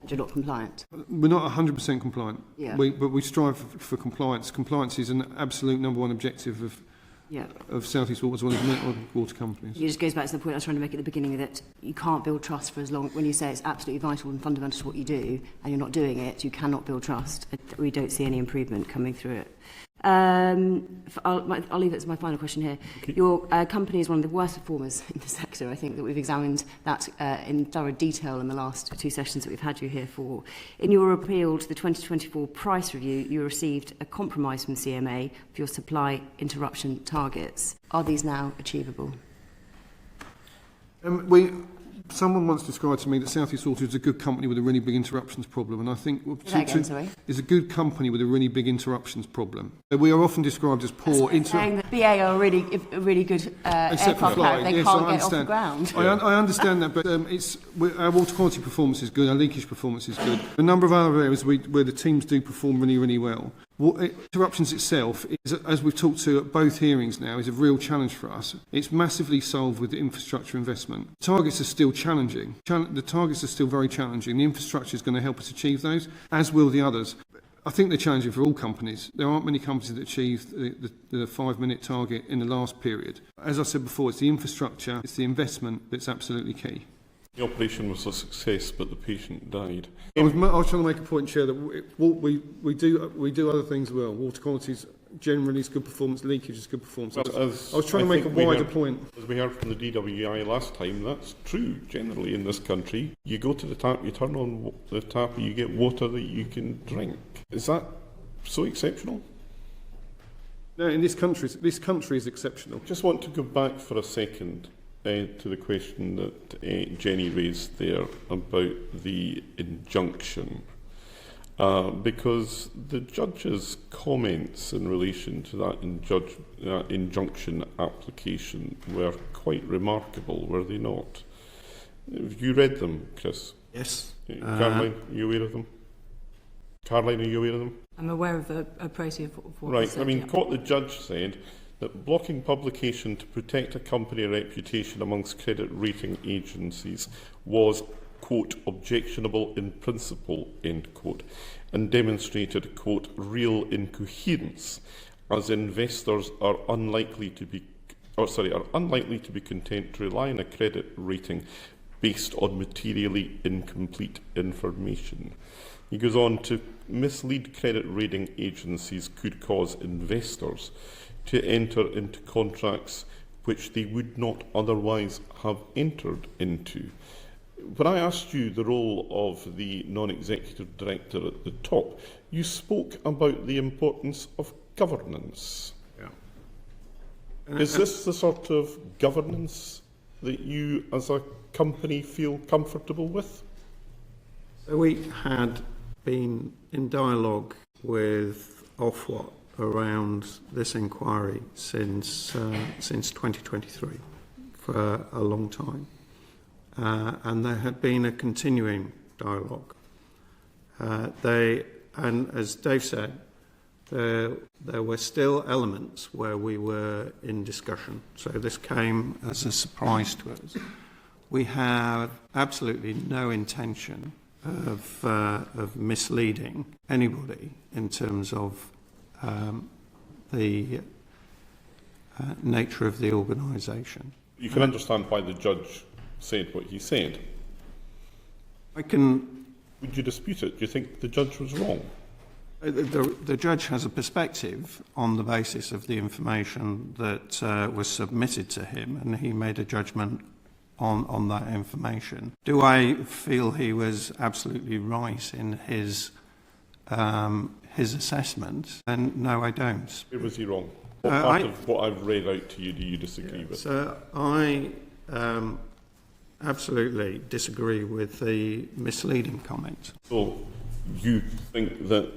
Speaker 5: You're not compliant?
Speaker 2: We're not 100% compliant,
Speaker 5: yeah.
Speaker 2: But we strive for compliance. Compliance is an absolute number one objective of South East Water as well as many other water companies.
Speaker 5: It just goes back to the point I was trying to make at the beginning, that you can't build trust for as long. When you say it's absolutely vital and fundamental to what you do, and you're not doing it, you cannot build trust. We don't see any improvement coming through it. I'll leave it as my final question here. Okay. Your company is one of the worst performers in the sector. I think that we've examined that in thorough detail in the last two sessions that we've had you here for. In your appeal to the 2024 price review, you received a compromise from CMA for your supply interruption targets. Are these now achievable?
Speaker 2: Someone once described to me that South East Water is a good company with a really big interruptions problem, and I think is a good company with a really big interruptions problem. We are often described as poor.
Speaker 5: Saying that BA are a really good aircraft carrier. They can't get off the ground.
Speaker 2: I understand that, but our water quality performance is good, our leakage performance is good. A number of other areas where the teams do perform really, really well. Interruptions itself, as we've talked to at both hearings now, is a real challenge for us. It's massively solved with infrastructure investment. Targets are still challenging. The targets are still very challenging. The infrastructure is going to help us achieve those, as will the others. I think they're challenging for all companies. There aren't many companies that achieved the 5-minute target in the last period. As I said before, it's the infrastructure, it's the investment that's absolutely key.
Speaker 1: The operation was a success, but the patient died.
Speaker 2: I was trying to make a point, Chair, that we do other things well. Water quality is generally is good performance, leakage is good performance.
Speaker 1: Well,
Speaker 2: I was trying to make a wider point.
Speaker 1: As we heard from the DWI last time, that's true generally in this country. You go to the tap, you turn on the tap, and you get water that you can drink. Is that so exceptional?
Speaker 2: No, in this country is exceptional.
Speaker 1: Just want to go back for a second to the question that Jenny raised there about the injunction. Because the judge's comments in relation to that injunction application were quite remarkable, were they not? Have you read them, Chris?
Speaker 3: Yes.
Speaker 1: Caroline, are you aware of them? Caroline, are you aware of them?
Speaker 4: I'm aware of a précis of what
Speaker 1: Right,
Speaker 4: was said,
Speaker 1: I mean,
Speaker 4: yeah.
Speaker 1: what the judge said, that blocking publication to protect a company reputation amongst credit rating agencies was, quote, objectionable in principle, end quote, and demonstrated, quote, real incoherence, as investors are unlikely to be content to rely on a credit rating based on materially incomplete information. He goes on to mislead credit rating agencies could cause investors to enter into contracts which they would not otherwise have entered into. When I asked you the role of the non-executive director at the top, you spoke about the importance of governance. Yeah. Is this the sort of governance that you as a company feel comfortable with?
Speaker 3: So we had been in dialogue with Ofwat around this inquiry since 2023 for a long time. And there had been a continuing dialogue. And as Dave said, there were still elements where we were in discussion. So this came as a surprise to us. We have absolutely no intention of misleading anybody in terms of the nature of the organisation.
Speaker 1: You can understand why the judge said what he said. Would you dispute it? Do you think the judge was wrong?
Speaker 3: The judge has a perspective on the basis of the information that was submitted to him, and he made a judgment on that information. Do I feel he was absolutely right in his assessment? And no, I don't.
Speaker 1: Where was he wrong? What part of what I've read out to you do you disagree with?
Speaker 3: So I absolutely disagree with the misleading comment.
Speaker 1: So you think that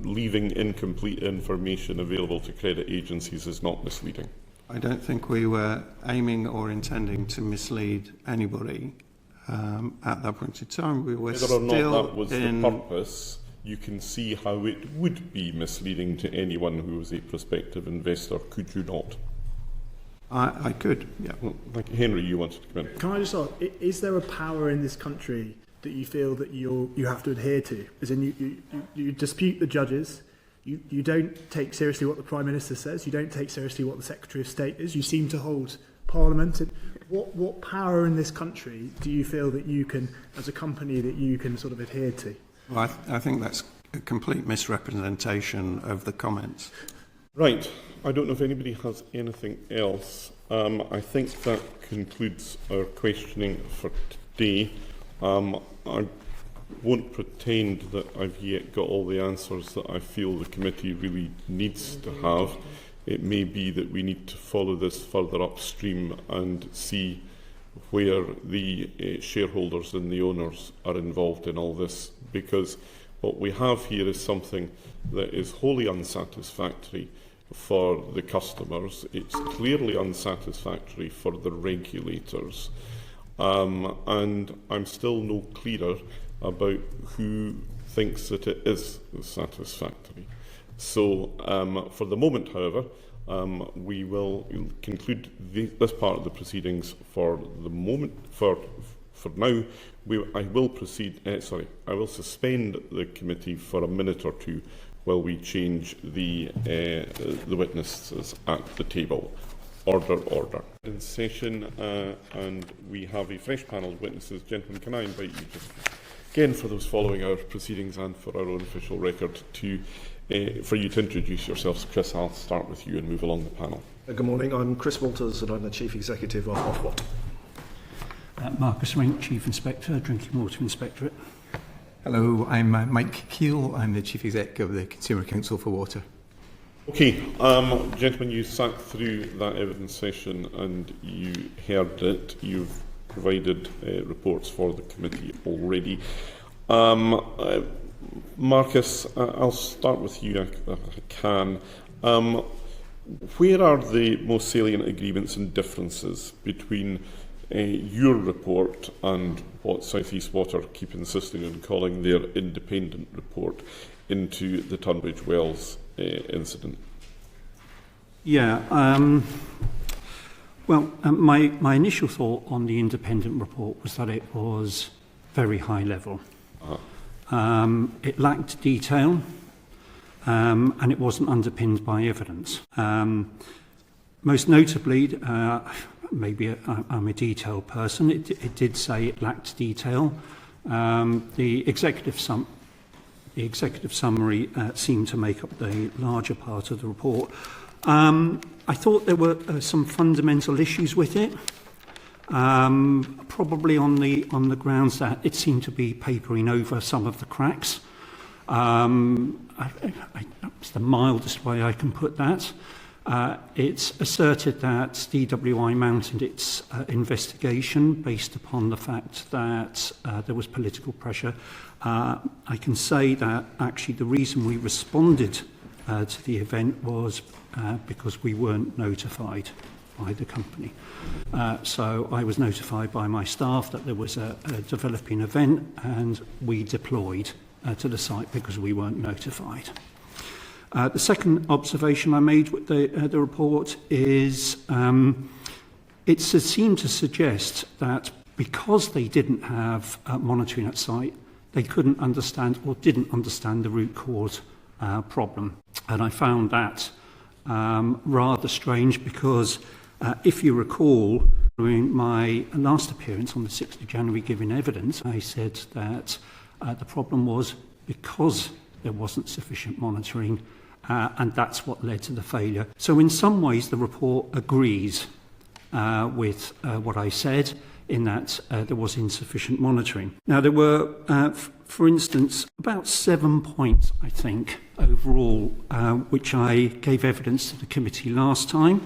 Speaker 1: leaving incomplete information available to credit agencies is not misleading?
Speaker 3: I don't think we were aiming or intending to mislead anybody at that point in time. We were
Speaker 1: Whether or not that was the purpose, you can see how it would be misleading to anyone who was a prospective investor, could you not?
Speaker 3: I could, yeah.
Speaker 1: Well, Henry, you wanted to come in.
Speaker 9: Can I just ask, is there a power in this country that you feel that you have to adhere to? As in, you dispute the judges, you don't take seriously what the Prime Minister says, you don't take seriously what the Secretary of State is, you seem to hold Parliament. What power in this country do you feel that you can, as a company, that you can sort of adhere to?
Speaker 3: Well, I think that's a complete misrepresentation of the comments.
Speaker 1: Right. I don't know if anybody has anything else. I think that concludes our questioning for today. I won't pretend that I've yet got all the answers that I feel the committee really needs to have. It may be that we need to follow this further upstream and see where the shareholders and the owners are involved in all this, because what we have here is something that is wholly unsatisfactory for the customers. It's clearly unsatisfactory for the regulators. And I'm still no clearer about who thinks that it is satisfactory. So for the moment, however, we will conclude this part of the proceedings for the moment. For now, I will suspend the committee for a minute or two while we change the witnesses at the table. Order. In session, and we have a fresh panel of witnesses. Gentlemen, can I invite you just again for those following our proceedings and for our own official record for you to introduce yourselves. Chris, I'll start with you and move along the panel.
Speaker 13: Good morning, I'm Chris Walters and I'm the Chief Executive of Ofwat.
Speaker 14: Marcus Rink, Chief Inspector, Drinking Water Inspectorate.
Speaker 15: Hello, I'm Mike Keel. I'm the Chief Exec of the Consumer Council for Water.
Speaker 1: Okay, gentlemen, you sat through that evidence session and you heard it. You've provided reports for the committee already. Marcus, I'll start with you if I can. Where are the most salient agreements and differences between your report and what South East Water keep insisting on calling their independent report into the Tunbridge Wells incident?
Speaker 14: Yeah, my initial thought on the independent report was that it was very high level. It lacked detail, and it wasn't underpinned by evidence. Most notably, maybe I'm a detailed person, it did say it lacked detail. The executive summary seemed to make up the larger part of the report. I thought there were some fundamental issues with it, probably on the grounds that it seemed to be papering over some of the cracks. That's the mildest way I can put that. It's asserted that DWI mounted its investigation based upon the fact that there was political pressure. I can say that actually the reason we responded to the event was because we weren't notified by the company. So I was notified by my staff that there was a developing event and we deployed to the site because we weren't notified. The second observation I made with the report is it seemed to suggest that because they didn't have monitoring at site, they couldn't understand or didn't understand the root cause problem. And I found that rather strange because if you recall, during my last appearance on the 6th of January giving evidence, I said that the problem was because there wasn't sufficient monitoring, and that's what led to the failure. So in some ways the report agrees with what I said in that there was insufficient monitoring. Now there were, for instance, about 7 points, I think, overall, which I gave evidence to the committee last time,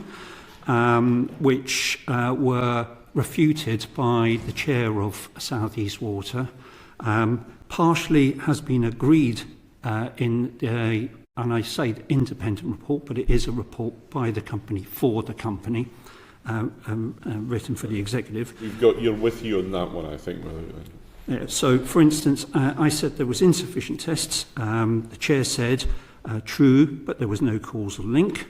Speaker 14: which were refuted by the chair of South East Water. Partially has been agreed in the, and I say the independent report, but it is a report by the company for the company, written for the executive.
Speaker 1: You're with you on that one, I think.
Speaker 14: So, for instance, I said there was insufficient tests. The chair said, true, but there was no causal link.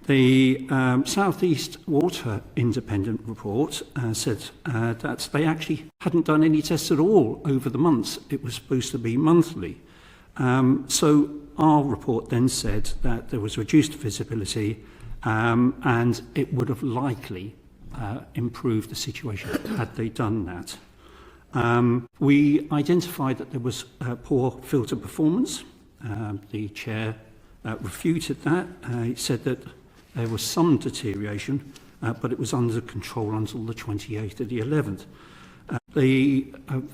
Speaker 14: The South East Water independent report said that they actually hadn't done any tests at all over the months. It was supposed to be monthly. So our report then said that there was reduced visibility and it would have likely improved the situation had they done that. We identified that there was poor filter performance. The chair refuted that. He said that there was some deterioration, but it was under control until the 28th of the 11th.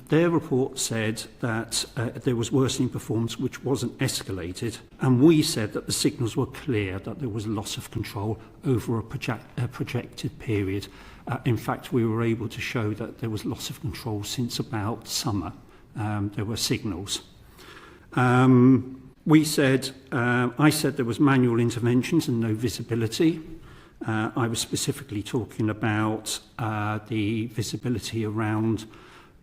Speaker 14: Their report said that there was worsening performance which wasn't escalated, and we said that the signals were clear that there was loss of control over a projected period. In fact, we were able to show that there was loss of control since about summer. There were signals. I said there was manual interventions and no visibility. I was specifically talking about the visibility around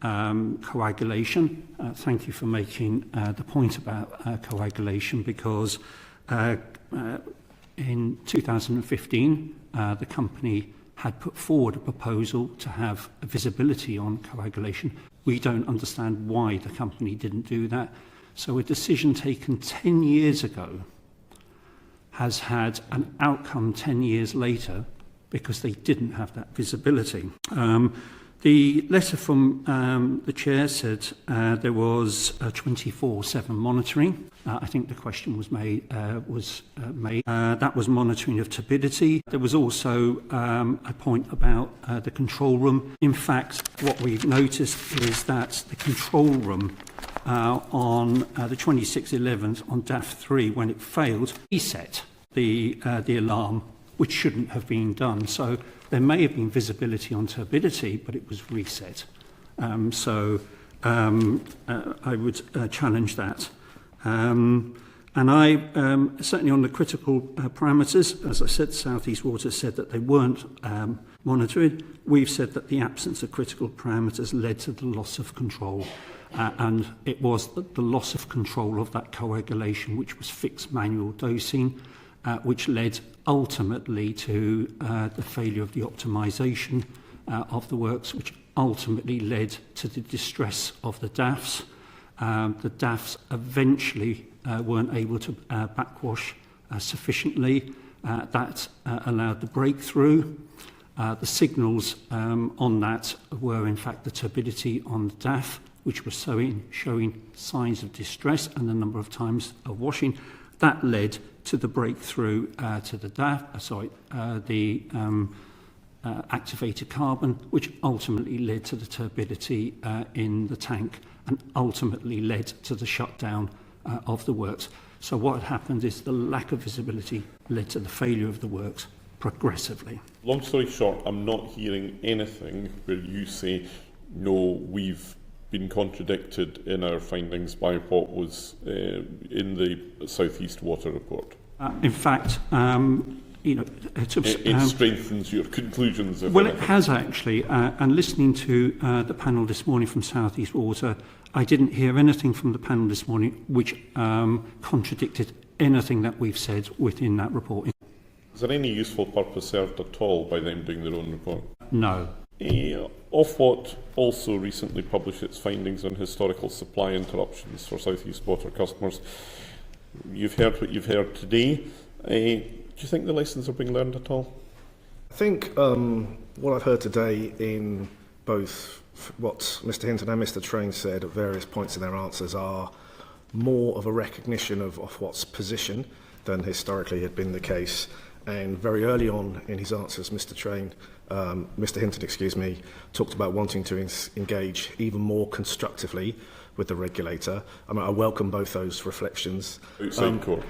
Speaker 14: coagulation. Thank you for making the point about coagulation, because in 2015 the company had put forward a proposal to have a visibility on coagulation. We don't understand why the company didn't do that. So a decision taken 10 years ago has had an outcome 10 years later because they didn't have that visibility. The letter from the chair said there was 24/7 monitoring. I think the question was made. That was monitoring of turbidity. There was also a point about the control room. In fact, what we've noticed is that the control room on the 26/11th on DAF 3, when it failed, reset the alarm, which shouldn't have been done. So there may have been visibility on turbidity, but it was reset. I would challenge that. And I, certainly on the critical parameters, as I said, South East Water said that they weren't monitored. We've said that the absence of critical parameters led to the loss of control. And it was the loss of control of that coagulation, which was fixed manual dosing, which led ultimately to the failure of the optimisation of the works, which ultimately led to the distress of the DAFs. The DAFs eventually weren't able to backwash sufficiently. That allowed the breakthrough. The signals on that were in fact the turbidity on the DAF, which was showing signs of distress and the number of times of washing. That led to the breakthrough to the DAF, the activated carbon, which ultimately led to the turbidity in the tank and ultimately led to the shutdown of the works. So what had happened is the lack of visibility led to the failure of the works progressively.
Speaker 1: Long story short, I'm not hearing anything where you say, no, we've been contradicted in our findings by what was in the South East Water report.
Speaker 14: In fact,
Speaker 1: it strengthens your conclusions.
Speaker 14: Well, it has actually. And listening to the panel this morning from South East Water, I didn't hear anything from the panel this morning which contradicted anything that we've said within that report.
Speaker 1: Is there any useful purpose served at all by them doing their own report?
Speaker 14: No.
Speaker 1: Ofwat also recently published its findings on historical supply interruptions for South East Water customers. You've heard what you've heard today. Do you think the lessons are being learned at all?
Speaker 13: I think what I've heard today in both what Mr Hinton and Mr Train said at various points in their answers are more of a recognition of Ofwat's position than historically had been the case. And very early on in his answers, Mr Hinton, talked about wanting to engage even more constructively with the regulator. I mean, I welcome both those reflections.
Speaker 1: Outside court.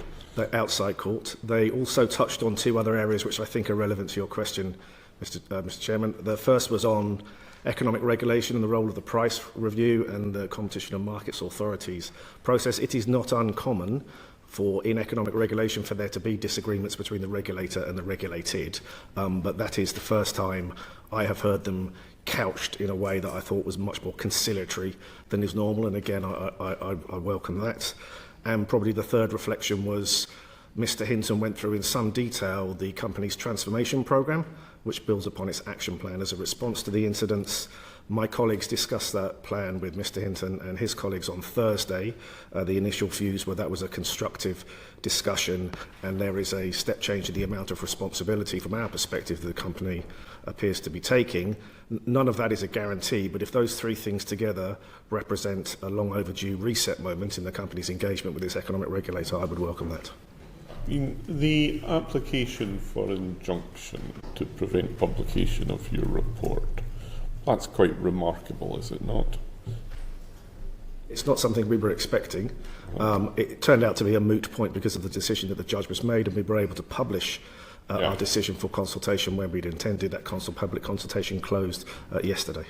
Speaker 13: Outside court. They also touched on two other areas which I think are relevant to your question, Mr Chairman. The first was on economic regulation and the role of the price review and the Competition and Markets Authorities process. It is not uncommon in economic regulation for there to be disagreements between the regulator and the regulated, but that is the first time I have heard them couched in a way that I thought was much more conciliatory than is normal, and again I welcome that. And probably the third reflection was Mr Hinton went through in some detail the company's transformation programme, which builds upon its action plan as a response to the incidents. My colleagues discussed that plan with Mr Hinton and his colleagues on Thursday. The initial views were that was a constructive discussion, and there is a step change in the amount of responsibility from our perspective that the company appears to be taking. None of that is a guarantee, but if those three things together represent a long overdue reset moment in the company's engagement with its economic regulator, I would welcome that.
Speaker 1: The application for injunction to prevent publication of your report, that's quite remarkable, is it not?
Speaker 13: It's not something we were expecting. It turned out to be a moot point because of the decision that the judge was made, and we were able to publish our decision for consultation when we'd intended. That public consultation closed yesterday.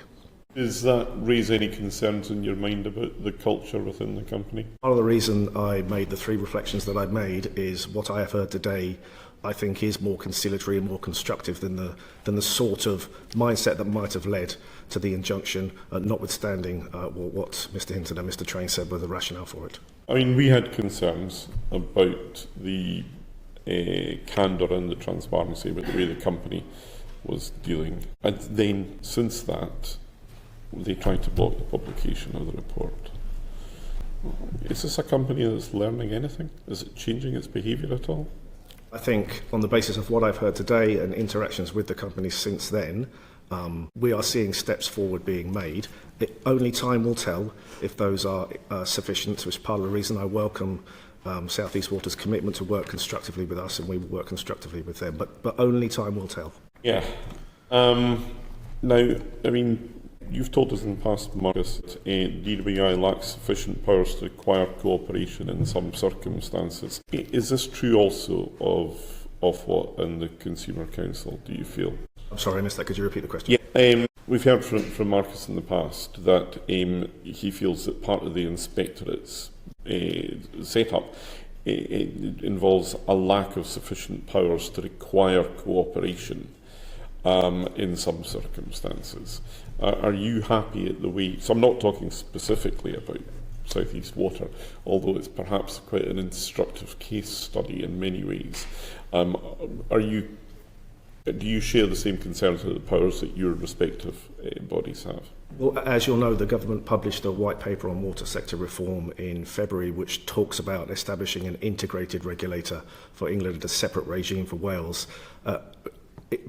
Speaker 1: Does that raise any concerns in your mind about the culture within the company?
Speaker 13: Part of the reason I made the three reflections that I made is what I have heard today I think is more conciliatory and more constructive than the sort of mindset that might have led to the injunction, notwithstanding what Mr Hinton and Mr Train said were the rationale for it.
Speaker 1: I mean, we had concerns about the candour and the transparency with the way the company was dealing. And then, since that, they tried to block the publication of the report. Is this a company that's learning anything? Is it changing its behaviour at all?
Speaker 13: I think on the basis of what I've heard today and interactions with the company since then, We are seeing steps forward being made. Only time will tell if those are sufficient, which is part of the reason I welcome South East Water's commitment to work constructively with us, and we will work constructively with them. But only time will tell.
Speaker 1: Yeah. Now, I mean, you've told us in the past, Marcus, that DWI lacks sufficient powers to require cooperation in some circumstances. Is this true also of Ofwat and the Consumer Council, do you feel?
Speaker 13: I'm sorry, I missed that. Could you repeat the question?
Speaker 1: Yeah. We've heard from Marcus in the past that he feels that part of the inspectorate's setup involves a lack of sufficient powers to require cooperation in some circumstances. Are you happy at the way... So I'm not talking specifically about South East Water, although it's perhaps quite an instructive case study in many ways. Do you share the same concerns with the powers that your respective bodies have?
Speaker 13: Well, as you'll know, the government published a white paper on water sector reform in February, which talks about establishing an integrated regulator for England and a separate regime for Wales.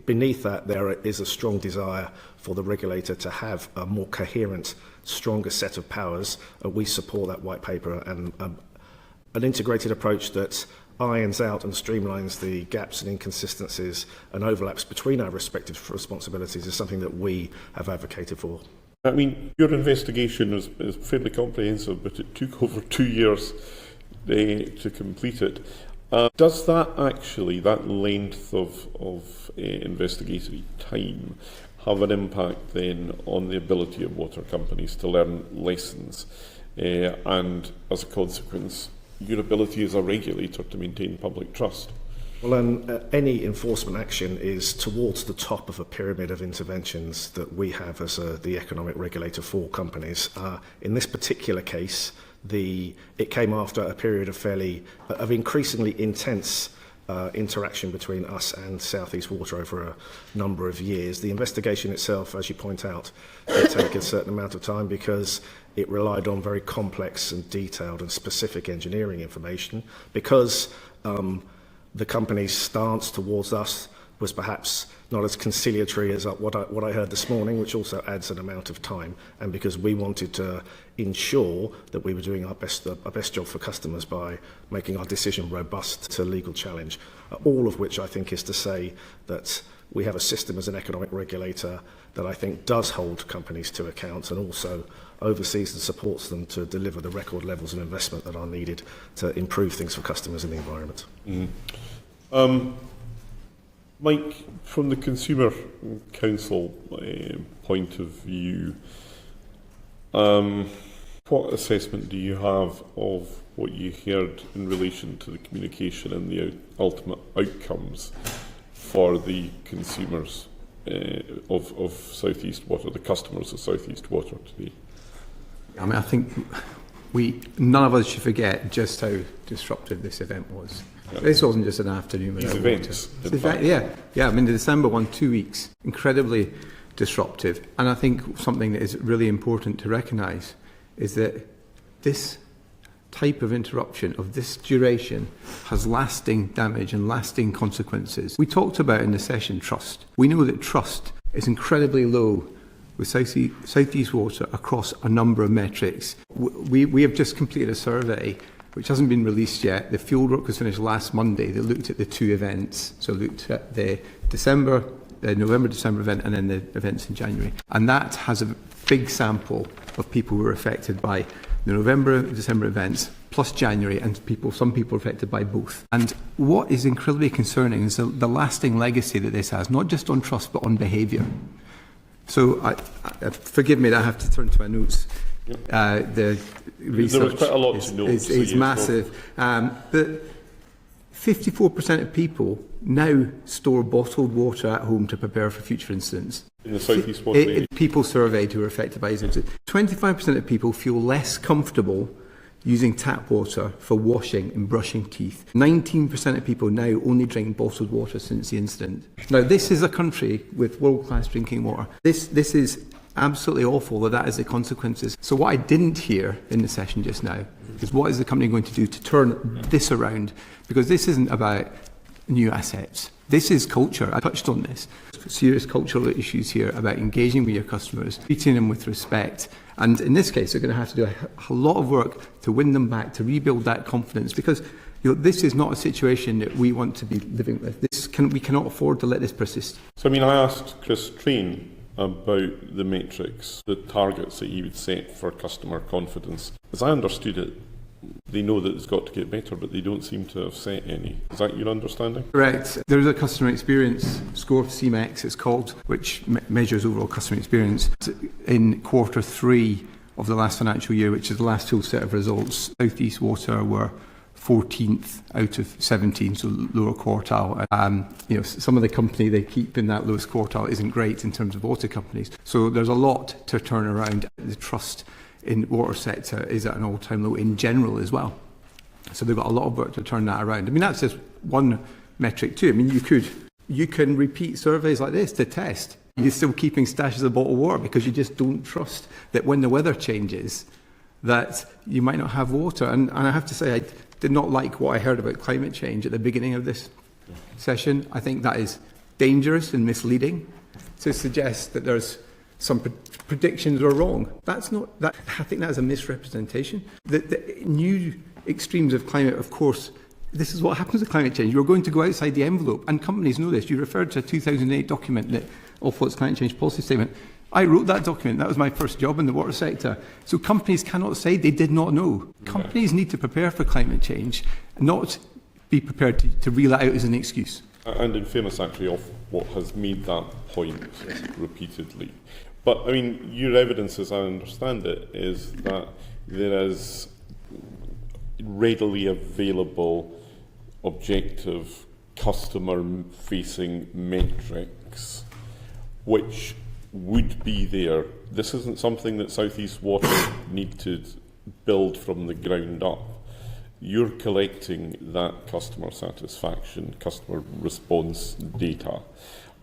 Speaker 13: Beneath that, there is a strong desire for the regulator to have a more coherent, stronger set of powers. We support that white paper, and an integrated approach that irons out and streamlines the gaps and inconsistencies and overlaps between our respective responsibilities is something that we have advocated for.
Speaker 1: I mean, your investigation is fairly comprehensive, but it took over 2 years to complete it. Does that actually, that length of investigatory time, have an impact then on the ability of water companies to learn lessons and, as a consequence, your ability as a regulator to maintain public trust?
Speaker 13: Well, any enforcement action is towards the top of a pyramid of interventions that we have as the economic regulator for companies. In this particular case, it came after a period of increasingly intense interaction between us and South East Water over a number of years. The investigation itself, as you point out, did take a certain amount of time because it relied on very complex and detailed and specific engineering information, because the company's stance towards us was perhaps not as conciliatory as what I heard this morning, which also adds an amount of time, and because we wanted to ensure that we were doing our best job for customers by making our decision robust to legal challenge. All of which I think is to say that we have a system as an economic regulator that I think does hold companies to account and also oversees and supports them to deliver the record levels of investment that are needed to improve things for customers and the environment.
Speaker 1: Mike, from the Consumer Council point of view, what assessment do you have of what you heard in relation to the communication and the ultimate outcomes for the consumers of South East Water, the customers of South East Water today?
Speaker 15: I mean, I think none of us should forget just how disruptive this event was. Yeah. This wasn't just an afternoon without water. Yeah. I mean, the December one, 2 weeks, incredibly disruptive. And I think something that is really important to recognise is that this type of interruption of this duration has lasting damage and lasting consequences. We talked about in the session trust. We know that trust is incredibly low with South East Water across a number of metrics. We have just completed a survey which hasn't been released yet. The fieldwork was finished last Monday. They looked at the two events. So looked at the November-December event and then the events in January. And that has a big sample of people who were affected by the November-December events plus January, and some people affected by both. And what is incredibly concerning is the lasting legacy that this has, not just on trust but on behaviour. So forgive me that I have to turn to my notes. The research
Speaker 1: there was quite a lot to note,
Speaker 15: is massive. But 54% of people now store bottled water at home to prepare for future incidents.
Speaker 1: In the South East Water
Speaker 15: people surveyed who were affected by these incidents. 25% of people feel less comfortable using tap water for washing and brushing teeth. 19% of people now only drink bottled water since the incident. Now, this is a country with world-class drinking water. This is absolutely awful that is the consequences. So what I didn't hear in the session just now is what is the company going to do to turn this around? Because this isn't about new assets. This is culture. I touched on this. Serious cultural issues here about engaging with your customers, treating them with respect. And in this case, they're going to have to do a lot of work to win them back, to rebuild that confidence, because this is not a situation that we want to be living with. We cannot afford to let this persist.
Speaker 1: So, I asked Chris Train about the matrix, the targets that he would set for customer confidence. As I understood it, they know that it's got to get better, but they don't seem to have set any. Is that your understanding?
Speaker 15: Correct. There is a customer experience score, CMEX it's called, which measures overall customer experience. In quarter 3 of the last financial year, which is the last full set of results, South East Water were 14th out of 17, so lower quartile. Some of the company they keep in that lowest quartile isn't great in terms of water companies. So there's a lot to turn around. The trust in the water sector is at an all-time low in general as well. So they've got a lot of work to turn that around. That's just one metric too. You can repeat surveys like this to test. You're still keeping stashes of bottled water because you just don't trust that when the weather changes that you might not have water. And I have to say, I did not like what I heard about climate change at the beginning of this session. I think that is dangerous and misleading to suggest that there's some predictions are wrong. That's not that. I think that is a misrepresentation. The new extremes of climate, of course, this is what happens with climate change. You're going to go outside the envelope, and companies know this. You referred to a 2008 document, that Ofwat's climate change policy statement. I wrote that document. That was my first job in the water sector. So companies cannot say they did not know. Companies need to prepare for climate change, not be prepared to reel it out as an excuse.
Speaker 1: And in fairness, actually, Ofwat has made that point repeatedly. But, your evidence, as I understand it, is that there is readily available, objective, customer-facing metrics which would be there. This isn't something that South East Water need to build from the ground up. You're collecting that customer satisfaction, customer response data,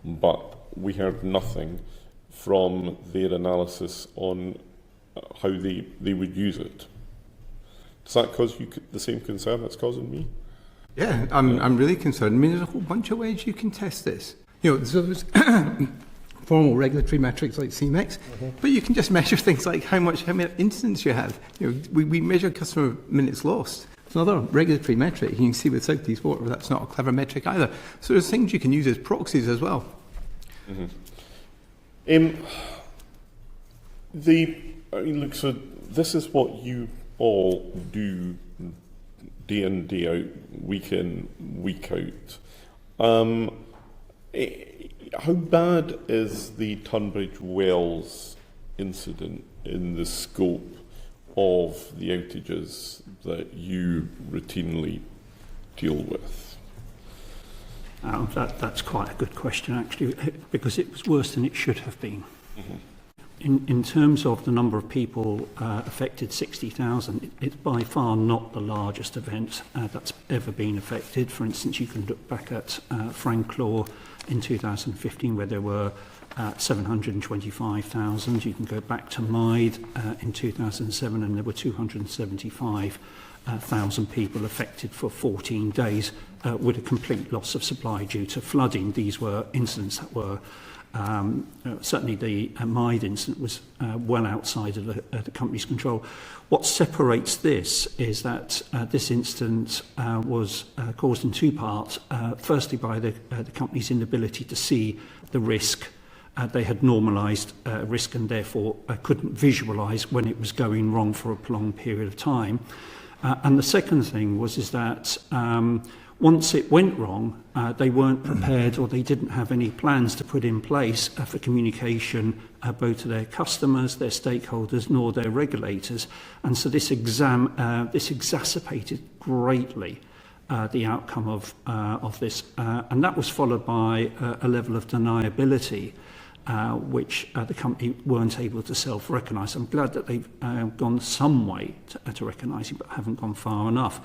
Speaker 1: but we heard nothing from their analysis on how they would use it. Does that cause you the same concern that's causing me?
Speaker 15: Yeah, I'm really concerned. There's a whole bunch of ways you can test this. So there's formal regulatory metrics like CMEX, but you can just measure things like how many incidents you have. We measure customer minutes lost. It's another regulatory metric. You can see with South East Water that's not a clever metric either. So there's things you can use as proxies as well.
Speaker 1: So this is what you all do day in, day out, week in, week out. How bad is the Tunbridge Wells incident in the scope of the outages that you routinely deal with?
Speaker 14: That's quite a good question, actually, because it was worse than it should have been. In terms of the number of people affected, 60,000, it's by far not the largest event that's ever been affected. For instance, you can look back at Franklaw in 2015, where there were 725,000. You can go back to Mide in 2007, and there were 275,000 people affected for 14 days with a complete loss of supply due to flooding. These were incidents that were certainly the Mide incident was well outside of the company's control. What separates this is that this incident was caused in two parts. Firstly, by the company's inability to see the risk. They had normalised risk and therefore couldn't visualise when it was going wrong for a prolonged period of time. And the second thing is that once it went wrong, they weren't prepared, or they didn't have any plans to put in place for communication both to their customers, their stakeholders, nor their regulators. And so this exacerbated greatly the outcome of this. And that was followed by a level of deniability, which the company weren't able to self-recognise. I'm glad that they've gone some way to recognising, but haven't gone far enough.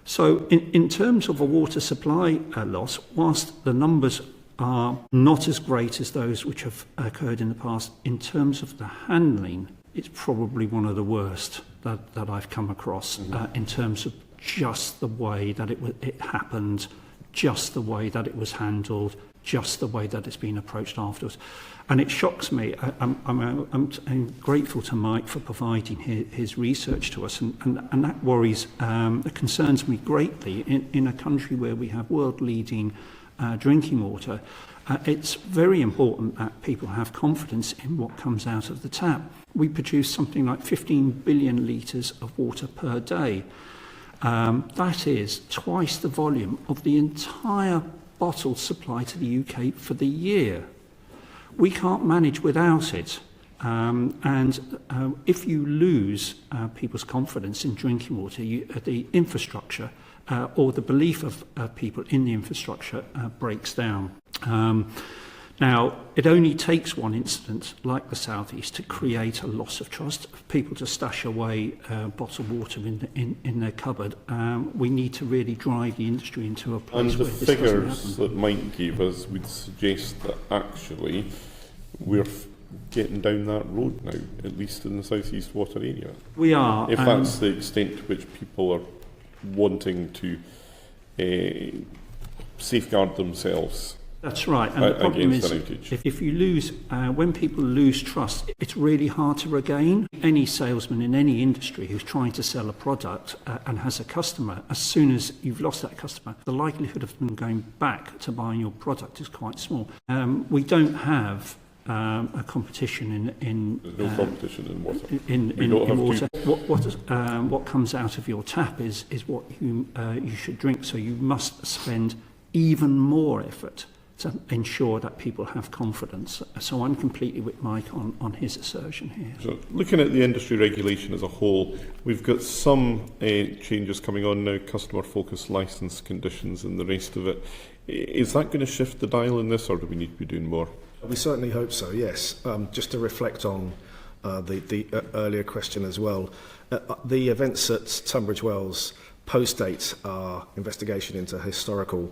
Speaker 14: So in terms of a water supply loss, whilst the numbers are not as great as those which have occurred in the past, in terms of the handling, it's probably one of the worst that I've come across in terms of just the way that it happened just the way that it was handled, just the way that it's been approached afterwards. And it shocks me. I'm grateful to Mike for providing his research to us, and that worries, it concerns me greatly in a country where we have world-leading drinking water. It's very important that people have confidence in what comes out of the tap. We produce something like 15 billion litres of water per day. That is twice the volume of the entire bottled supply to the UK for the year. We can't manage without it. If you lose people's confidence in drinking water, the infrastructure or the belief of people in the infrastructure breaks down. Now, it only takes one incident like the South East to create a loss of trust, of people to stash away bottled water in their cupboard. We need to really drive the industry into a place where this doesn't happen.
Speaker 1: And the figures that Mike gave us would suggest that actually we're getting down that road now, at least in the South East water area.
Speaker 14: We are.
Speaker 1: If that's the extent to which people are wanting to safeguard themselves.
Speaker 14: That's right. And the problem is, if you lose, when people lose trust, it's really hard to regain. Any salesman in any industry who's trying to sell a product and has a customer, as soon as you've lost that customer, the likelihood of them going back to buying your product is quite small. We don't have a competition in
Speaker 1: no competition in water.
Speaker 14: In water. What comes out of your tap is what you should drink. So you must spend even more effort to ensure that people have confidence. So I'm completely with Mike on his assertion here.
Speaker 1: So looking at the industry regulation as a whole, we've got some changes coming on now, customer-focused licence conditions and the rest of it. Is that going to shift the dial in this, or do we need to be doing more?
Speaker 13: We certainly hope so, yes. Just to reflect on the earlier question as well, the events at Tunbridge Wells post-date our investigation into historical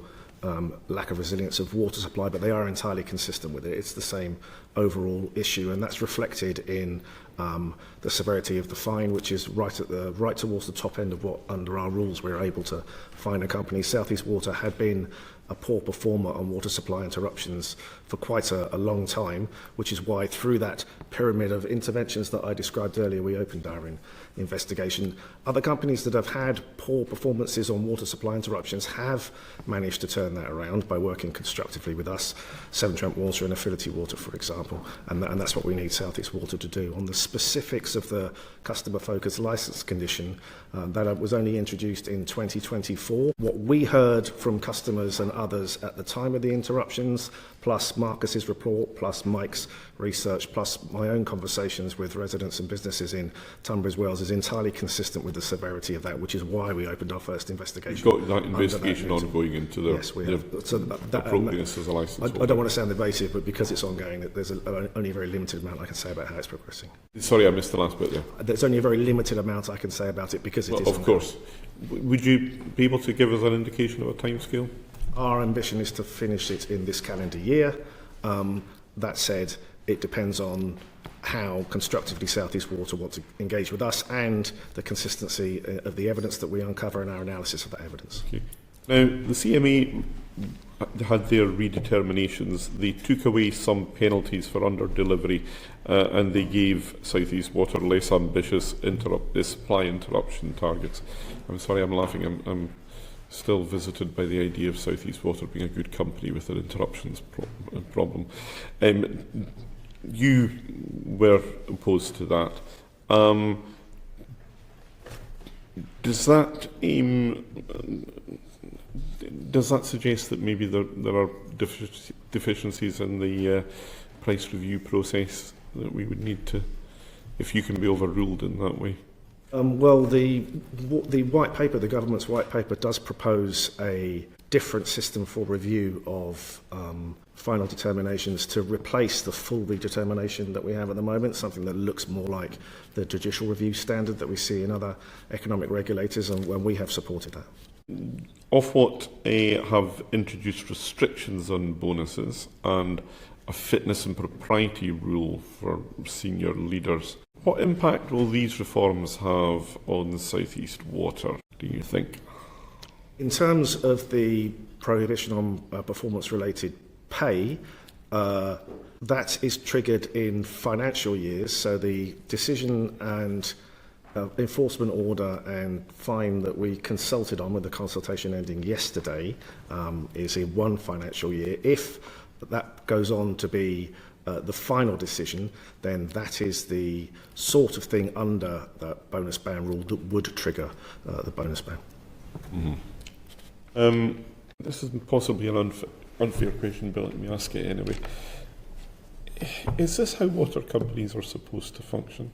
Speaker 13: lack of resilience of water supply, but they are entirely consistent with it. It's the same overall issue, and that's reflected in the severity of the fine, which is right towards the top end of what, under our rules, we're able to fine a company. South East Water had been a poor performer on water supply interruptions for quite a long time, which is why through that pyramid of interventions that I described earlier, we opened our investigation. Other companies that have had poor performances on water supply interruptions have managed to turn that around by working constructively with us, Severn Trent Water and Affinity Water, for example, and that's what we need South East Water to do. On the specifics of the customer-focused licence condition, that was only introduced in 2024. What we heard from customers and others at the time of the interruptions, plus Marcus's report, plus Mike's research, plus my own conversations with residents and businesses in Tunbridge Wells, is entirely consistent with the severity of that, which is why we opened our first investigation.
Speaker 1: You've got that investigation ongoing into the,
Speaker 13: yes, we have. So
Speaker 1: appropriateness as a licence.
Speaker 13: I don't want to sound evasive, but because it's ongoing, there's only a very limited amount I can say about how it's progressing.
Speaker 1: Sorry, I missed the last bit there.
Speaker 13: There's only a very limited amount I can say about it because it is ongoing.
Speaker 1: Of course. Would you be able to give us an indication of a timescale?
Speaker 13: Our ambition is to finish it in this calendar year. That said, it depends on how constructively South East Water want to engage with us and the consistency of the evidence that we uncover in our analysis of that evidence.
Speaker 1: Okay. Now, the CMA had their redeterminations. They took away some penalties for under-delivery and they gave South East Water less ambitious supply interruption targets. I'm sorry I'm laughing. I'm still visited by the idea of South East Water being a good company with an interruptions problem. You were opposed to that. Does that suggest that maybe there are deficiencies in the price review process that we would need to, if you can be overruled in that way?
Speaker 13: Well, the white paper, the government's white paper, does propose a different system for review of final determinations to replace the full redetermination that we have at the moment, something that looks more like the judicial review standard that we see in other economic regulators, and when we have supported that.
Speaker 1: Ofwat have introduced restrictions on bonuses and a fitness and propriety rule for senior leaders. What impact will these reforms have on South East Water, do you think?
Speaker 13: In terms of the prohibition on performance-related pay, that is triggered in financial years, so the decision and enforcement order and fine that we consulted on, with the consultation ending yesterday, is in one financial year. If that goes on to be the final decision, then that is the sort of thing under the bonus ban rule that would trigger the bonus ban.
Speaker 1: Mm-hmm. This is possibly an unfair question, but let me ask it anyway. Is this how water companies are supposed to function?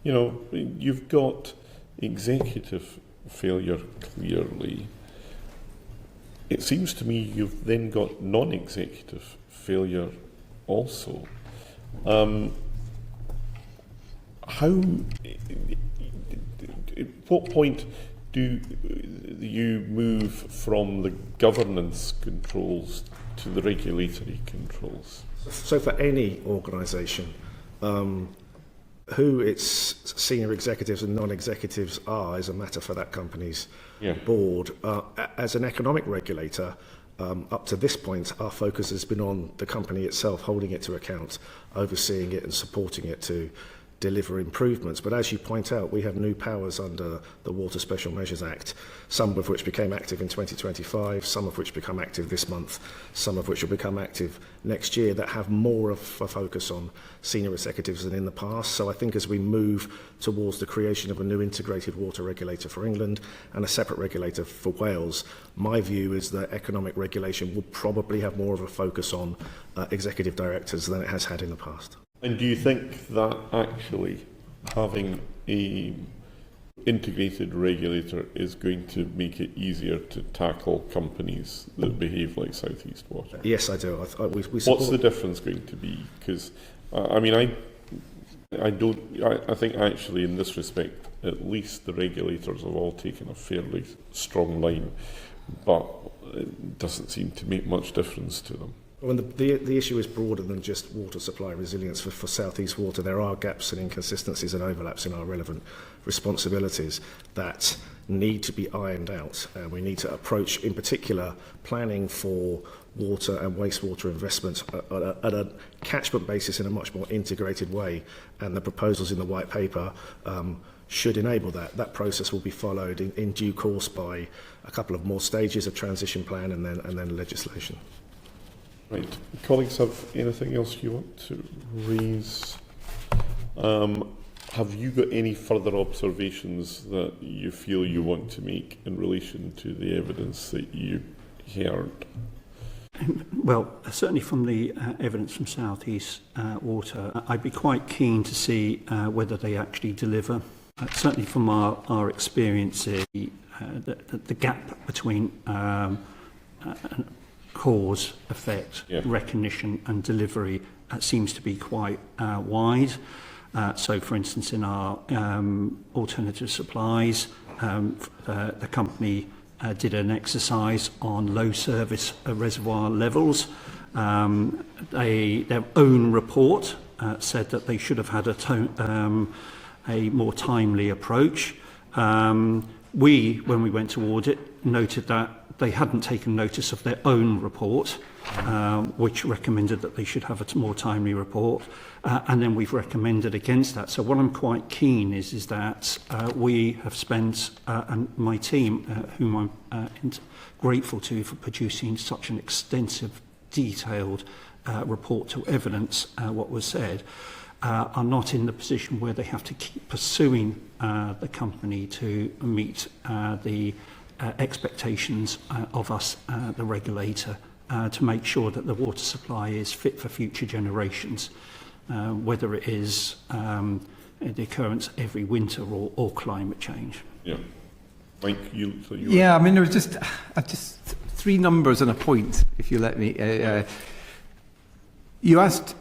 Speaker 1: You know, you've got executive failure clearly. It seems to me you've then got non-executive failure also. At what point do you move from the governance controls to the regulatory controls?
Speaker 13: So for any organisation, who its senior executives and non-executives are is a matter for that company's board. As an economic regulator, up to this point, our focus has been on the company itself, holding it to account, overseeing it and supporting it to deliver improvements. But as you point out, we have new powers under the Water Special Measures Act, some of which became active in 2025, some of which become active this month, some of which will become active next year, that have more of a focus on senior executives than in the past. So I think as we move towards the creation of a new integrated water regulator for England and a separate regulator for Wales, my view is that economic regulation will probably have more of a focus on executive directors than it has had in the past.
Speaker 1: And do you think that actually having a integrated regulator is going to make it easier to tackle companies that behave like South East Water?
Speaker 13: Yes, I do.
Speaker 1: What's the difference going to be? Because I think actually in this respect, at least the regulators have all taken a fairly strong line, but it doesn't seem to make much difference to them.
Speaker 13: Well, the issue is broader than just water supply resilience for South East Water. There are gaps and inconsistencies and overlaps in our relevant responsibilities that need to be ironed out. We need to approach, in particular, planning for water and wastewater investments at a catchment basis in a much more integrated way. And the proposals in the white paper should enable that. That process will be followed in due course by a couple of more stages of transition plan and then legislation.
Speaker 1: Right. Colleagues, have anything else you want to raise? Have you got any further observations that you feel you want to make in relation to the evidence that you heard?
Speaker 14: Well, certainly from the evidence from South East Water, I'd be quite keen to see whether they actually deliver. Certainly from our experience, the gap between cause, effect, recognition and delivery seems to be quite wide. So, for instance, in our alternative supplies, the company did an exercise on low service reservoir levels. Their own report said that they should have had a more timely approach. We, when we went to audit, noted that they hadn't taken notice of their own report, which recommended that they should have a more timely report, and then we've recommended against that. So what I'm quite keen is that we have spent, and my team, whom I'm grateful to for producing such an extensive, detailed report to evidence what was said, are not in the position where they have to keep pursuing the company to meet the expectations of us, the regulator, to make sure that the water supply is fit for future generations, whether it is the occurrence every winter or climate change.
Speaker 1: Yeah. Mike,
Speaker 15: I mean, there was just three numbers and a point, if you let me. You asked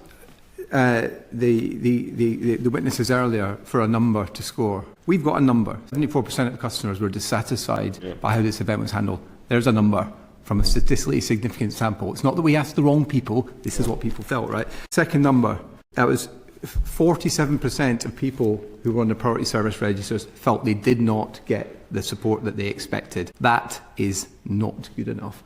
Speaker 15: the witnesses earlier for a number to score. We've got a number. 74% of customers were dissatisfied by how this event was handled. There's a number from a statistically significant sample. It's not that we asked the wrong people. This is what people felt, right? Second number, that was 47% of people who were on the priority service registers felt they did not get the support that they expected. That is not good enough.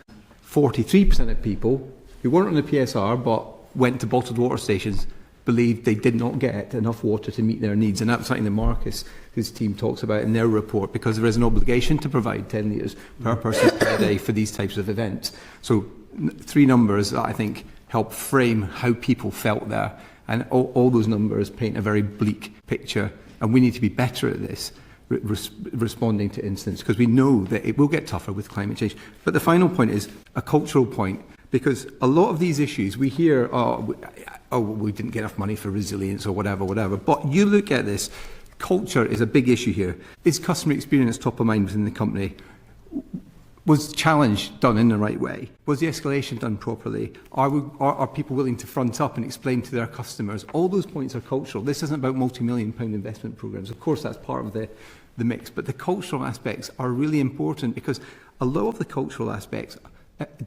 Speaker 15: 43% of people who weren't on the PSR but went to bottled water stations believed they did not get enough water to meet their needs. And that's something that Marcus, his team, talks about in their report, because there is an obligation to provide 10 litres per person per day for these types of events. So 3 numbers that I think help frame how people felt there. And all those numbers paint a very bleak picture. And we need to be better at this, responding to incidents, because we know that it will get tougher with climate change. But the final point is a cultural point, because a lot of these issues we hear, we didn't get enough money for resilience or whatever. But you look at this, culture is a big issue here. Is customer experience top of mind within the company? Was challenge done in the right way? Was the escalation done properly? Are people willing to front up and explain to their customers? All those points are cultural. This isn't about multi-million-pound investment programmes. Of course, that's part of the mix. But the cultural aspects are really important, because a lot of the cultural aspects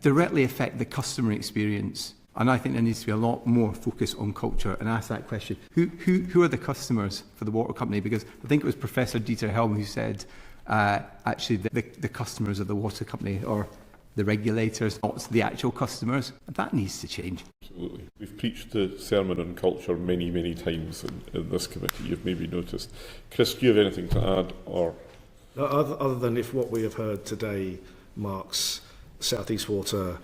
Speaker 15: directly affect the customer experience. And I think there needs to be a lot more focus on culture, and ask that question. Who are the customers for the water company? Because I think it was Professor Dieter Helm who said, actually the customers of the water company are the regulators, not the actual customers. That needs to change.
Speaker 1: Absolutely. We've preached the sermon on culture many, many times in this committee, you've maybe noticed. Chris, do you have anything to add? Or
Speaker 13: other than if what we have heard today marks South East Water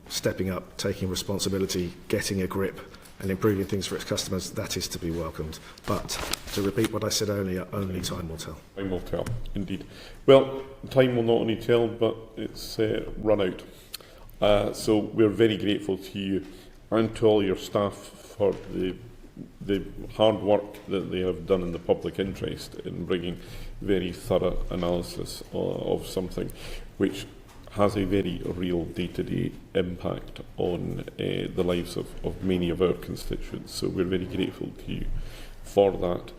Speaker 13: stepping up, taking responsibility, getting a grip and improving things for its customers, that is to be welcomed. But to repeat what I said earlier, only time will tell.
Speaker 1: Time will tell, indeed. Well, time will not only tell, but it's run out. So we're very grateful to you and to all your staff for the hard work that they have done in the public interest in bringing very thorough analysis of something which has a very real day-to-day impact on the lives of many of our constituents. So we're very grateful to you for that.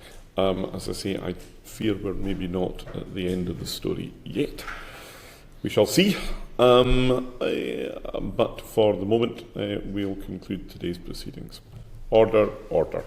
Speaker 1: As I say, I fear we're maybe not at the end of the story yet. We shall see. But for the moment, we'll conclude today's proceedings. Order, order.